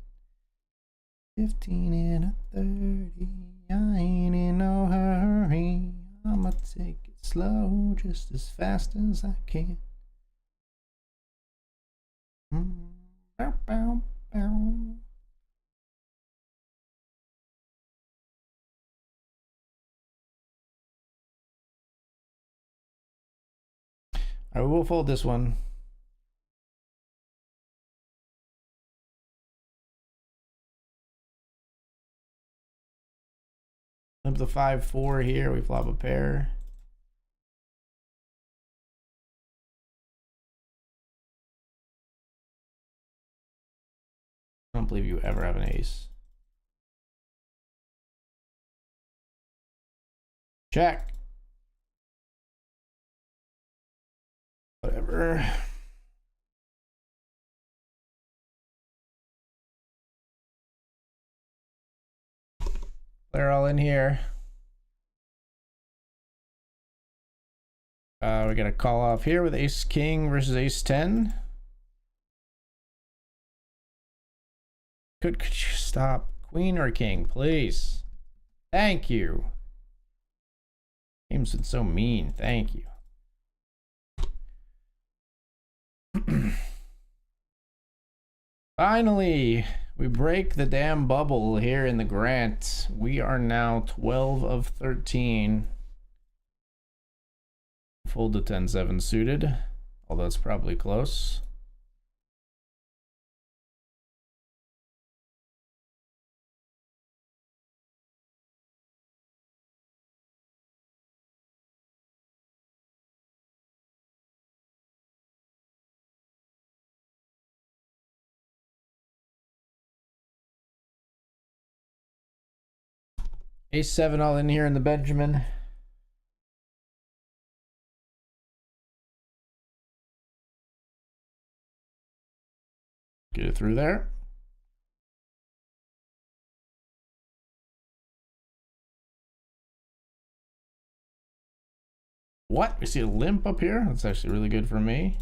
15 and a 30, I ain't in no hurry. I'ma take it slow, just as fast as I can. Bow, bow, bow. I will fold this one. Limp the 5-4 here. We flop a pair. I don't believe you ever have an ace. Check. Whatever. They're all in here. We got a call off here with ace king versus ace 10. Could you stop? Queen or king, please? Thank you. Game's been so mean. Thank you. Finally, we break the damn bubble here in the grant. We are now 12 of 13. Fold to 10-7 suited, although it's probably close. Ace 7 all in here in the Benjamin. Get it through there. What? We see a limp up here? That's actually really good for me.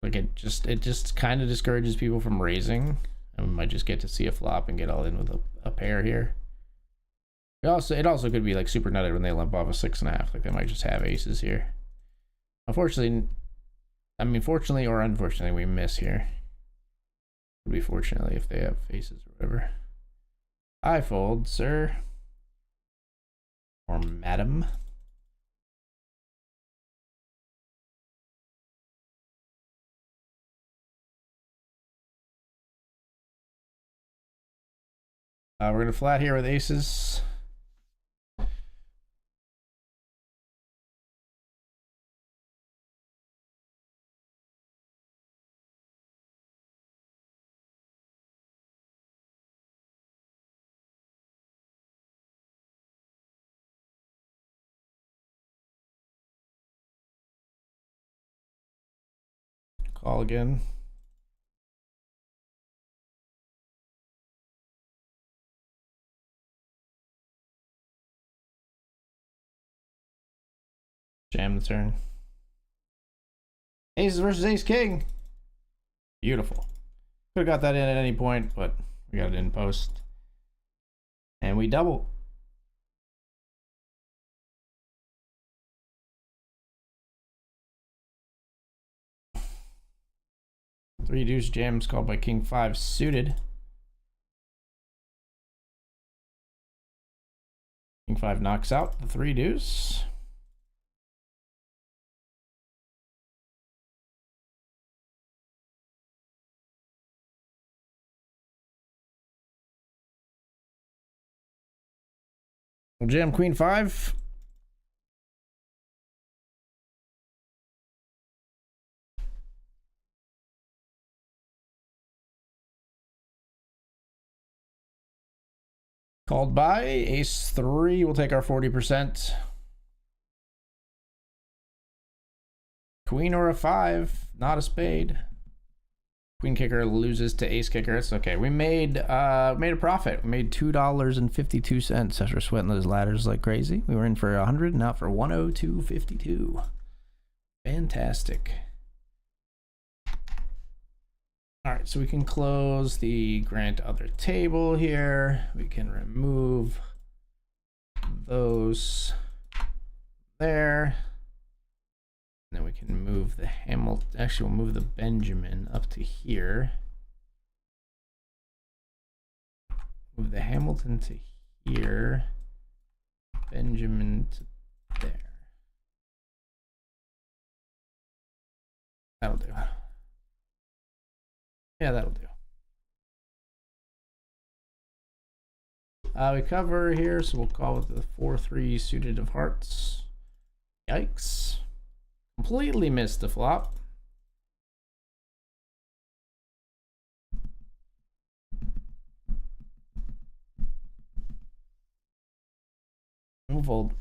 Like it just kind of discourages people from raising. And we might just get to see a flop and get all in with a pair here. It also could be like super nutted when they limp off a 6.5. Like they might just have aces here. Unfortunately, I mean, fortunately or unfortunately, we miss here. Would be fortunately if they have faces or whatever. I fold, sir. Or madam. We're gonna flat here with aces. Call again. Jam the turn. Aces versus ace king. Beautiful. Could have got that in at any point, but we got it in post. And we double. Three deuce jams called by king five suited. King five knocks out the three deuce. We'll jam queen five. Called by ace three. We'll take our 40%. Queen or a five, not a spade. Queen kicker loses to ace kicker. It's okay. We made a profit. We made $2.52 after sweating those ladders like crazy. We were in for 100, now for 102.52. Fantastic. All right, so we can close the grant other table here. We can remove those there. And then we can move the Hamilton. Actually, we'll move the Benjamin up to here. Move the Hamilton to here. Benjamin to there. That'll do. Yeah, that'll do. We cover here, so we'll call it the 4-3 suited of hearts. Yikes. Completely missed the flop. We'll fold.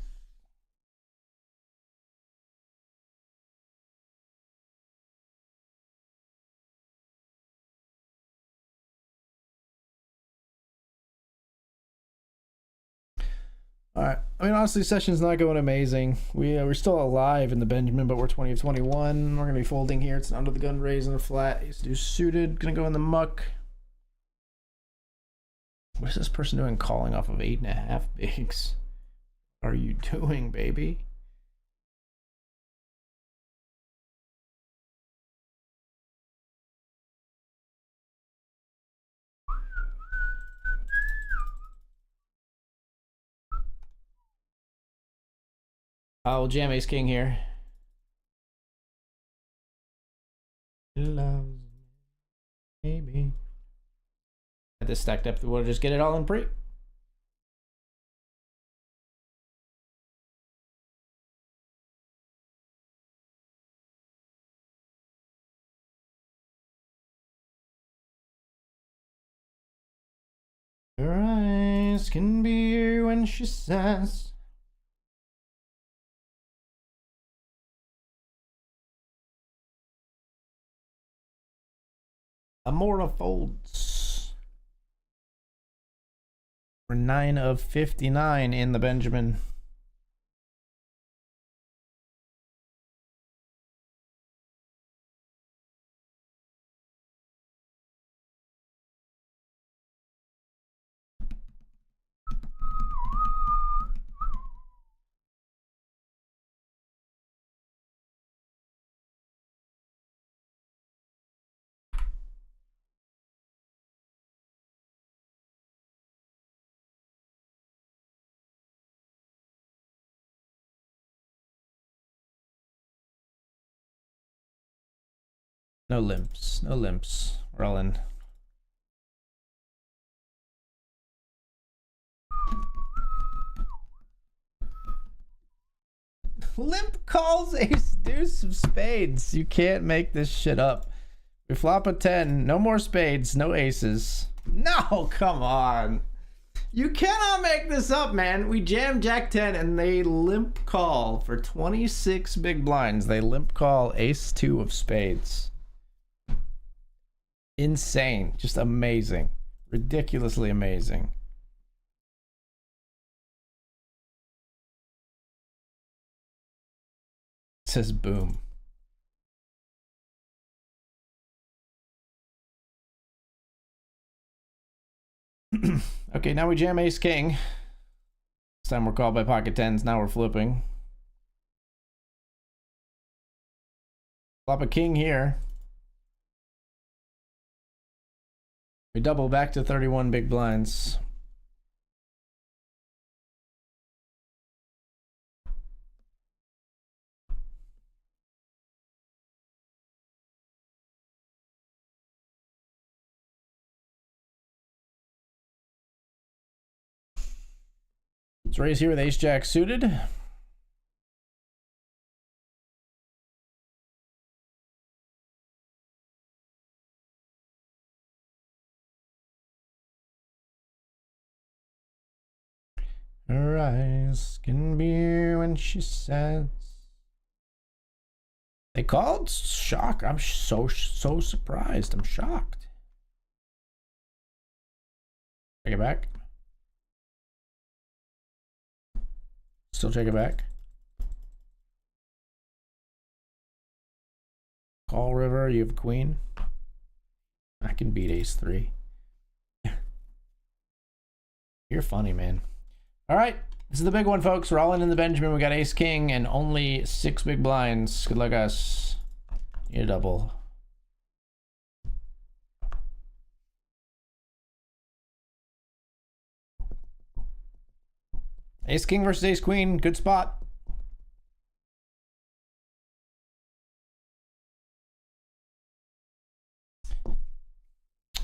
All right. I mean, honestly, session's not going amazing. We're still alive in the Benjamin, but we're 20 of 21. We're gonna be folding here. It's an under the gun raise and a flat. Ace deuce suited. Gonna go in the muck. What is this person doing? Calling off of 8.5 bigs. What are you doing, baby? I'll jam ace king here. Loves maybe. At this stacked up, we'll just get it all in pre. Her eyes can be here when she says. Amora folds. We're 9 of 59 in the Benjamin. No limps. No limps. We're all in. Limp calls ace deuce of spades. You can't make this shit up. We flop a 10. No more spades. No aces. No, come on. You cannot make this up, man. We jam jack 10 and they limp call for 26 big blinds. They limp call ace 2 of spades. Insane. Just amazing. Ridiculously amazing. It says boom. Okay, now we jam ace king. This time we're called by pocket tens. Now we're flipping. Flop a king here. We double back to 31 big blinds. Let's raise here with ace jack suited. Her eyes can be when she says. They called? Shock. I'm so surprised. I'm shocked. Take it back. Still take it back. Call river. You have queen. I can beat ace 3. You're funny, man. All right, this is the big one, folks. We're all in the Benjamin. We got ace king and only 6 big blinds. Good luck, us. Need a double. Ace king versus ace queen. Good spot.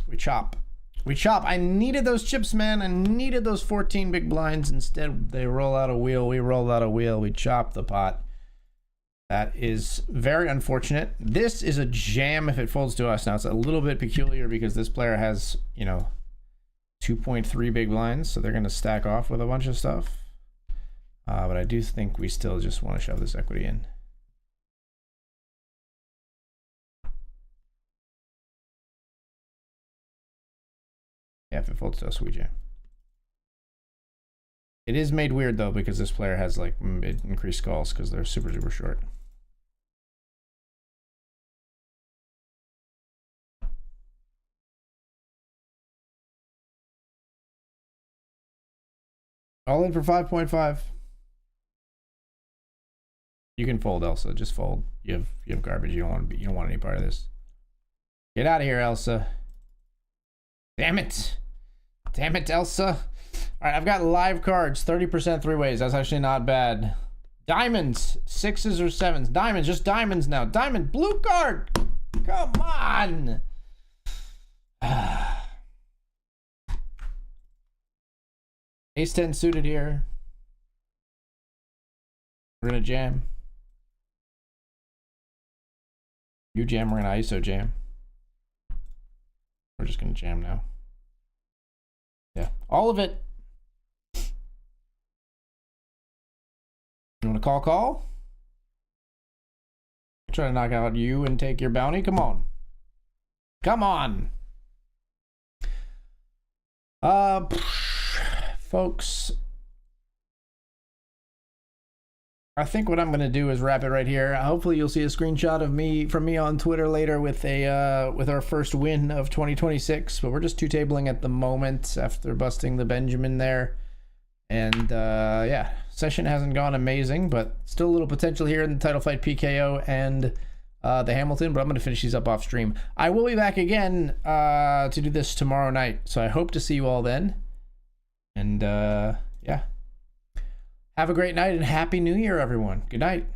We chop. We chop. I needed those chips, man. I needed those 14 big blinds. Instead, they roll out a wheel. We roll out a wheel. We chop the pot. That is very unfortunate. This is a jam if it folds to us. Now, it's a little bit peculiar because this player has, you know, 2.3 big blinds. So they're going to stack off with a bunch of stuff. But I do think we still just want to shove this equity in. Yeah, if it folds to us, we jam. It is made weird though because this player has like increased calls because they're super short. All in for 5.5. You can fold, Elsa. Just fold. You have garbage. You don't want any part of this. Get out of here, Elsa. Damn it. Damn it, Elsa. All right, I've got live cards. 30% 3 ways. That's actually not bad. Diamonds. 6s or 7s. Diamonds. Just diamonds now. Diamond. Blue card. Come on. Ace 10 suited here. We're going to jam. You jam, we're going to ISO jam. We're just going to jam now. Yeah, all of it. You want to call? Try to knock out you and take your bounty? Come on. Come on. Folks, I think what I'm going to do is wrap it right here. Hopefully you'll see a screenshot of me on Twitter later with our first win of 2026, but we're just 2-tabling at the moment after busting the Benjamin there. And yeah, session hasn't gone amazing, but still a little potential here in the title fight PKO and the Hamilton, but I'm going to finish these up off stream. I will be back again to do this tomorrow night, so I hope to see you all then. And yeah. Have a great night and Happy New Year, everyone. Good night.